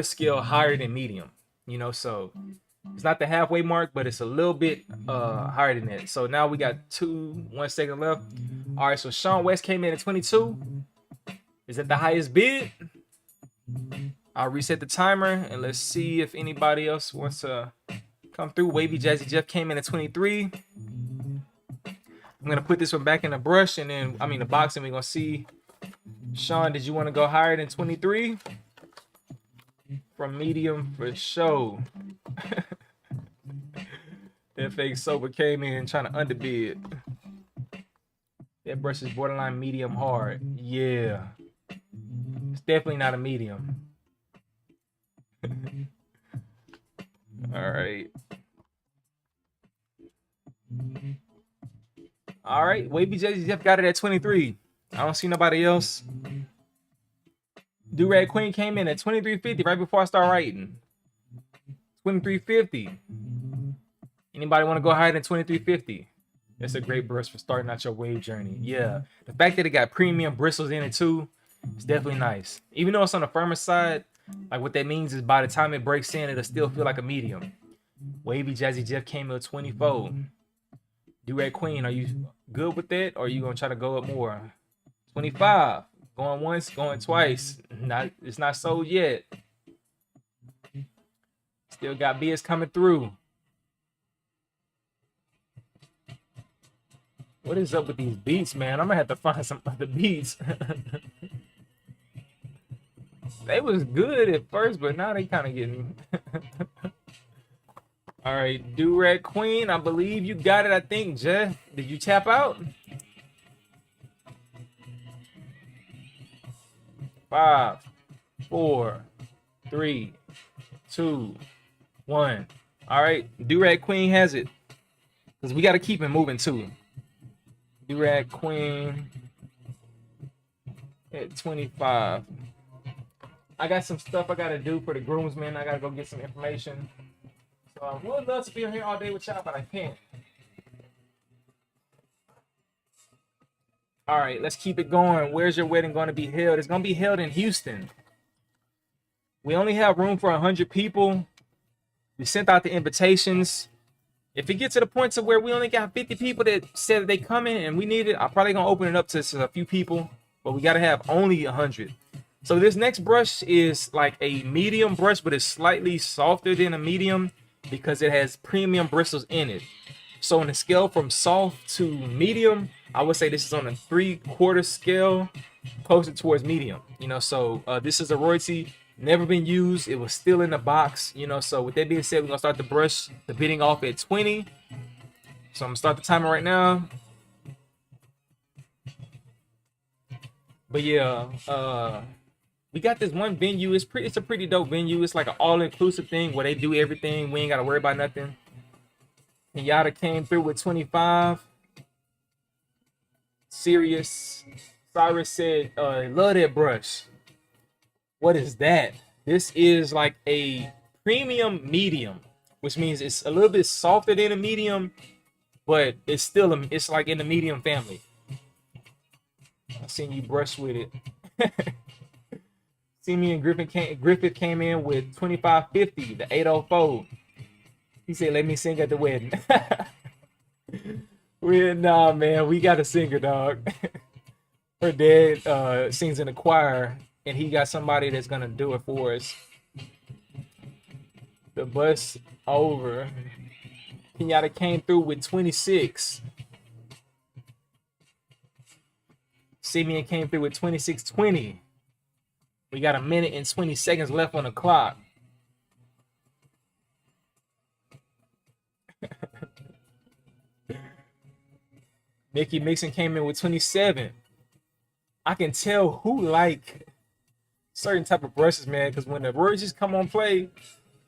scale higher than medium. You know, so it's not the halfway mark, but it's a little bit higher than that. So now we got 1 second left. All right, so Sean West came in at 22. Is that the highest bid? I'll reset the timer and let's see if anybody else wants to come through. Wavy Jazzy Jeff came in at 23. I'm gonna put this one back in the brush and then the box, and we're gonna see. Sean, did you want to go higher than 23? From medium for show. That fake sober came in trying to underbid. That brush is borderline medium hard. Yeah. It's definitely not a medium. All right. All right. Wavy Jazzy Jeff got it at 23. I don't see nobody else. Durag Queen came in at 23.50 right before I start writing. 23.50. Anybody want to go higher than 23.50? That's a great brush for starting out your wave journey. Yeah. The fact that it got premium bristles in it too, it's definitely nice. Even though it's on the firmer side, like what that means is by the time it breaks in, it'll still feel like a medium. Wavy Jazzy Jeff came in at 24. Durag Queen, are you good with that? Or are you going to try to go up more? 25. Going once, going twice. It's not sold yet. Still got bids coming through. What is up with these beats, man? I'm gonna have to find some other beats. They was good at first, but now they kind of getting. All right, Durag Queen, I believe you got it. I think, Jeff. Did you tap out? 5, 4, 3, 2, 1. All right, Durag Queen has it. Because we got to keep it moving too. Durag Queen at 25. I got some stuff I got to do for the groomsmen. I got to go get some information. So I would love to be here all day with y'all, but I can't. All right, let's keep it going. Where's your wedding going to be held? It's going to be held in Houston. We only have room for 100 people. We sent out the invitations. If it gets to the point to where we only got 50 people that said that they coming and we need it, I'm probably going to open it up to a few people, but we got to have only 100. So this next brush is like a medium brush, but it's slightly softer than a medium because it has premium bristles in it. So on the scale from soft to medium, I would say this is on a 3/4 scale, closer towards medium. You know, so this is a royalty, never been used. It was still in the box. You know, so with that being said, we're gonna start the bidding off at 20. So I'm gonna start the timer right now. But yeah, we got this one venue. It's a pretty dope venue. It's like an all-inclusive thing where they do everything. We ain't gotta worry about nothing. And Yada came through with 25. Serious. Cyrus said, love that brush. What is that? This is like a premium medium, which means it's a little bit softer than a medium, but it's still it's like in the medium family. I seen you brush with it. See me and Griffith came in with 2550, the 804. He said, "Let me sing at the wedding." Nah, man, we got a singer, dog. Her dad sings in the choir, and he got somebody that's gonna do it for us. The bus over. Kenyatta came through with 26. Simeon came through with 2620. We got a minute and 20 seconds left on the clock. Mickey Mixon came in with 27. I can tell who like certain type of brushes, man, because when the brushes come on play,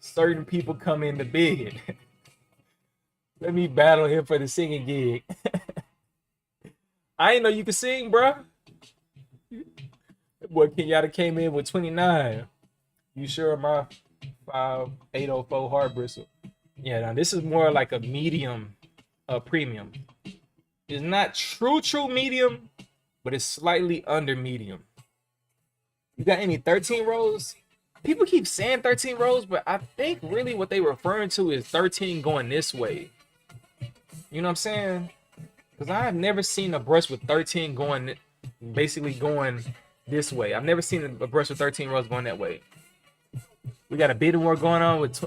certain people come in the bed. Let me battle him for the singing gig. I ain't know you could sing, bro. Boy, Kenyatta came in with 29. You sure my 5804 hard bristle? Yeah, now this is more like a medium, premium. It's not true medium, but it's slightly under medium. You got any 13 rows? People keep saying 13 rows, but I think really what they referring to is 13 going this way. You know what I'm saying? Because I've never seen a brush with 13 going, basically going this way. I've never seen a brush with 13 rows going that way. We got a bidding war going on with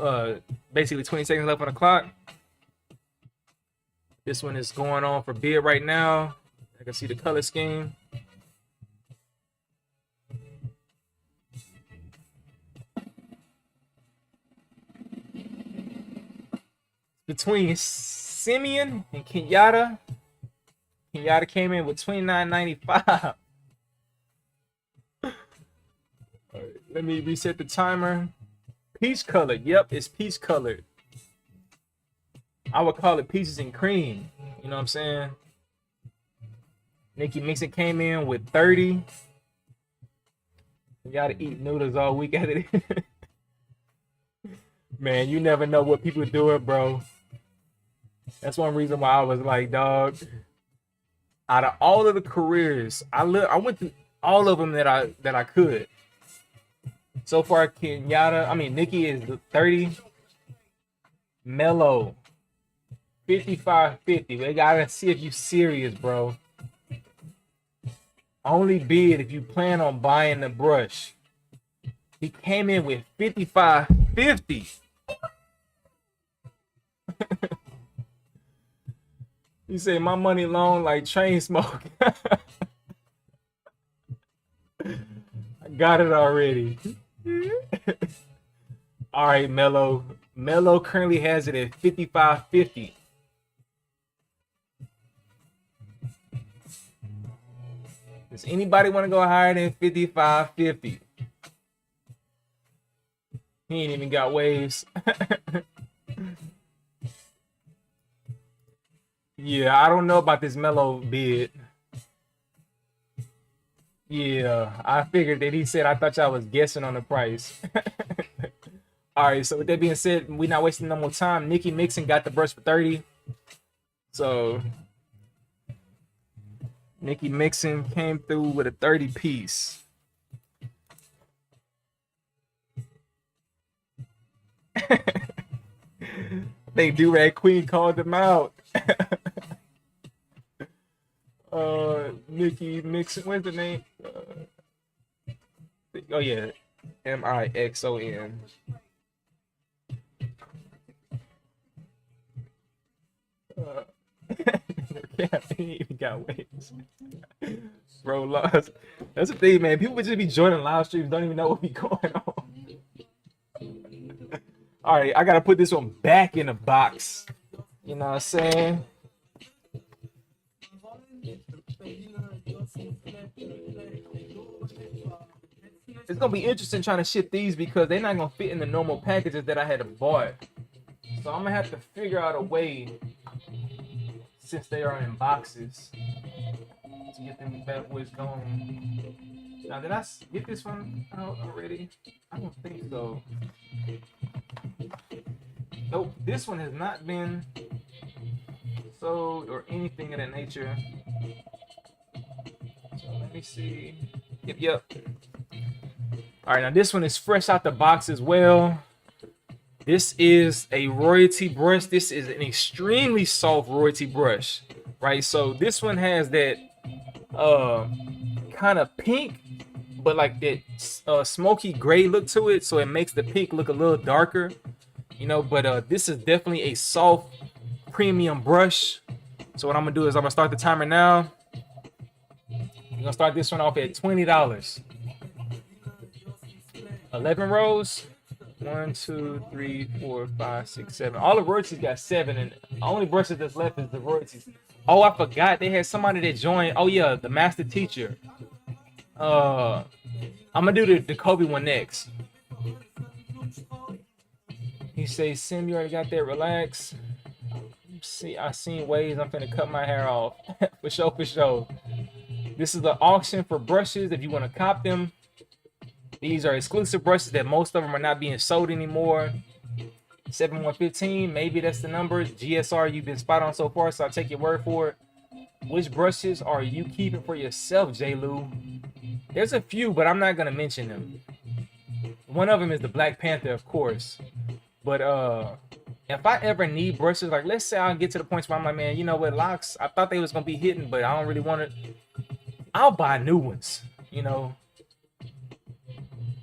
basically 20 seconds left on the clock. This one is going on for bid right now. I can see the color scheme. Between Simeon and Kenyatta. Kenyatta came in with $29.95. Right, let me reset the timer. Peach colored. Yep, it's peach colored. I would call it peaches and cream. You know what I'm saying? Nikki Mixon came in with 30. You gotta eat noodles all week out of it. Man, you never know what people do it, bro. That's one reason why I was like, dog. Out of all of the careers, I went through all of them that I could. So far, Nikki is 30. Mellow, 55.50. They gotta see if you serious, bro. Only bid if you plan on buying the brush. He came in with 55.50. He said my money long like chain smoke. I got it already. All right, Mello. Mello currently has it at 55.50. Does anybody want to go higher than 55.50? He ain't even got waves. Yeah, I don't know about this Mellow bid. Yeah, I figured that he said I thought y'all was guessing on the price. All right, so with that being said, we're not wasting no more time. Nikki Mixon got the brush for 30. So Nikki Mixon came through with a 30 piece. I think Durag Queen called him out. Nikki Mixon, what's the name? Oh yeah, Mixon. Yeah, he even got waves. Bro, lost. That's the thing, man. People would just be joining live streams, don't even know what be going on. All right, I gotta put this one back in the box. You know what I'm saying? It's gonna be interesting trying to ship these because they're not gonna fit in the normal packages that I had bought. So I'm gonna have to figure out a way, since they are in boxes, to get them bad boys going. Now, did I get this one out already? I don't think so. Nope, this one has not been sold or anything of that nature. So let me see. Yep. All right, now this one is fresh out the box as well. This is a royalty brush. This is an extremely soft royalty brush, right? So this one has that kind of pink, but like that smoky gray look to it, so it makes the pink look a little darker, you know. But this is definitely a soft premium brush. So what I'm gonna do is I'm gonna start the timer now. I'm gonna start this one off at $20. 11 rows. 1, 2, 3, 4, 5, 6, 7. All the royalties got 7, and the only brushes that's left is the royalties. Oh, I forgot they had somebody that joined. Oh yeah, the master teacher. I'm gonna do the Kobe one next. He says, Sim, you already got that. Relax. See, I seen ways I'm finna cut my hair off. For sure. This is the auction for brushes. If you want to cop them, these are exclusive brushes that most of them are not being sold anymore. 7115, maybe that's the number. GSR, you've been spot on so far, so I'll take your word for it. Which brushes are you keeping for yourself, J. Lou? There's a few, but I'm not gonna mention them. One of them is the Black Panther, of course. But if I ever need brushes, like let's say I'll get to the point where I'm like, man, you know what, locks, I thought they was gonna be hitting, but I don't really want it. I'll buy new ones, you know.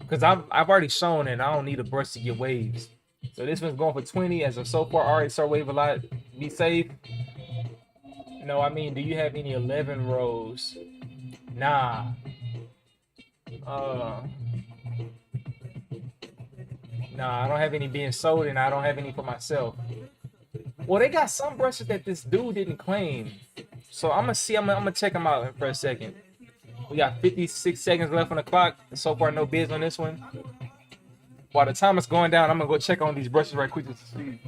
Because I've already shown and I don't need a brush to get waves. So this one's going for 20 as of so far. Already saw wave a lot. Be safe. No, I mean, do you have any 11 rows? Nah. Nah, I don't have any being sold and I don't have any for myself. Well, they got some brushes that this dude didn't claim. So I'm gonna check them out for a second. We got 56 seconds left on the clock. So far, no bids on this one. While the time is going down, I'm gonna go check on these brushes right quick to see.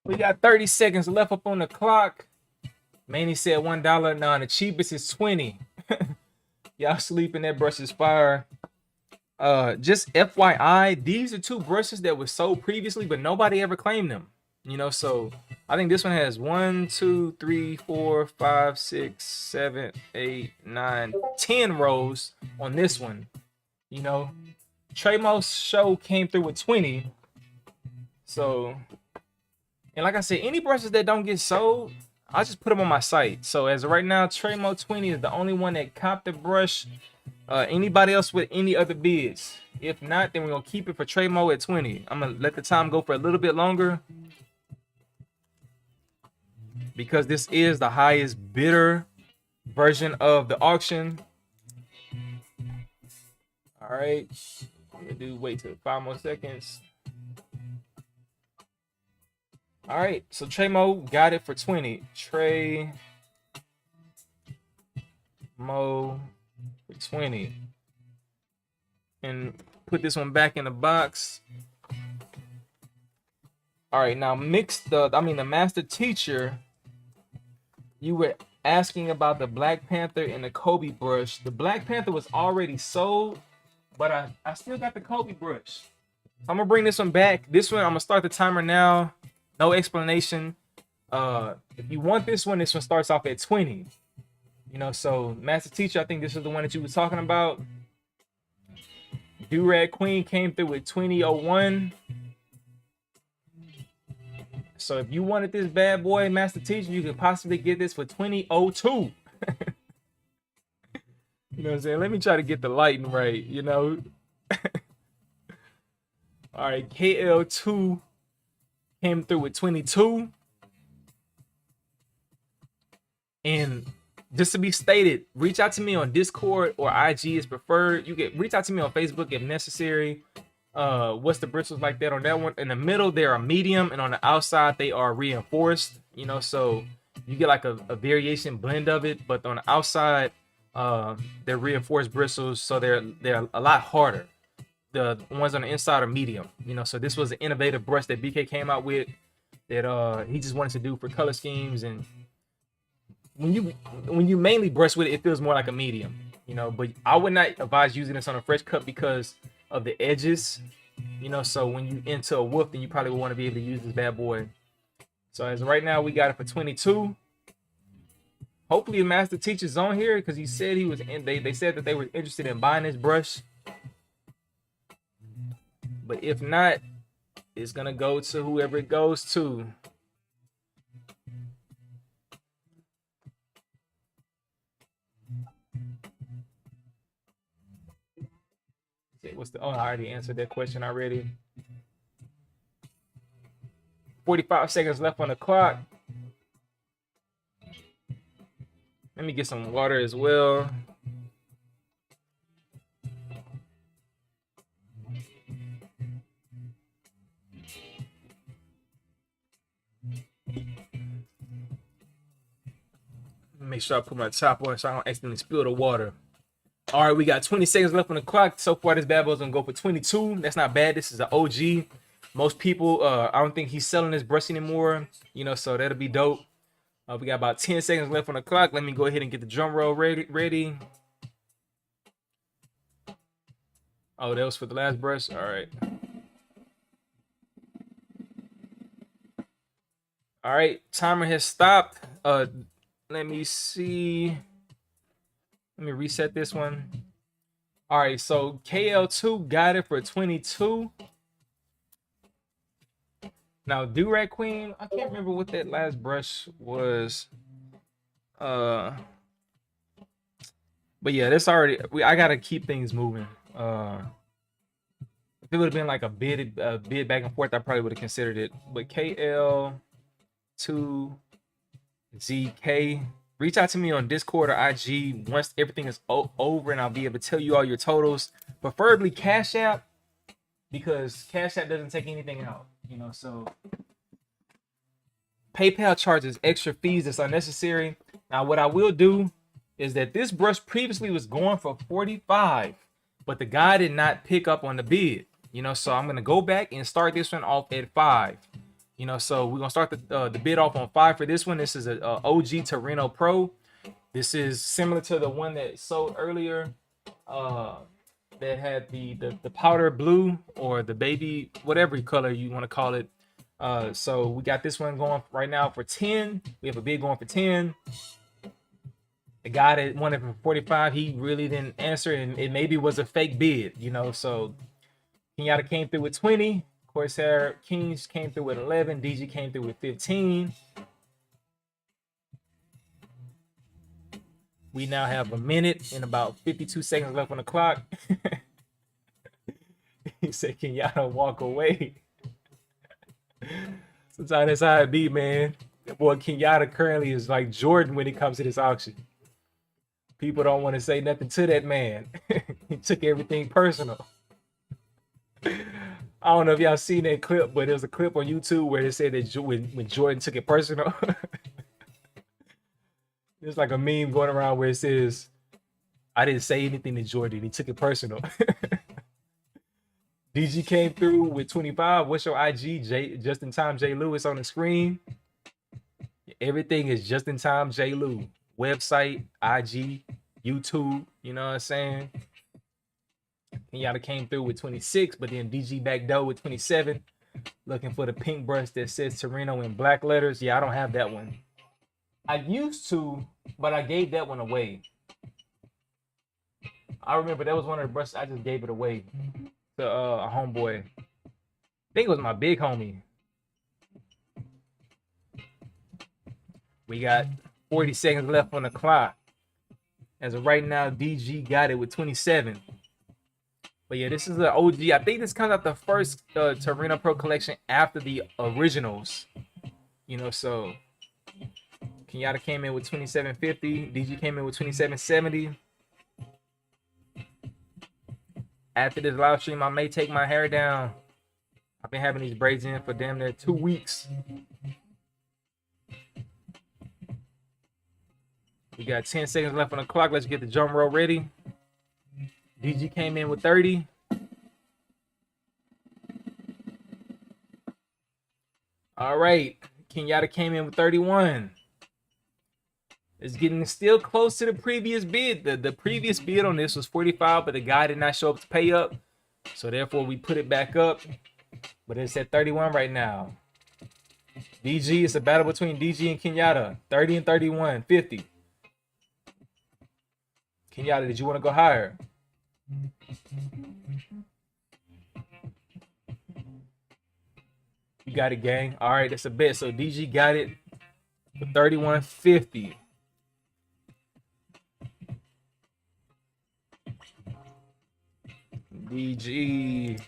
We got 30 seconds left up on the clock. Manny said $1. Now the cheapest is 20. Y'all sleeping, that brush is fire. Just FYI, these are two brushes that were sold previously, but nobody ever claimed them. You know, so I think this one has 1, 2, 3, 4, 5, 6, 7, 8, 9, 10 rows on this one. You know, Treymo's show came through with 20. So, and like I said, any brushes that don't get sold, I'll just put them on my site. So as of right now, Treymo 20 is the only one that copped the brush. Anybody else with any other bids? If not, then we're gonna keep it for Treymo at 20. I'm gonna let the time go for a little bit longer because this is the highest bidder version of the auction. All right, I'm gonna wait till 5 more seconds. All right, so Treymo got it for 20. Treymo for 20. And put this one back in the box. All right, now the master teacher, you were asking about the Black Panther and the Kobe brush. The Black Panther was already sold, but I still got the Kobe brush. I'm gonna bring this one back. This one, I'm gonna start the timer now. No explanation. If you want this one starts off at 20. You know, so master teacher, I think this is the one that you were talking about. Durag Queen came through with 2001. So if you wanted this bad boy, master teacher, you could possibly get this for 2002. You know what I'm saying? Let me try to get the lighting right, you know. All right, KL2 came through with 22. And just to be stated, reach out to me on Discord or IG is preferred. You can reach out to me on Facebook if necessary. What's the bristles like that on that one? In the middle, they are medium, and on the outside, they are reinforced. You know, so you get like a variation blend of it. But on the outside, They're reinforced bristles, so they're a lot harder. The ones on the inside are medium. You know, so this was an innovative brush that BK came out with that he just wanted to do for color schemes. And when you mainly brush with it, it feels more like a medium. You know, but I would not advise using this on a fresh cut because of the edges. You know, so when you into a whoop, then you probably want to be able to use this bad boy. So as of right now, we got it for 22. Hopefully, the master teacher's on here because he said he was. They said that they were interested in buying this brush. But if not, it's gonna go to whoever it goes to. What's the? Oh, I already answered that question already. 45 seconds left on the clock. Let me get some water as well. Make sure I put my top on so I don't accidentally spill the water. All right, we got 20 seconds left on the clock. So far, this bad boy's gonna go for 22. That's not bad. This is an OG. Most people, I don't think he's selling this brush anymore. You know, so that'll be dope. We got about 10 seconds left on the clock. Let me go ahead and get the drum roll ready. Oh, that was for the last brush. All right. All right, timer has stopped. Let me see. Let me reset this one. All right, so KL2 got it for 22. Now, Durag Queen, I can't remember what that last brush was. But yeah, that's already. I gotta keep things moving. If it would have been like a bid back and forth, I probably would have considered it. But KL2ZK. Reach out to me on Discord or IG once everything is over, and I'll be able to tell you all your totals. Preferably Cash App, because Cash App doesn't take anything out. You know, so PayPal charges extra fees that's unnecessary. Now, what I will do is that this brush previously was going for 45, but the guy did not pick up on the bid. You know, so I'm gonna go back and start this one off at 5. You know, so we're gonna start the bid off on 5 for this one. This is a OG Torino Pro. This is similar to the one that sold earlier, that had the powder blue or the baby, whatever color you want to call it. So we got this one going right now for 10. We have a bid going for 10. The guy that wanted for 45, he really didn't answer, and it maybe was a fake bid. You know, so Kenyatta came through with 20. Corsair Kings came through with 11. DG came through with 15. We now have a minute and about 52 seconds left on the clock. He said, Kenyatta walk away. Sometimes that's how it be, man. That boy Kenyatta currently is like Jordan when it comes to this auction. People don't want to say nothing to that man. He took everything personal. I don't know if y'all seen that clip, but there's a clip on YouTube where they said that when Jordan took it personal. There's like a meme going around where it says, I didn't say anything to Jordan. He took it personal. DG came through with 25. What's your IG? JustinTime J. Lewis on the screen. Everything is JustinTime J. Lew. Website, IG, YouTube. You know what I'm saying? Kenyatta came through with 26, but then DG back door with 27. Looking for the pink brush that says Torino in black letters. Yeah, I don't have that one. I used to, but I gave that one away. I remember that was one of the brushes. I just gave it away to a homeboy. I think it was my big homie. We got 40 seconds left on the clock. As of right now, DG got it with 27. But yeah, this is the OG. I think this comes out the first Torino Pro collection after the originals. You know, so Kenyatta came in with 2750. DG came in with 2770. After this live stream, I may take my hair down. I've been having these braids in for damn near 2 weeks. We got 10 seconds left on the clock. Let's get the drum roll ready. DG came in with 30. All right. Kenyatta came in with 31. It's getting still close to the previous bid. The previous bid on this was 45, but the guy did not show up to pay up. So therefore, we put it back up. But it's at 31 right now. DG, it's a battle between DG and Kenyatta. 30 and 31, 50. Kenyatta, did you want to go higher? You got it, gang. All right, that's a bet. So DG got it for 31.50. DG.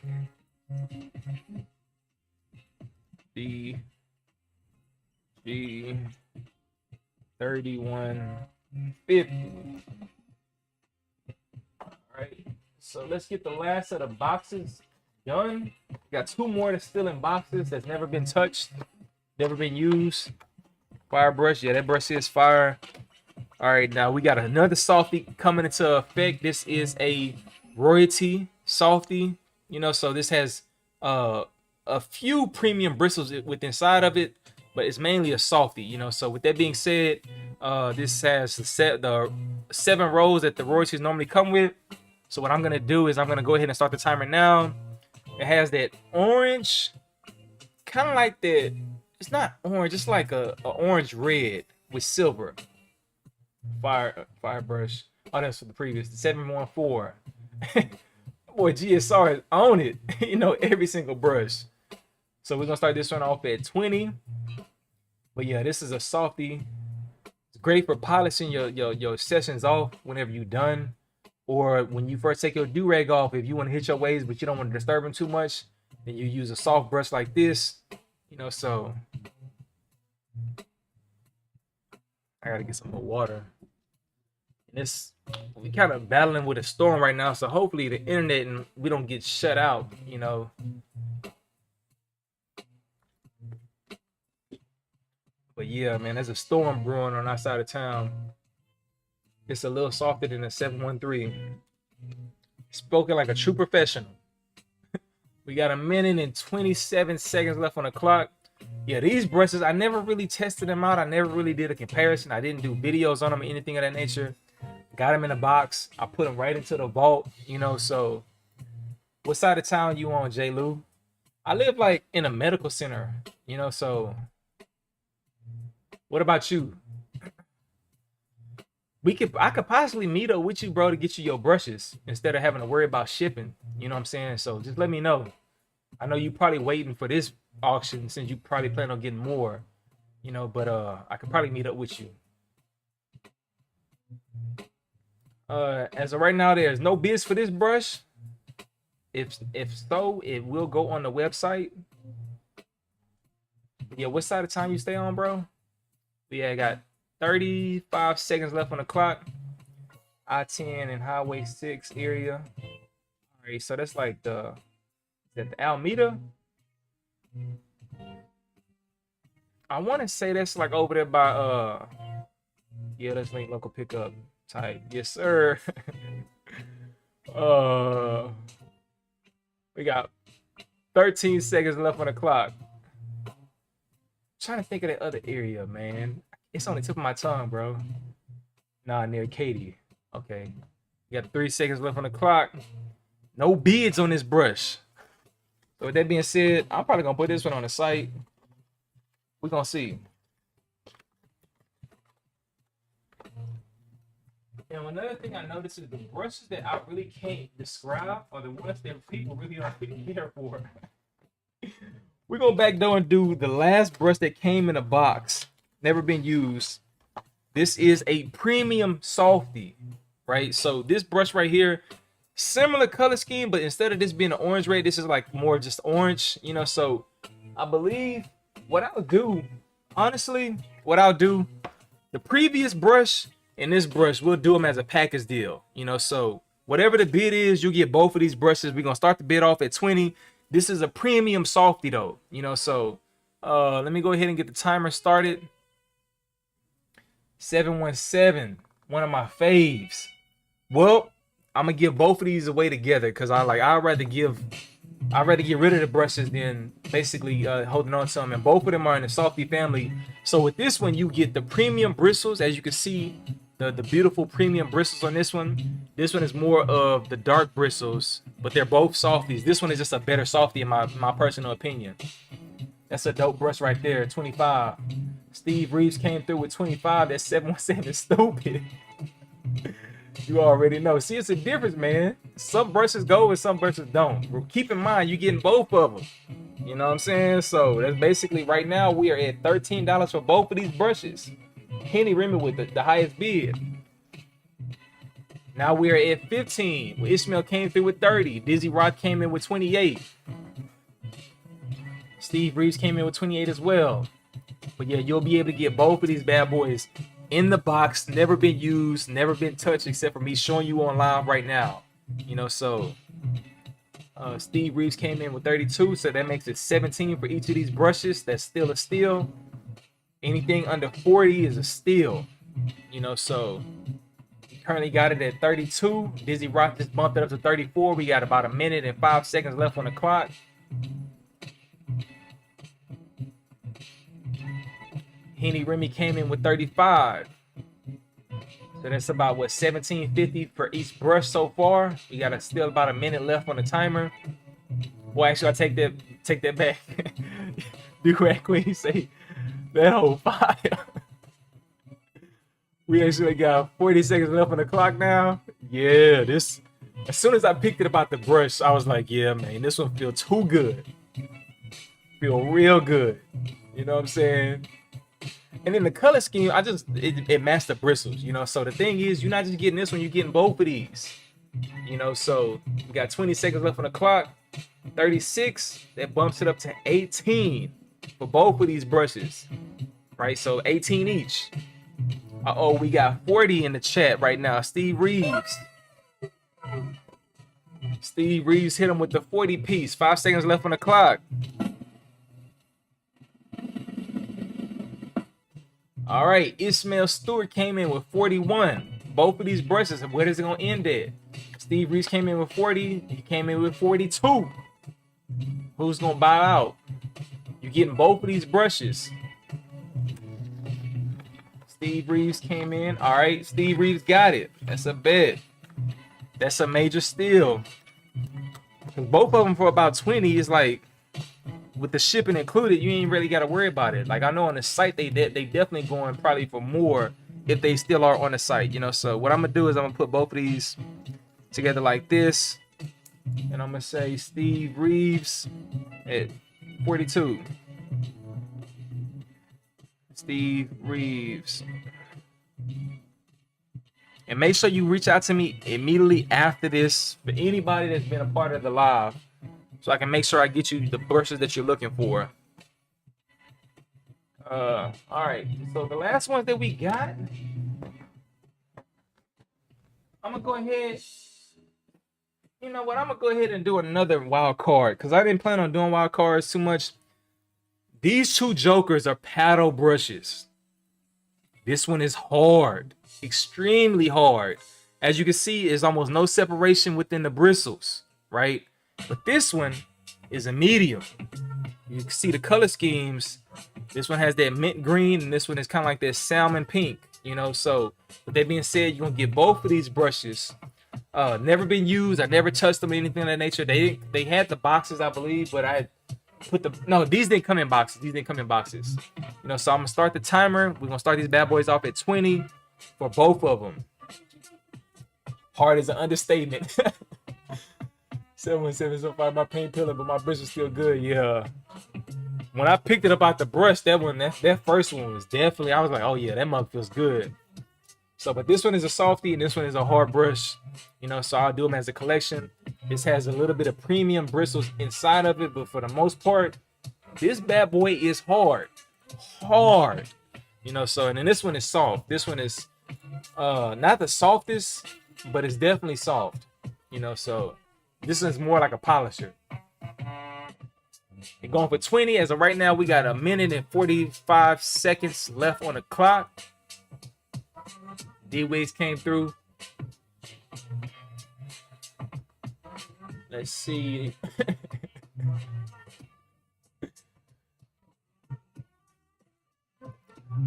DG. 31.50. All right. So let's get the last set of boxes done. Got 2 more that's still in boxes that's never been touched, never been used. Fire brush, yeah, that brush is fire. All right, now we got another softie coming into effect. This is a royalty softie, you know, so this has a few premium bristles with inside of it, but it's mainly a softie, you know. So with that being said, this has the 7 rows that the royalties normally come with. So what I'm gonna do is I'm gonna go ahead and start the timer now. It has that orange, kind of like that. It's not orange. It's like a orange red with silver. Fire brush. Oh, that's for the previous. The 714. Boy, GSR is on it. You know, every single brush. So we're gonna start this one off at 20. But yeah, this is a softie. It's great for polishing your sessions off whenever you're done. Or when you first take your do-rag off, if you want to hit your waves, but you don't want to disturb them too much, then you use a soft brush like this, you know. So I gotta get some more water. And we kind of battling with a storm right now, so hopefully the internet and we don't get shut out, you know. But yeah, man, there's a storm brewing on our side of town. It's a little softer than a 713. Spoken like a true professional. We got 1 minute and 27 seconds left on the clock. Yeah, these brushes, I never really tested them out. I never really did a comparison. I didn't do videos on them or anything of that nature. Got them in a box. I put them right into the vault, you know. So what side of town you on, J. Lou? I live like in a medical center, you know. So what about you? I could possibly meet up with you, bro, to get you your brushes instead of having to worry about shipping. You know what I'm saying? So just let me know. I know you probably waiting for this auction since you probably plan on getting more, you know, but I could probably meet up with you. As of right now, there's no bids for this brush. If so, it will go on the website. Yeah, what side of time you stay on, bro? Yeah, I got 35 seconds left on the clock. I-10 and Highway 6 area. All right, so that's like the Alameda. I want to say that's like over there by yeah, that's like local pickup type. Yes, sir. We got 13 seconds left on the clock. Trying to think of that other area, man. It's on the tip of my tongue, bro. Nah, near Katy. Okay. You got 3 seconds left on the clock. No bids on this brush. So with that being said, I'm probably gonna put this one on the site. We're gonna see. And another thing I noticed is the brushes that I really can't describe are the ones that people really aren't here for. We're gonna back door and do the last brush that came in a box, never been used. This is a premium softie, right? So this brush right here, similar color scheme, but instead of this being an orange red, this is like more just orange, you know. So I believe what I'll do, honestly, the previous brush and this brush, we'll do them as a package deal, you know. So whatever the bid is, you get both of these brushes. We're gonna start the bid off at 20. This is a premium softie though, you know. So let me go ahead and get the timer started. 717, one of my faves. Well, I'm gonna give both of these away together because I'd rather get rid of the brushes than basically holding on to them. And both of them are in the softie family. So with this one, you get the premium bristles. As you can see, the beautiful premium bristles on this one. This one is more of the dark bristles, but they're both softies. This one is just a better softie in my personal opinion. That's a dope brush right there, 25. Steve Reeves came through with 25. That 717 is stupid. You already know. See, it's a difference, man. Some brushes go and some brushes don't. Keep in mind, you're getting both of them. You know what I'm saying? So that's basically right now we are at $13 for both of these brushes. Henny Remy with the highest bid. Now we are at 15. Ishmael came through with 30. Dizzy Rock came in with 28. Steve Reeves came in with 28 as well. But yeah, you'll be able to get both of these bad boys in the box, never been used, never been touched, except for me showing you on live right now. You know, so Steve Reeves came in with 32, so that makes it 17 for each of these brushes. That's still a steal. Anything under 40 is a steal. You know, so currently got it at 32. Dizzy Rock just bumped it up to 34. We got about a minute and 5 seconds left on the clock. Henny Remy came in with 35. So that's about what, $17.50 for each brush so far. We got still about a minute left on the timer. Boy, actually, I take that back. Do what Queen say? That whole fire. We actually got 40 seconds left on the clock now. Yeah, this. As soon as I picked it about the brush, I was like, yeah, man, this one feels too good. Feel real good. You know what I'm saying? And then the color scheme, it matched the bristles, you know. So the thing is, you're not just getting this one, you're getting both of these. You know, so we got 20 seconds left on the clock. 36, that bumps it up to 18 for both of these brushes. Right? So 18 each. Uh-oh, we got 40 in the chat right now. Steve Reeves. Steve Reeves hit him with the 40 piece. 5 seconds left on the clock. All right, Ishmael Stewart came in with 41. Both of these brushes, where is it going to end at? Steve Reeves came in with 40. He came in with 42. Who's going to buy out? You're getting both of these brushes. Steve Reeves came in. All right, Steve Reeves got it. That's a bet. That's a major steal. Because both of them for about 20 is like, with the shipping included, you ain't really got to worry about it. Like, I know on the site, they definitely going probably for more if they still are on the site, you know. So what I'm going to do is I'm going to put both of these together like this. And I'm going to say Steve Reeves at 42. Steve Reeves. And make sure you reach out to me immediately after this for anybody that's been a part of the live, so I can make sure I get you the brushes that you're looking for. All right. So the last ones that we got, I'm gonna go ahead. You know what? I'm gonna go ahead and do another wild card because I didn't plan on doing wild cards too much. These two jokers are paddle brushes. This one is hard, extremely hard. As you can see, there's almost no separation within the bristles, right? But this one is a medium. You can see the color schemes. This one has that mint green, and this one is kind of like that salmon pink, you know. So with that being said, you're gonna get both of these brushes. Never been used. I never touched them or anything of that nature. They had the boxes, I believe, but I put these didn't come in boxes. These didn't come in boxes. You know, so I'm gonna start the timer. We're gonna start these bad boys off at 20 for both of them. Hard is an understatement. 717 so far, my paint pillar, but my brush is still good. Yeah. When I picked it up out the brush, that first one was definitely, I was like, oh yeah, that mug feels good. So, but this one is a softie and this one is a hard brush. You know, so I'll do them as a collection. This has a little bit of premium bristles inside of it, but for the most part, this bad boy is hard. Hard. You know, so, and then this one is soft. This one is not the softest, but it's definitely soft. You know, so this is more like a polisher. And going for 20. As of right now, we got a minute and 45 seconds left on the clock. D-Wigs came through. Let's see.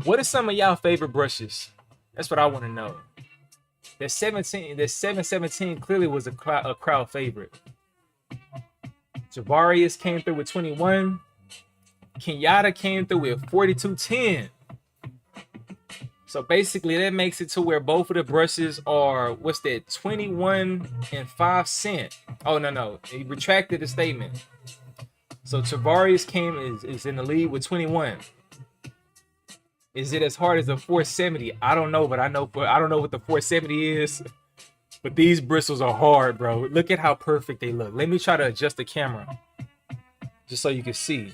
What are some of y'all favorite brushes? That's what I want to know. That 717 clearly was a crowd favorite. Javarius came through with 21. Kenyatta came through with 4210. So basically that makes it to where both of the brushes are, what's that, 21 and 5 cents. Oh, no. He retracted the statement. So Javarius is in the lead with 21. Is it as hard as a 470? I don't know, but I don't know what the 470 is. But these bristles are hard, bro. Look at how perfect they look. Let me try to adjust the camera just so you can see.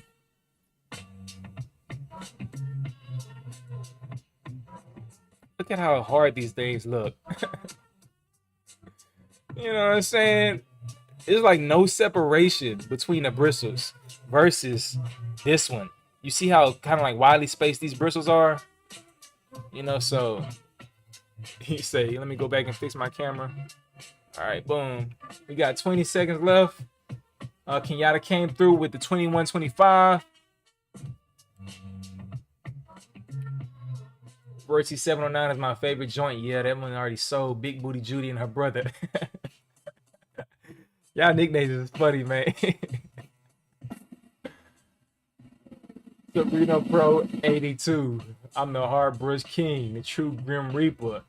Look at how hard these things look. You know what I'm saying? There's like no separation between the bristles versus this one. You see how kind of like widely spaced these bristles are? You know, so you say, let me go back and fix my camera. All right, boom. We got 20 seconds left. Kenyatta came through with the 21-25. Royalty 709 is my favorite joint. Yeah, that one already sold. Big Booty Judy and her brother. Y'all nicknames is funny, man. Torino Pro 82. I'm the Hard Brush King, the true Grim Reaper.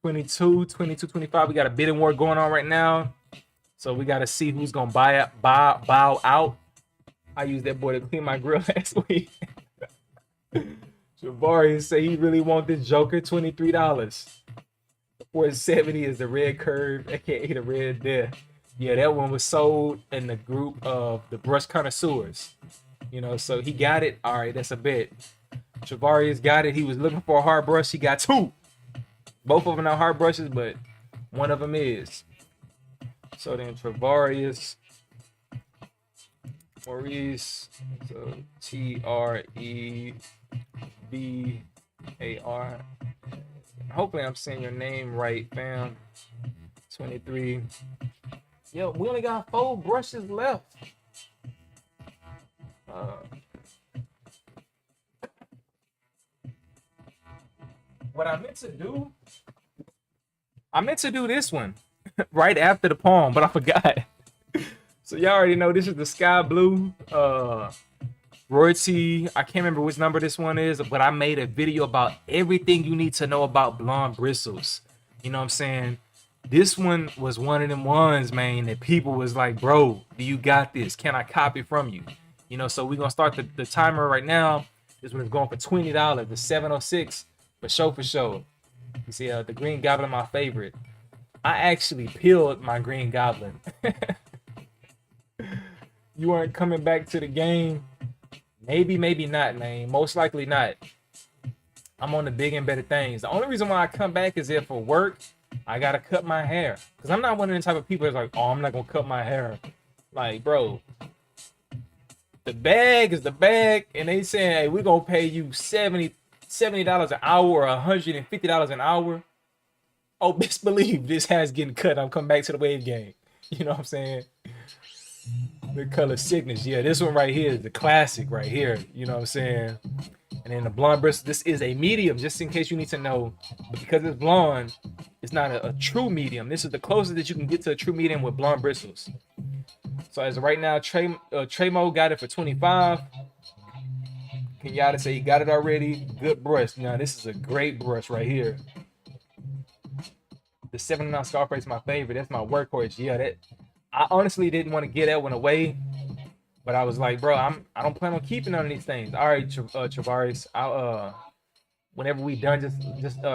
22, 22, 25. We got a bidding war going on right now. So we got to see who's going to bow out. I used that boy to clean my grill last week. Javari say he really want this Joker, $23. 470 is the red curve, aka the red death. Yeah, that one was sold in the group of the brush connoisseurs. You know, so he got it. All right, that's a bet. Javarius got it. He was looking for a hard brush. He got two. Both of them are hard brushes, but one of them is. So then Travarius, Maurice, so Trevar. Hopefully I'm saying your name right, fam. 23. Yo, we only got 4 brushes left. What I meant to do this one right after the palm, but I forgot. So y'all already know this is the sky blue royalty. I can't remember which number this one is, but I made a video about everything you need to know about blonde bristles. You know what I'm saying? This one was one of them ones, man, that people was like, bro, do you got this? Can I copy from you? You know, so we're gonna start the timer right now. This one is going for $20. The 706 for show. You see, the Green Goblin, my favorite. I actually peeled my Green Goblin. You aren't coming back to the game. Maybe not, man. Most likely not. I'm on the big and better things. The only reason why I come back is if for work, I gotta cut my hair. Because I'm not one of the type of people that's like, oh, I'm not gonna cut my hair. Like, bro, the bag is the bag, and they saying, hey, we're gonna pay you $70 an hour or $150 an hour. Oh, best believe this has getting cut. I'm coming back to the wave game. You know what I'm saying? The color sickness. Yeah, this one right here is the classic right here. You know what I'm saying? And then the blonde bristle, this is a medium, just in case you need to know. But because it's blonde, it's not a true medium. This is the closest that you can get to a true medium with blonde bristles. So as of right now, Tremo got it for 25. Kenyatta say he got it already. Good brush. Now this is a great brush right here. The 709 Scarface is my favorite. That's my workhorse. Yeah, I honestly didn't want to get that one away, but I was like, bro, I don't plan on keeping none of these things. All right, Travaris, I'll whenever we done, just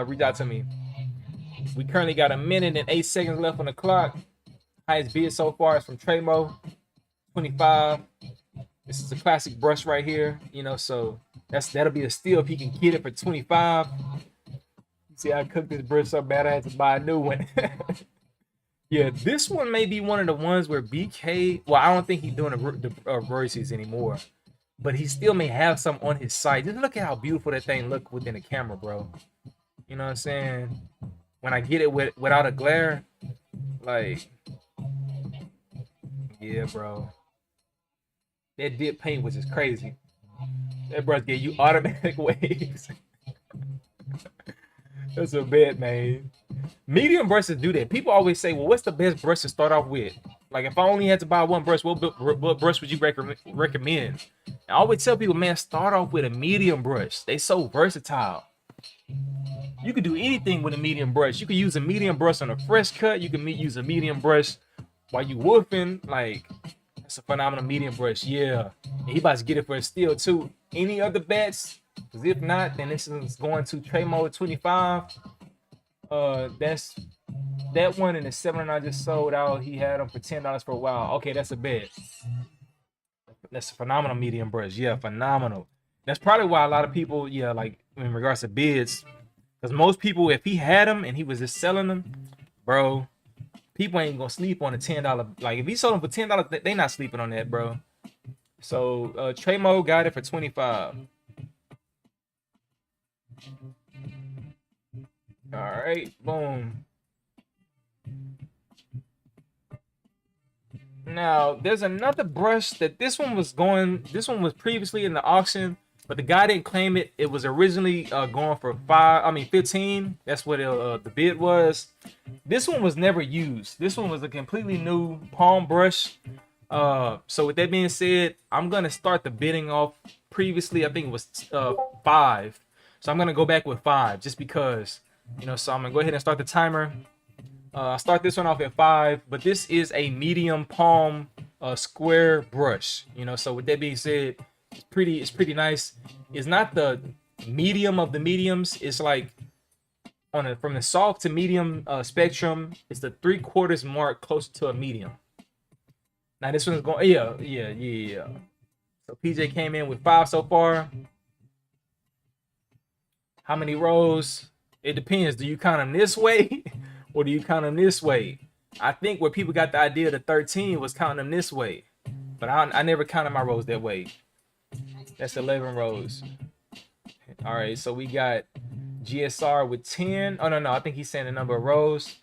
reach out to me. We currently got 1 minute and 8 seconds left on the clock. Highest bid so far is from Tremo, 25. This is a classic brush right here, you know, so that'll be a steal if he can get it for 25. See, I cooked this brush so bad I had to buy a new one. Yeah, this one may be one of the ones where BK, well, I don't think he's doing the royalties anymore, but he still may have some on his site. Just look at how beautiful that thing look within the camera, bro. You know what I'm saying? When I get it without a glare, like, yeah, bro. That dip paint was just crazy. That brush gave you automatic waves. That's a bet, man. Medium brushes do that. People always say, well, what's the best brush to start off with? Like, if I only had to buy one brush, what brush would you recommend? I always tell people, man, start off with a medium brush. They so versatile. You can do anything with a medium brush. You can use a medium brush on a fresh cut. You can use a medium brush while you woofing. Like, that's a phenomenal medium brush. Yeah. And he about to get it for a steal, too. Any other bets? Because if not, then this is going to trade mode 25. That's that one, and the 7 I just sold out. He had them for $10 for a while. Okay, that's a bet. That's a phenomenal medium brush. Yeah, phenomenal. That's probably why a lot of people, yeah, like in regards to bids, because most people, if he had them and he was just selling them, bro, people ain't gonna sleep on a $10. Like if he sold them for $10, they not sleeping on that, bro. So Trey Mo got it for 25. All right, boom. Now there's another brush that this one was previously in the auction, but the guy didn't claim it. It was originally going for 15. That's what the bid was. This one was never used. This one was a completely new palm brush. So with that being said, I'm gonna start the bidding off. Previously, I think it was 5. So I'm gonna go back with 5 just because, you know. So I'm gonna go ahead and start the timer. I'll start this one off at 5, but this is a medium palm square brush, you know. So with that being said, it's pretty nice. It's not the medium of the mediums. It's like from the soft to medium spectrum. It's the 3/4 mark, closer to a medium. Now this one's going, yeah. So PJ came in with 5 so far. How many rows? It depends. Do you count them this way? Or do you count them this way? I think where people got the idea of the 13 was counting them this way. But I never counted my rows that way. That's 11 rows. All right, so we got GSR with 10. Oh, no. I think he's saying the number of rows.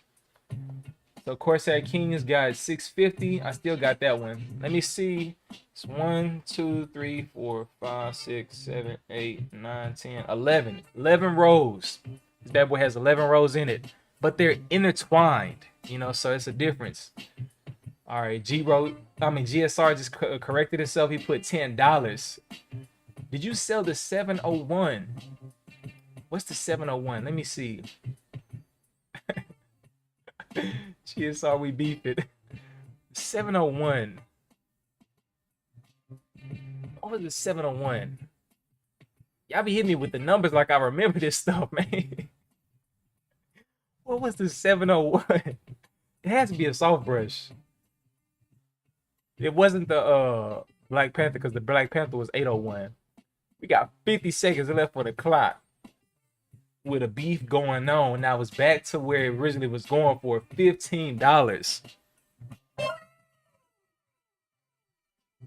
So Corsair King's got 650. I still got that one. Let me see. It's 1, 2, 3, 4, 5, 6, 7, 8, 9, 10, 11. 11 rows. This bad boy has 11 rows in it. But they're intertwined, you know, so it's a difference. All right, GSR just corrected itself. He put $10. Did you sell the 701? What's the 701? Let me see. GSR, we beefed it. 701. What was the 701? Y'all be hitting me with the numbers like I remember this stuff, man. What was the 701? It has to be a soft brush. It wasn't the Black Panther, because the Black Panther was 801. We got 50 seconds left for the clock. With a beef going on. Now it's back to where it originally was going for, $15.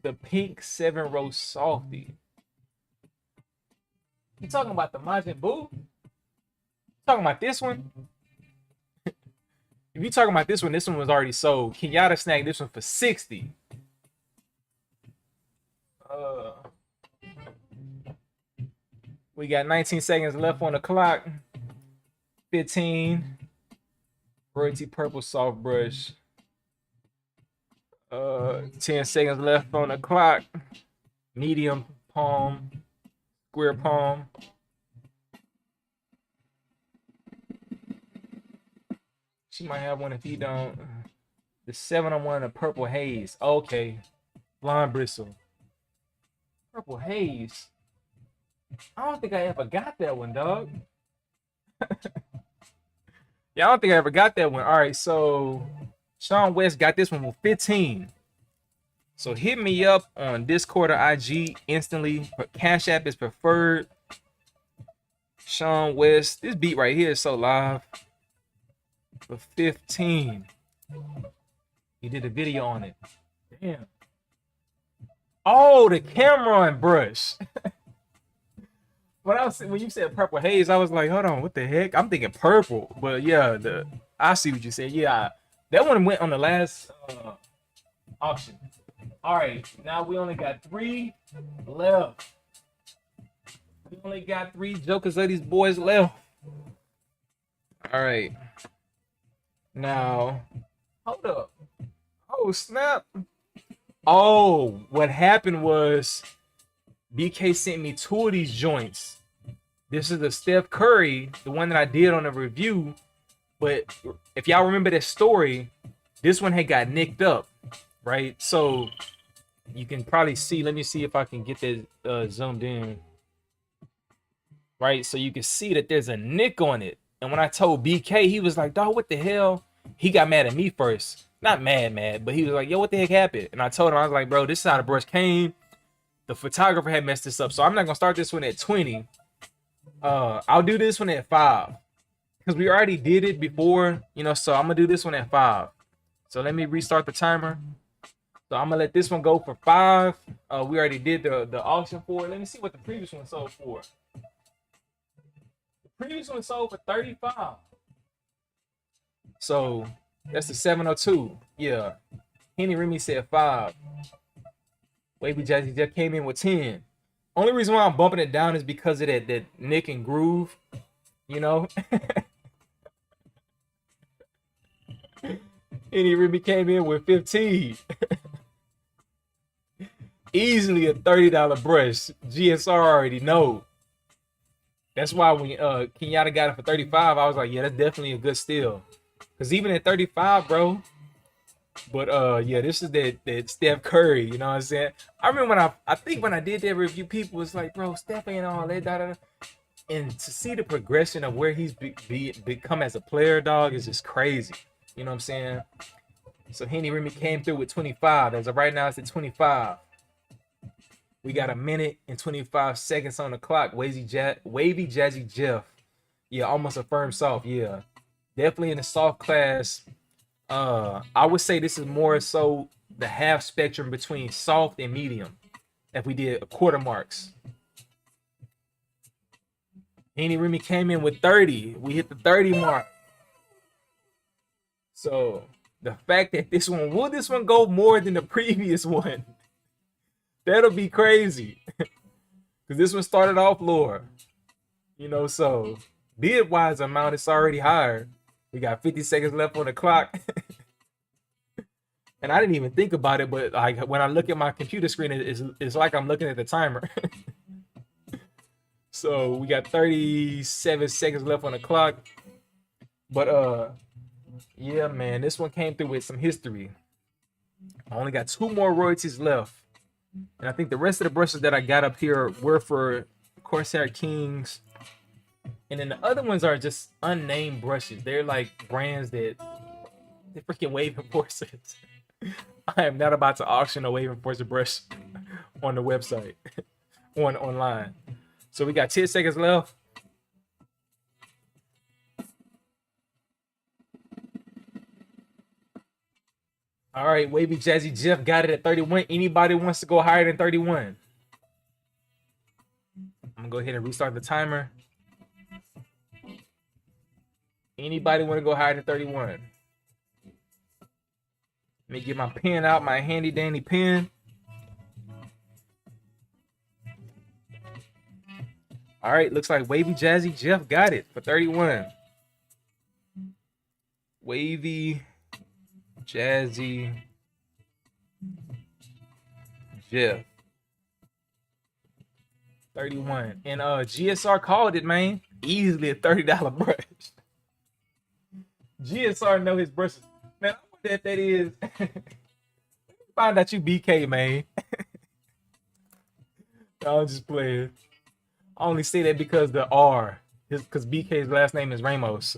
The pink 7-row softie. You talking about the Majin Buu? Talking about this one? If you talking about this one was already sold. Kenyatta snagged this one for 60. We got 19 seconds left on the clock. 15. Royalty purple soft brush. 10 seconds left on the clock. Medium palm. Square palm. She might have one if he don't. The 701, a purple haze. Okay. Blonde bristle. Purple haze. I don't think I ever got that one, dog. Yeah, I don't think I ever got that one. All right, so Sean West got this one with 15. So hit me up on Discord or IG instantly. Cash App is preferred. Sean West. This beat right here is so live. For 15. He did a video on it. Damn. Oh, the Cameron brush. when you said purple haze, I was like, hold on, what the heck? I'm thinking purple, but yeah, I see what you said. Yeah, that one went on the last auction. All right, now we only got 3 left. We only got 3 jokers of these boys left. All right, now hold up. Oh snap! Oh, what happened was BK sent me 2 of these joints. This is the Steph Curry, the one that I did on the review. But if y'all remember that story, this one had got nicked up, right? So you can probably see. Let me see if I can get that zoomed in. Right, so you can see that there's a nick on it. And when I told BK, he was like, dog, what the hell? He got mad at me first. Not mad, but he was like, yo, what the heck happened? And I told him, I was like, bro, this is how the brush came. The photographer had messed this up. So I'm not going to start this one at 20. I'll do this one at 5. Because we already did it before, you know, so I'm going to do this one at 5. So let me restart the timer. So I'm going to let this one go for 5. We already did the auction for it. Let me see what the previous one sold for. The previous one sold for 35. So that's the 702. Yeah. Henny Remy said 5. Wavy Jazzy just came in with 10. Only reason why I'm bumping it down is because of that nick and groove, you know. Henny Remy came in with 15. Easily a $30 brush. GSR already know. That's why when Kenyatta got it for 35, I was like, yeah, that's definitely a good steal. Because even at 35, bro. But yeah, this is that Steph Curry, you know what I'm saying? I remember when I think when I did that review, people was like, bro, Steph ain't all that, da, da, da. And to see the progression of where he's become as a player, dog, is just crazy. You know what I'm saying? So Henny Remy came through with 25. As of right now, it's at 25. We got 1 minute and 25 seconds on the clock. Wavy Jazzy Jeff. Yeah, almost a firm soft. Yeah. Definitely in the soft class. I would say this is more so the half spectrum between soft and medium. If we did quarter marks. Henny Remy came in with 30. We hit the 30 mark. So the fact that this one go more than the previous one? That'll be crazy. Because this one started off lower. You know, so bid-wise amount, it's already higher. We got 50 seconds left on the clock. And I didn't even think about it, but like when I look at my computer screen, it's like I'm looking at the timer. So we got 37 seconds left on the clock. But yeah, man, this one came through with some history. I only got 2 more royalties left. And I think the rest of the brushes that I got up here were for Corsair Kings. And then the other ones are just unnamed brushes. They're like brands that they're freaking Wave Enforcers. I am not about to auction a Wave Enforcer brush on the website, online. So we got 10 seconds left. All right, Wavy Jazzy Jeff got it at 31. Anybody wants to go higher than 31? I'm gonna go ahead and restart the timer. Anybody want to go higher than 31? Let me get my pen out, my handy dandy pen. All right, looks like Wavy Jazzy Jeff got it for 31. Wavy Jazzy Jeff 31. And GSR called it, man. Easily a $30 brush. GSR know his brushes. Man, I wonder if that is. Find out you BK, man. I'm just playing. I only say that because the R. Because BK's last name is Ramos.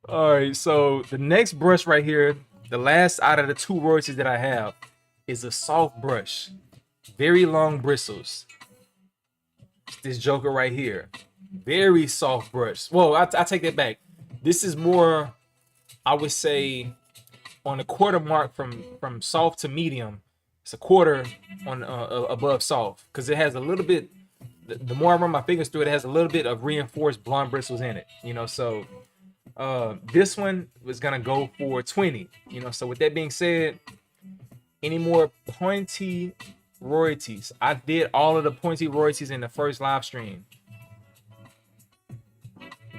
All right, so the next brush right here, the last out of the 2 royalties that I have, is a soft brush. Very long bristles. It's this joker right here. Very soft brush. Well, I take that back. This is more, I would say, on the quarter mark from soft to medium. It's a quarter on above soft because it has a little bit the more I run my fingers through it, it has a little bit of reinforced blonde bristles in it, you know. So this one was gonna go for 20, you know. So with that being said, any more pointy royalties? I did all of the pointy royalties in the first live stream.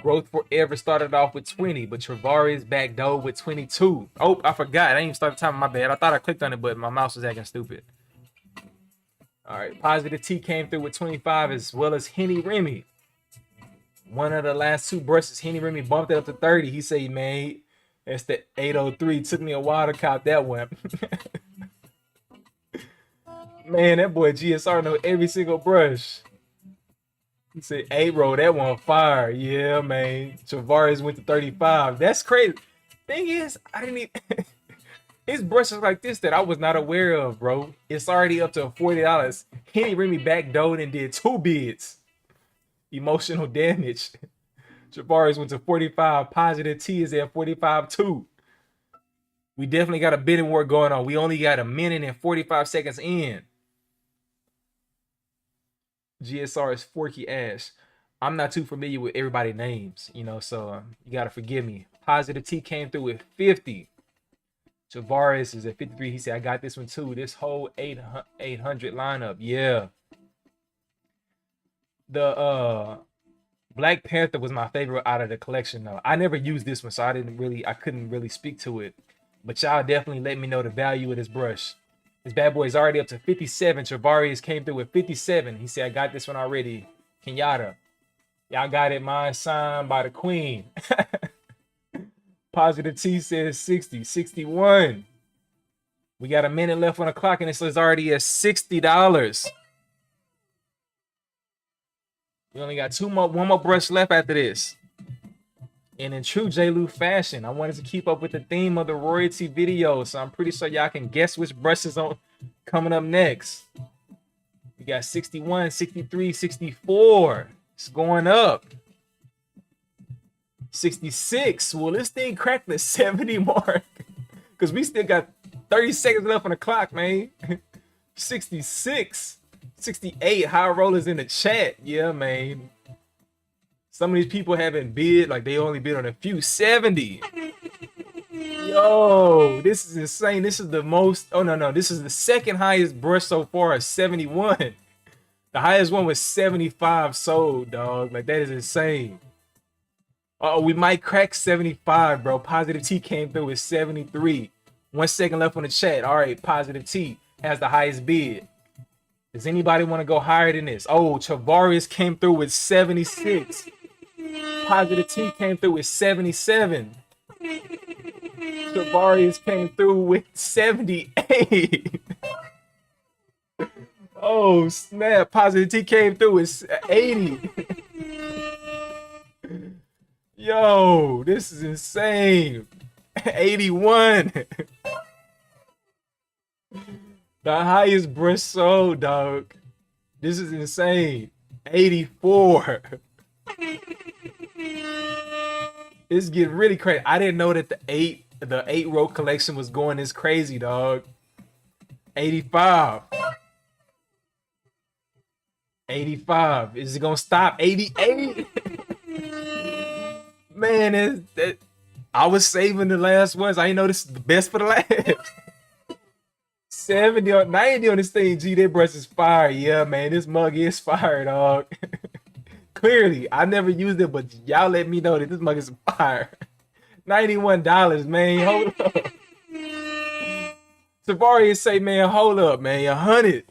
Growth Forever started off with 20, but Travari's backdoor with 22. Oh, I forgot. I didn't even start the time. My bad. I thought I clicked on it, but my mouse was acting stupid. All right. Positive T came through with 25, as well as Henny Remy. One of the last two brushes, Henny Remy bumped it up to 30. He said he made. That's the 803. Took me a while to cop that one. Man, that boy GSR know every single brush. He said, "Hey, bro, that one fire." Yeah, man. Travaris went to 35. That's crazy. Thing is, I didn't even... His brushes like this that I was not aware of, bro. It's already up to $40. Henny Remy backdoored and did 2 bids. Emotional damage. Travaris went to 45. Positive T is at 45 too. We definitely got a bidding war going on. We only got a minute and 45 seconds in. GSR is Forky Ash. I'm not too familiar with everybody's names, you know, so you got to forgive me. Positive T came through with 50. Tavares is at 53. He said, I got this one too. This whole 800 lineup. Yeah. The Black Panther was my favorite out of the collection though. I never used this one, so I couldn't really speak to it. But y'all definitely let me know the value of this brush. This bad boy is already up to 57. Travarius came through with 57. He said, I got this one already. Kenyatta. Y'all got it. Mine signed by the queen. Positive T says 60. 61. We got a minute left on the clock, and it says already at $60. We only got one more brush left after this. And in true J-Lu fashion, I wanted to keep up with the theme of the royalty video, so I'm pretty sure y'all can guess which brushes on coming up next. We got 61, 63, 64. It's going up. 66. Well, this thing cracked the 70 mark because we still got 30 seconds left on the clock, man. 66, 68. High rollers in the chat. Yeah, man. Some of these people haven't bid, like they only bid on a few. 70. Yo, this is insane. This is the most, oh no, this is the second highest brush so far, 71. The highest one was 75 sold, dog. Like that is insane. Oh, we might crack 75, bro. Positive T came through with 73. 1 second left on the chat. All right, Positive T has the highest bid. Does anybody want to go higher than this? Oh, Travarius came through with 76. Positive T came through with 77. Travarius came through with 78. Oh, snap. Positive T came through with 80. Yo, this is insane. 81. The highest brush sold, dog. This is insane. 84. It's getting really crazy. I didn't know that the 8 row collection was going this crazy, dog. 85. 85. Is it gonna stop? 88. Man, I was saving the last ones. I didn't know this is the best for the last. 70 or 90 on this thing. G, that brush is fire. Yeah, man, this mug is fire, dog. Clearly, I never used it, but y'all let me know that this mug is fire. $91, man. Hold up. Savarius say, man, hold up, man. 100.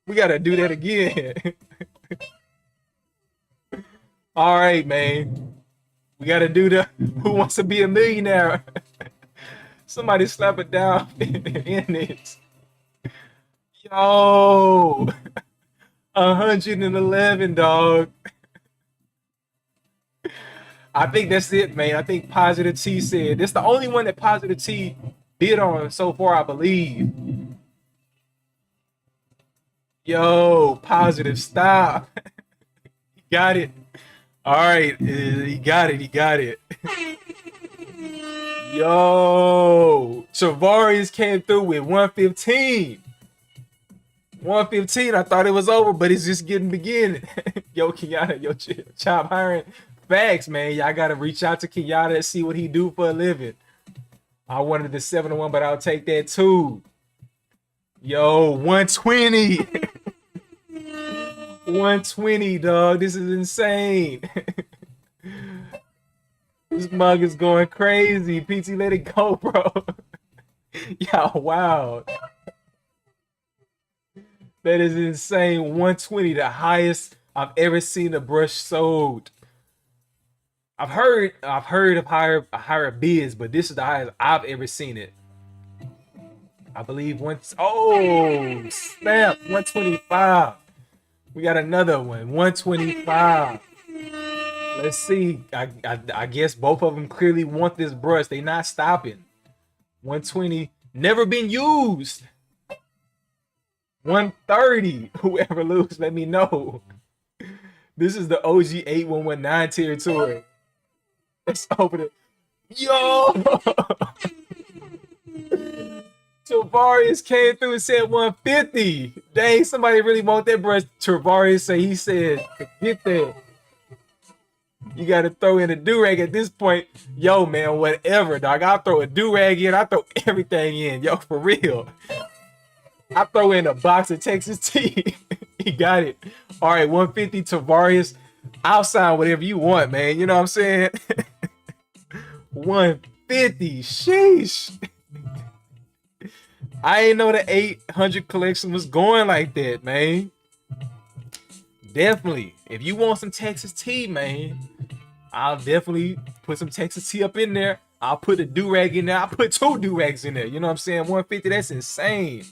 We gotta do that again. All right, man. We gotta do the Who Wants to Be a Millionaire. Somebody slap it down in it. Yo, 111, dog. I think that's it, man. I think Positive T said this. The only one that Positive T bid on so far, I believe. Yo, Positive, stop. He got it. All right, he got it. He got it. Yo, Travarius came through with 115. 115. I thought it was over, but it's just getting beginning. Yo, Kenyatta, yo, Chop hiring. Facts, man. Y'all gotta reach out to Kenyatta and see what he do for a living. I wanted the 7-1, but I'll take that too. Yo, 120. 120, dog. This is insane. This mug is going crazy. PT, let it go, bro. Yeah, wow. That is insane. 120, the highest I've ever seen a brush sold. I've heard of higher bids, but this is the highest I've ever seen it. I believe once. Oh, snap! 125. We got another one. 125. Let's see. I guess both of them clearly want this brush. They not stopping. 120. Never been used. 130. Whoever loses, let me know. This is the OG 8119 territory. Let's open it. Yo! Travarius came through and said 150. Dang, somebody really want that brush. Travarius said, forget that. You gotta throw in a do-rag at this point. Yo, man, whatever, dog. I'll throw a do-rag in. I'll throw everything in. Yo, for real. I throw in a box of Texas tea. He got it. All right, 150 Travarius. I'll sign whatever you want, man. You know what I'm saying? 150. Sheesh. I ain't know the 800 collection was going like that, man. Definitely. If you want some Texas tea, man, I'll definitely put some Texas tea up in there. I'll put a do-rag in there. I'll put 2 do-rags in there. You know what I'm saying? 150, that's insane.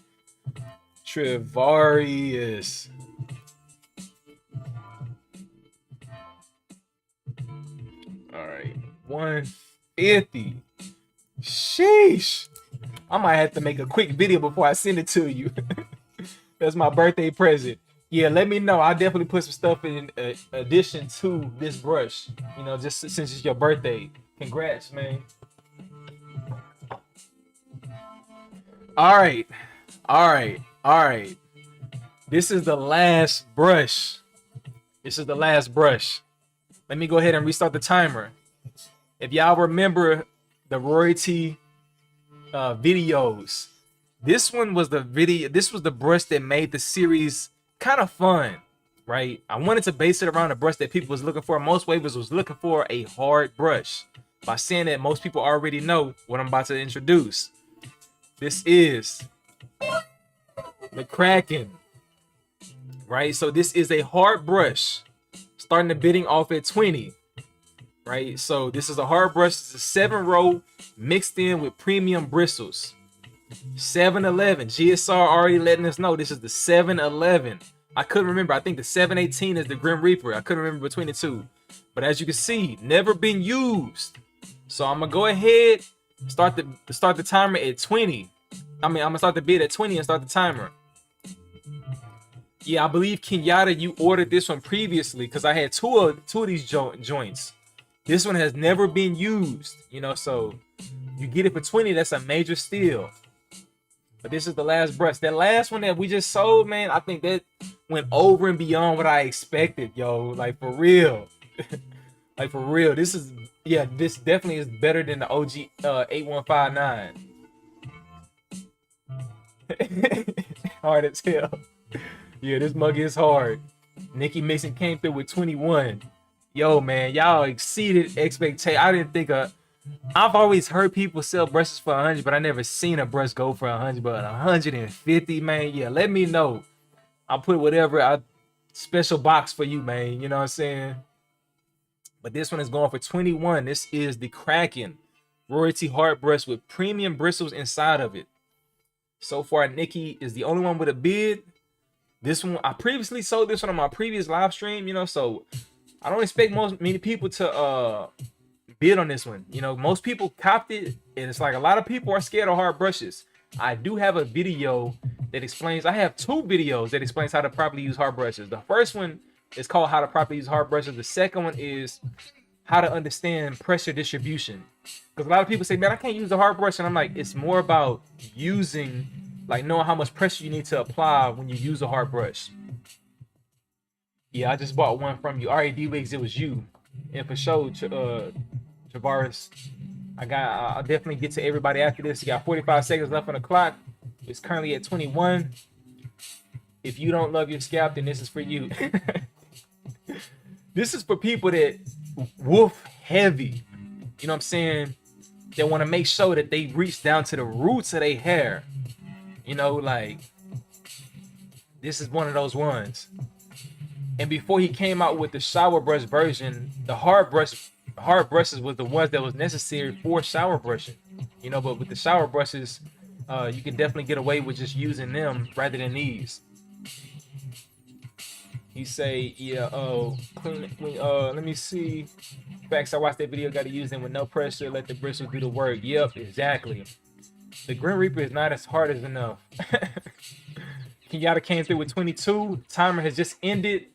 Travarius. All right. 150. Sheesh. I might have to make a quick video before I send it to you. That's my birthday present. Yeah, let me know. I'll definitely put some stuff in addition to this brush. You know, just since it's your birthday. Congrats, man. All right. All right. All right. This is the last brush. This is the last brush. Let me go ahead and restart the timer. If y'all remember the royalty videos, this one was the video. This was the brush that made the series kind of fun, right? I wanted to base it around a brush that people was looking for. Most wavers was looking for a hard brush. By saying that, most people already know what I'm about to introduce. This is the Kraken, right? So this is a hard brush, starting the bidding off at 20, right? So this is a hard brush. It's a 7-row mixed in with premium bristles. 711. GSR already letting us know this is the 711. I couldn't remember. I think the 718 is the Grim Reaper. I couldn't remember between the two. But as you can see, never been used. So I'm gonna go ahead, start the timer at 20. I'm gonna start the bid at 20 and start the timer. Yeah, I believe Kenyatta, you ordered this one previously because I had two of these joints. This one has never been used, you know, so you get it for 20. That's a major steal. But this is the last brush. That last one that we just sold, man, I think that went over and beyond what I expected, yo. Like, for real. Like, for real. This is, yeah, this definitely is better than the OG 8159. Hard as hell. Yeah, this mug is hard. Nikki Mason came through with 21. Yo, man, y'all exceeded expectations. I didn't think I've always heard people sell brushes for 100, but I never seen a brush go for 100. But 150, man, yeah, let me know. I'll put whatever special box for you, man. You know what I'm saying? But this one is going for 21. This is the Kraken royalty hard brush with premium bristles inside of it. So far, Nikki is the only one with a bid. This one, I previously sold this one on my previous live stream, you know, so I don't expect many people to bid on this one. You know, most people copped it, and it's like a lot of people are scared of hard brushes. I do have a video that explains, I have 2 videos that explains how to properly use hard brushes. The first one is called How to Properly Use Hard Brushes. The second one is how to understand pressure distribution. Because a lot of people say, man, I can't use a hard brush. And I'm like, it's more about using like knowing how much pressure you need to apply when you use a hard brush. Yeah, I just bought one from you. All right, D-Wigs, it was you. And for sure, Javaris, I'll definitely get to everybody after this. You got 45 seconds left on the clock. It's currently at 21. If you don't love your scalp, then this is for you. This is for people that woof heavy. You know what I'm saying? They want to make sure that they reach down to the roots of their hair. You know, like, this is one of those ones. And before he came out with the shower brush version, the hard brushes was the ones that was necessary for shower brushing. You know, but with the shower brushes, you can definitely get away with just using them rather than these. He say, yeah, let me see. Facts, I watched that video, got to use them with no pressure, let the bristles do the work. Yep, exactly. The Grim Reaper is not as hard as enough. Kenyatta came through with 22. Timer has just ended.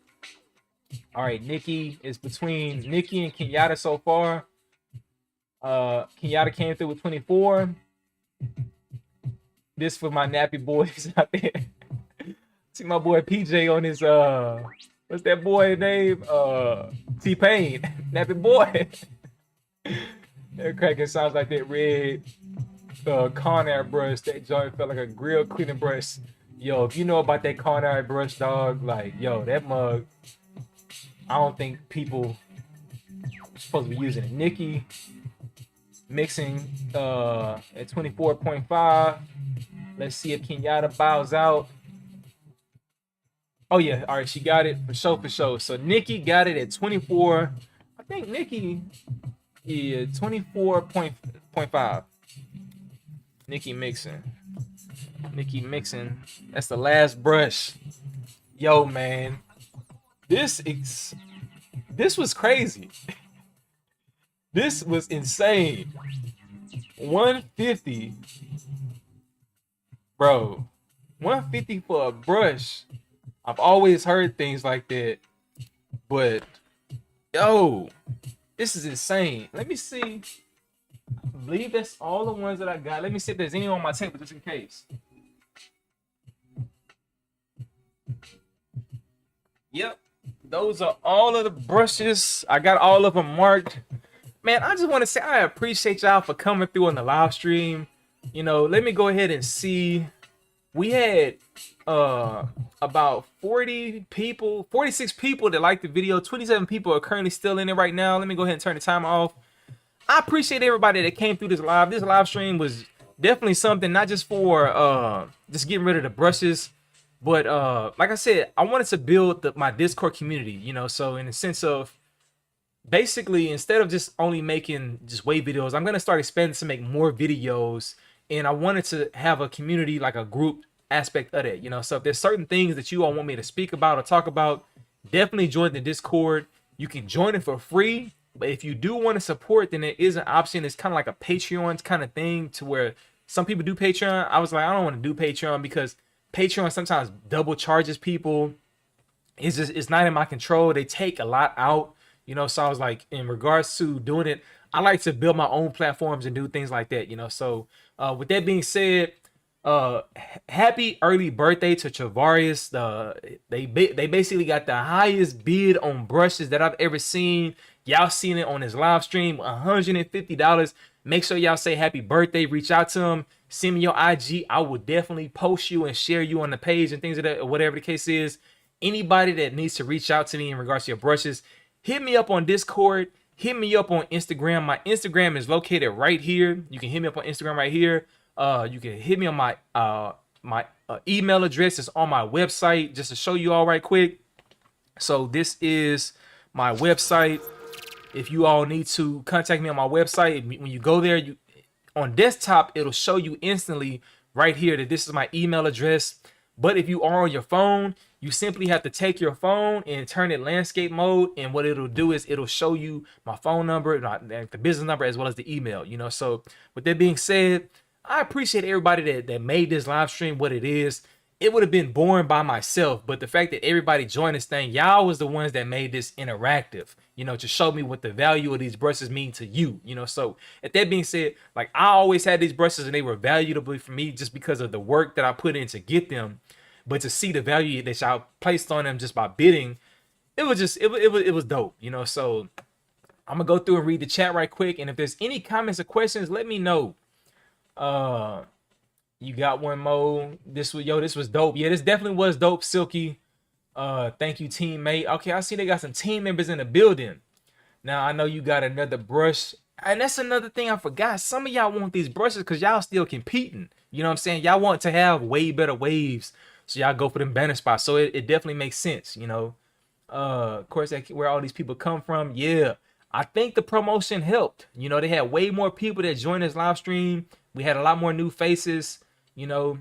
All right, Nikki is between Nikki and Kenyatta so far. Kenyatta came through with 24. This for my nappy boys out there. See my boy PJ on his what's that boy name? T-Pain. Nappy boy. That Kraken sounds like that red Conair brush. That joint felt like a grill cleaning brush. Yo, if you know about that Conair brush, dog, like, yo, that mug, I don't think people are supposed to be using it. Nikki mixing at 24.5. Let's see if Kenyatta bows out. Oh yeah, all right, she got it for sure. So Nikki got it at 24. I think Nikki, yeah, 24.5. Nikki mixing. That's the last brush. Yo, man, this was crazy. This was insane. 150, bro. 150 for a brush. I've always heard things like that, but yo, this is insane. Let me see. I believe that's all the ones that I got. Let me see if there's any on my table just in case. Yep, those are all of the brushes. I got all of them marked. Man, I just want to say I appreciate y'all for coming through on the live stream. You know, let me go ahead and see. We had about 40 people, 46 people that liked the video. 27 people are currently still in it right now. Let me go ahead and turn the timer off. I appreciate everybody that came through this live. This live stream was definitely something, not just for just getting rid of the brushes, but like I said, I wanted to build my Discord community, you know, so in the sense of basically, instead of just only making just wave videos, I'm going to start expanding to make more videos. And I wanted to have a community, like a group aspect of that, you know. So if there's certain things that you all want me to speak about or talk about, definitely join the Discord. You can join it for free. But if you do want to support, then there is an option. It's kind of like a Patreon kind of thing, to where some people do Patreon. I was like, I don't want to do Patreon because Patreon sometimes double charges people. It's not in my control. They take a lot out, you know. So I was like, in regards to doing it, I like to build my own platforms and do things like that, you know. So with that being said, happy early birthday to Travarius. They basically got the highest bid on brushes that I've ever seen. Y'all seen it on his live stream, $150. Make sure y'all say happy birthday. Reach out to him. Send me your IG. I will definitely post you and share you on the page and things of that, or whatever the case is. Anybody that needs to reach out to me in regards to your brushes, hit me up on Discord. Hit me up on Instagram. My Instagram is located right here. You can hit me up on Instagram right here. You can hit me on my email address. Is on my website, just to show you all right quick. So this is my website. If you all need to contact me on my website, when you go there, on desktop, it'll show you instantly right here that this is my email address. But if you are on your phone, you simply have to take your phone and turn it landscape mode. And what it'll do is it'll show you my phone number, the business number, as well as the email, you know. So with that being said, I appreciate everybody that made this live stream what it is. it would have been boring by myself. But the fact that everybody joined this thing, y'all was the ones that made this interactive, you know, to show me what the value of these brushes mean to you, you know. So at that being said, like I always had these brushes and they were valuable for me just because of the work that I put in to get them. But to see the value that y'all placed on them just by bidding, it was just it was dope, you know. So I'm gonna go through and read the chat right quick, and if there's any comments or questions, let me know. You got one more. This was dope. Yeah, this definitely was dope, Silky. Thank you, teammate. Okay, I see they got some team members in the building. Now I know you got another brush, and that's another thing I forgot. Some of y'all want these brushes because y'all still competing. You know what I'm saying? Y'all want to have way better waves, so y'all go for them banner spots. So it definitely makes sense, you know. Of course, where all these people come from. Yeah, I think the promotion helped. You know, they had way more people that joined this live stream. We had a lot more new faces. You know,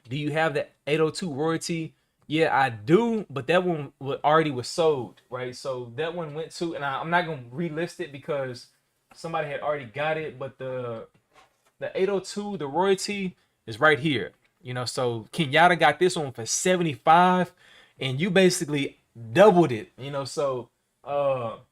do you have the 802 royalty? Yeah, I do, but that one already was sold, right? So that one went to, and I'm not gonna relist it because somebody had already got it. But the 802, the royalty is right here. You know, so Kenyatta got this one for 75, and you basically doubled it. You know, so I'll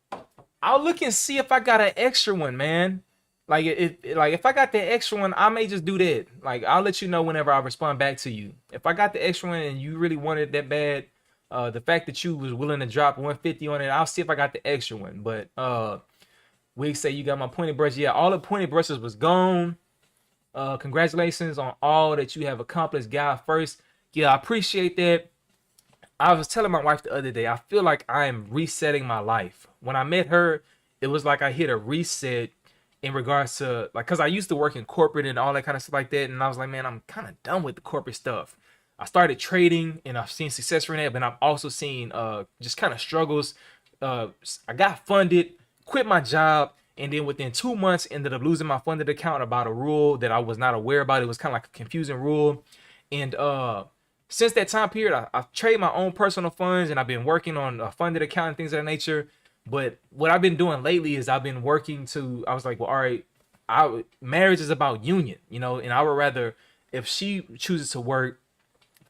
look and see if I got an extra one, man. Like if I got the extra one, I may just do that. Like I'll let you know whenever I respond back to you. If I got the extra one and you really wanted it that bad, the fact that you was willing to drop 150 on it, I'll see if I got the extra one. But we say you got my pointed brush. Yeah, all the pointed brushes was gone. Congratulations on all that you have accomplished, guy. First, yeah, I appreciate that. I was telling my wife the other day, I feel like I am resetting my life. When I met her, it was like I hit a reset in regards to, like, because I used to work in corporate and all that kind of stuff like that. And I was like, man, I'm kind of done with the corporate stuff. I started trading and I've seen success from that, but I've also seen just kind of struggles. I got funded, quit my job, and then within 2 months ended up losing my funded account about a rule that I was not aware about. It was kind of like a confusing rule. And since that time period, I've traded my own personal funds and I've been working on a funded account and things of that nature. But what I've been doing lately is I've been working to, I was like, well, all right, marriage is about union, you know, and I would rather, if she chooses to work,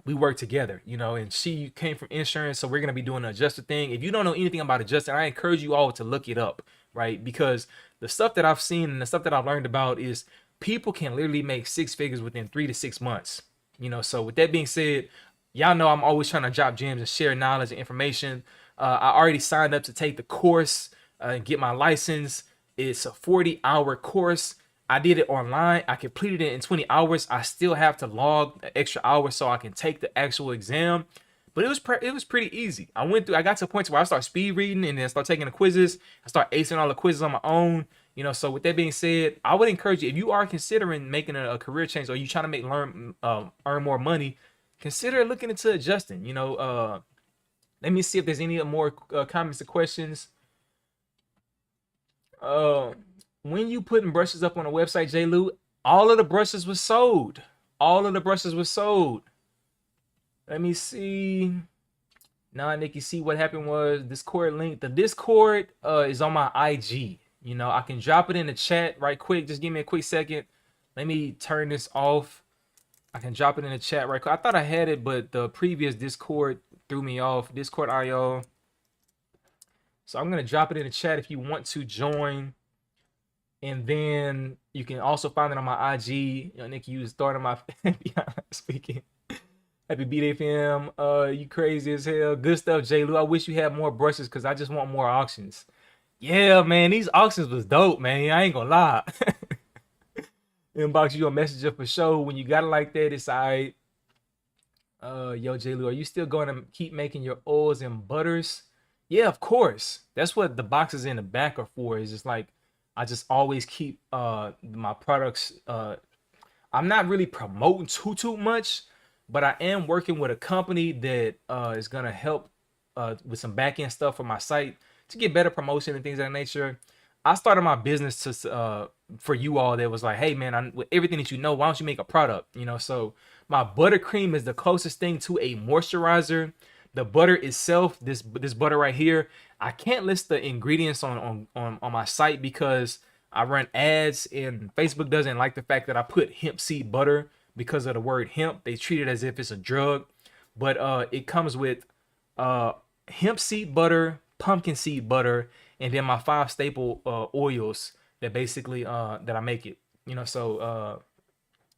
we work together, you know, and she came from insurance, so we're going to be doing an adjuster thing. If you don't know anything about adjusting, I encourage you all to look it up, right? Because the stuff that I've seen and the stuff that I've learned about is people can literally make 6 figures within 3 to 6 months, you know. So with that being said, y'all know I'm always trying to drop gems and share knowledge and information. I already signed up to take the course and get my license. It's a 40-hour course. I did it online. I completed it in 20 hours. I still have to log an extra hour so I can take the actual exam. But it was pretty easy. I got to a point where I start speed reading and then start taking the quizzes. I start acing all the quizzes on my own. You know, so with that being said, I would encourage you, if you are considering making a career change or you trying to earn more money, consider looking into adjusting. You know, let me see if there's any more comments or questions. When you putting brushes up on the website, J. Lou, all of the brushes was sold. All of the brushes was sold. Let me see. Now, Nikki, see what happened was Discord link. The Discord is on my IG. You know, I can drop it in the chat right quick. Just give me a quick second. Let me turn this off. I can drop it in the chat right quick. I thought I had it, but the previous Discord threw me off. Discord IO. So I'm going to drop it in the chat if you want to join. And then you can also find it on my IG. You know, Nikki, you started my speaking. Happy B-Day fam. You crazy as hell. Good stuff, J. Lou. I wish you had more brushes because I just want more auctions. Yeah, man. These auctions was dope, man. I ain't gonna lie. Inbox you a messenger for sure. When you got it like that, it's all right. Yo, J. Lou, are you still going to keep making your oils and butters? Yeah, of course. That's what the boxes in the back are for. Is just like I just always keep my products. I'm not really promoting too much, but I am working with a company that is gonna help with some back end stuff for my site to get better promotion and things of that nature. I started my business to for you all that was like, hey man, with everything that you know, why don't you make a product? You know, so my buttercream is the closest thing to a moisturizer. The butter itself, this butter right here, I can't list the ingredients on my site because I run ads and Facebook doesn't like the fact that I put hemp seed butter. because of the word hemp. They treat it as if it's a drug, but it comes with hemp seed butter, pumpkin seed butter, and then my 5 staple oils that basically that I make it. So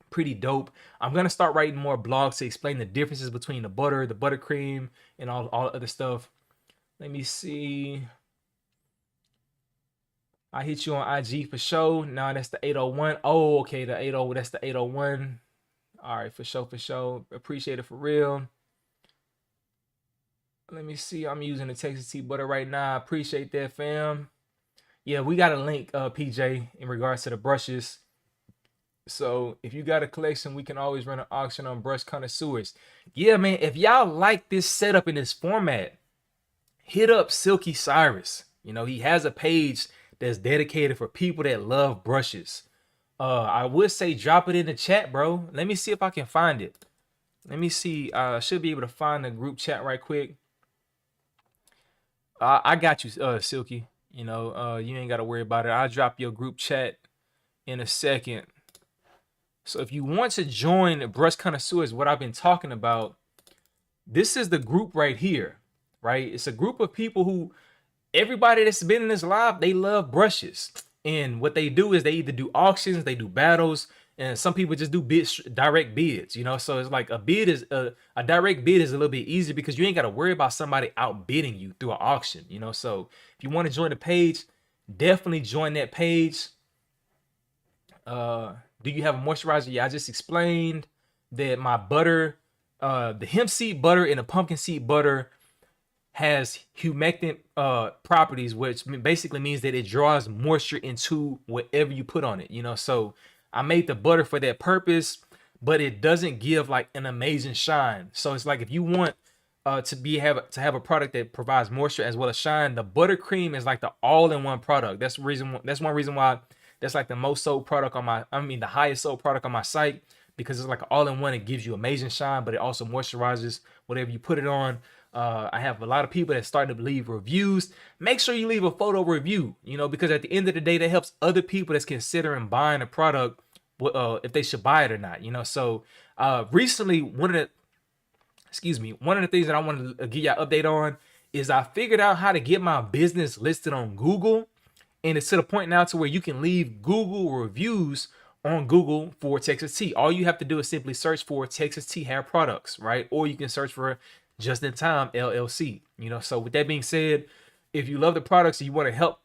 pretty dope. I'm gonna start writing more blogs to explain the differences between the butter, the buttercream, and all the other stuff. Let me see. I hit you on IG for sure. Now that's the 801. Oh, okay, the 80. That's the 801. All right, for sure, for sure. Appreciate it for real. Let me see. I'm using the Texas tea butter right now. Appreciate that, fam. Yeah, we got a link, PJ, in regards to the brushes. So if you got a collection, we can always run an auction on brush connoisseurs. Yeah, man. If y'all like this setup in this format, hit up Silky Cyrus. He has a page that's dedicated for people that love brushes. I would say drop it in the chat, bro. Let me see if I can find it. Let me see. I should be able to find the group chat right quick. I got you, Silky. You ain't got to worry about it. I'll drop your group chat in a second. So if you want to join Brush Connoisseurs, what I've been talking about, this is the group right here, right? It's a group of people who, everybody that's been in this live, they love brushes. And what they do is they either do auctions, they do battles, and some people just do direct bids, So it's like a direct bid is a little bit easier because you ain't got to worry about somebody outbidding you through an auction, So if you want to join the page, definitely join that page. Do you have a moisturizer? Yeah, I just explained that my butter, the hemp seed butter and the pumpkin seed butter has humectant properties, which basically means that it draws moisture into whatever you put on it, So I made the butter for that purpose, but it doesn't give like an amazing shine. So it's like if you want to have a product that provides moisture as well as shine, the buttercream is like the all-in-one product. That's one reason why that's like the most sold product the highest sold product on my site, because it's like an all-in-one. It gives you amazing shine, but it also moisturizes whatever you put it on. I have a lot of people that started to leave reviews. Make sure you leave a photo review, because at the end of the day, that helps other people that's considering buying a product, if they should buy it or not, So recently, one of the things that I wanted to give you an update on is I figured out how to get my business listed on Google. And it's to the point now to where you can leave Google reviews on Google for Texas Tea. All you have to do is simply search for Texas Tea hair products, right? Or you can search for JustinTime LLC. So with that being said, if you love the products and you want to help,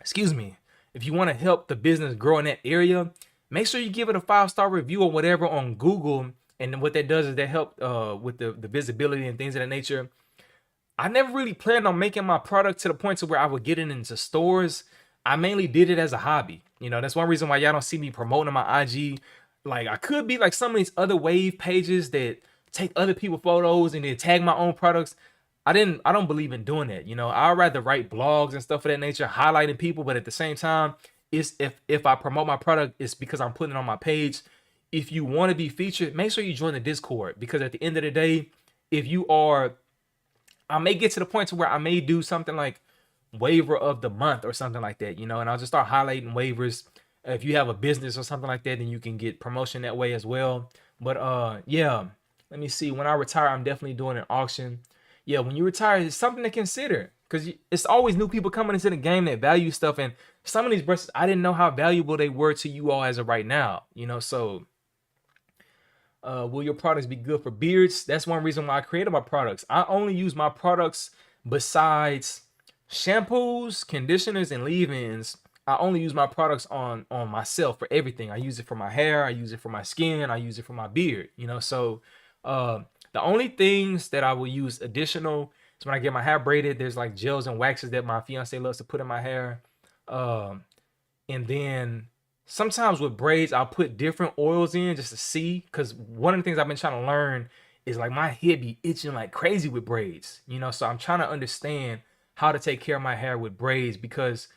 if you want to help the business grow in that area, make sure you give it a 5-star review or whatever on Google. And what that does is that help with the visibility and things of that nature. I never really planned on making my product to the point to where I would get it into stores. I mainly did it as a hobby. That's one reason why y'all don't see me promoting my IG. Like I could be like some of these other wave pages that take other people's photos and then tag my own products. I don't believe in doing that. I'd rather write blogs and stuff of that nature, highlighting people. But at the same time, it's if I promote my product, it's because I'm putting it on my page. If you want to be featured, make sure you join the Discord, because at the end of the day, I may get to the point to where I may do something like waiver of the month or something like that, and I'll just start highlighting waivers. If you have a business or something like that, then you can get promotion that way as well. But yeah, let me see. When I retire, I'm definitely doing an auction. Yeah, when you retire, it's something to consider, because it's always new people coming into the game that value stuff. And some of these brushes, I didn't know how valuable they were to you all as of right now, So will your products be good for beards? That's one reason why I created my products. I only use my products besides shampoos, conditioners, and leave-ins. I only use my products on myself for everything. I use it for my hair. I use it for my skin. I use it for my beard, So the only things that I will use additional is when I get my hair braided. There's like gels and waxes that my fiance loves to put in my hair. And then sometimes with braids, I'll put different oils in just to see, because one of the things I've been trying to learn is like my head be itching like crazy with braids, So I'm trying to understand how to take care of my hair with braids, because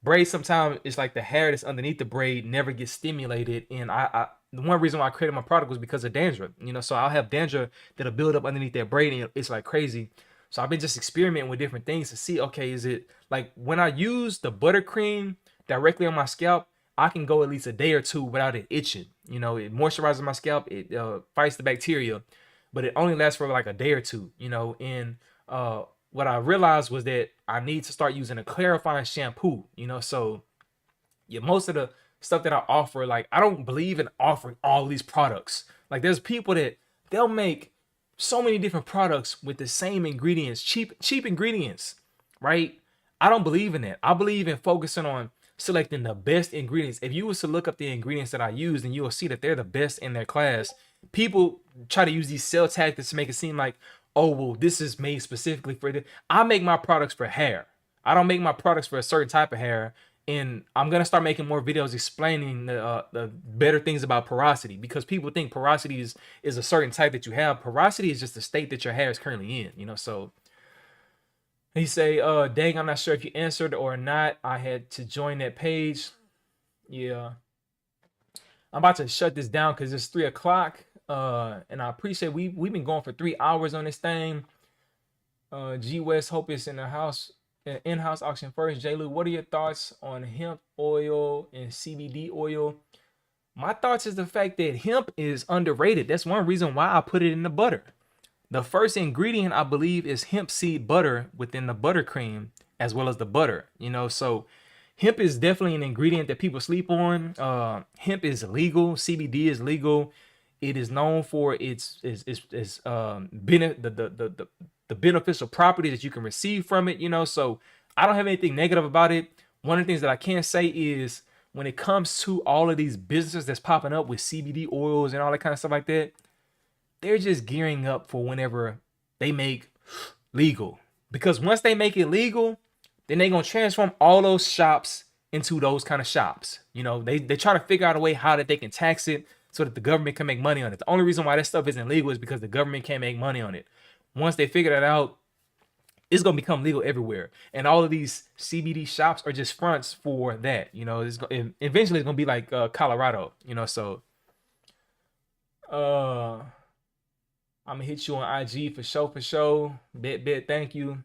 braids sometimes it's like the hair that's underneath the braid never gets stimulated. And the one reason why I created my product was because of dandruff, So I'll have dandruff that'll build up underneath that braid and it's like crazy. So I've been just experimenting with different things to see, okay, is it like when I use the buttercream directly on my scalp, I can go at least a day or two without it itching. You know, it moisturizes my scalp, it fights the bacteria, but it only lasts for like a day or two, you know. And what I realized was that I need to start using a clarifying shampoo, you know. So yeah, most of the stuff that I offer, like I don't believe in offering all these products. Like there's people that they'll make so many different products with the same ingredients, cheap ingredients, right? I don't believe in that. I believe in focusing on selecting the best ingredients. If you was to look up the ingredients that I use, then you will see that they're the best in their class. People try to use these sales tactics to make it seem like, oh, well, this is made specifically for this. I make my products for hair. I don't make my products for a certain type of hair. And I'm gonna start making more videos explaining the better things about porosity, because people think porosity is a certain type that you have. Porosity is just the state that your hair is currently in, you know. So he say, dang, I'm not sure if you answered or not. I had to join that page. Yeah, I'm about to shut this down because it's 3 o'clock. And I appreciate we've been going for 3 hours on this thing. G West, hope it's in the house. In-house auction first. J Lou, what are your thoughts on hemp oil and CBD oil? My thoughts is the fact that hemp is underrated. That's one reason why I put it in the butter. The first ingredient, I believe, is hemp seed butter within the buttercream, as well as the butter, you know. So hemp is definitely an ingredient that people sleep on. Hemp is legal. CBD is legal. It is known for its the beneficial property that you can receive from it, you know. So I don't have anything negative about it. One of the things that I can say is when it comes to all of these businesses that's popping up with CBD oils and all that kind of stuff like that, they're just gearing up for whenever they make legal. Because once they make it legal, then they're going to transform all those shops into those kind of shops. You know, they try to figure out a way how that they can tax it so that the government can make money on it. The only reason why that stuff isn't legal is because the government can't make money on it. Once they figure that out, it's going to become legal everywhere. And all of these CBD shops are just fronts for that. You know, eventually it's going to be like Colorado, you know. So I'm going to hit you on IG for sure. Bet, thank you.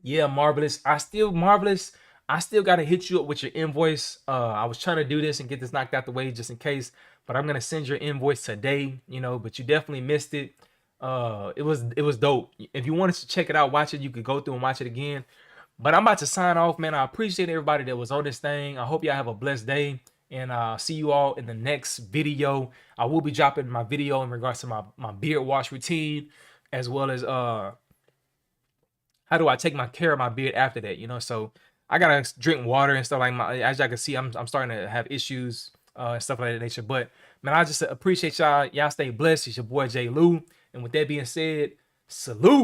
Yeah, Marvelous. I still got to hit you up with your invoice. I was trying to do this and get this knocked out the way just in case, but I'm going to send your invoice today, you know, but you definitely missed it. It was dope. If you wanted to check it out, watch it, you could go through and watch it again. But I'm about to sign off, man. I appreciate everybody that was on this thing. I hope y'all have a blessed day, and I'll see you all in the next video. I will be dropping my video in regards to my beard wash routine, as well as how do I take care of my beard after that, you know. So I gotta drink water and stuff like as y'all can see, I'm starting to have issues and stuff like that nature. But man, I just appreciate y'all. Y'all stay blessed. It's your boy J Lou. And with that being said, salute.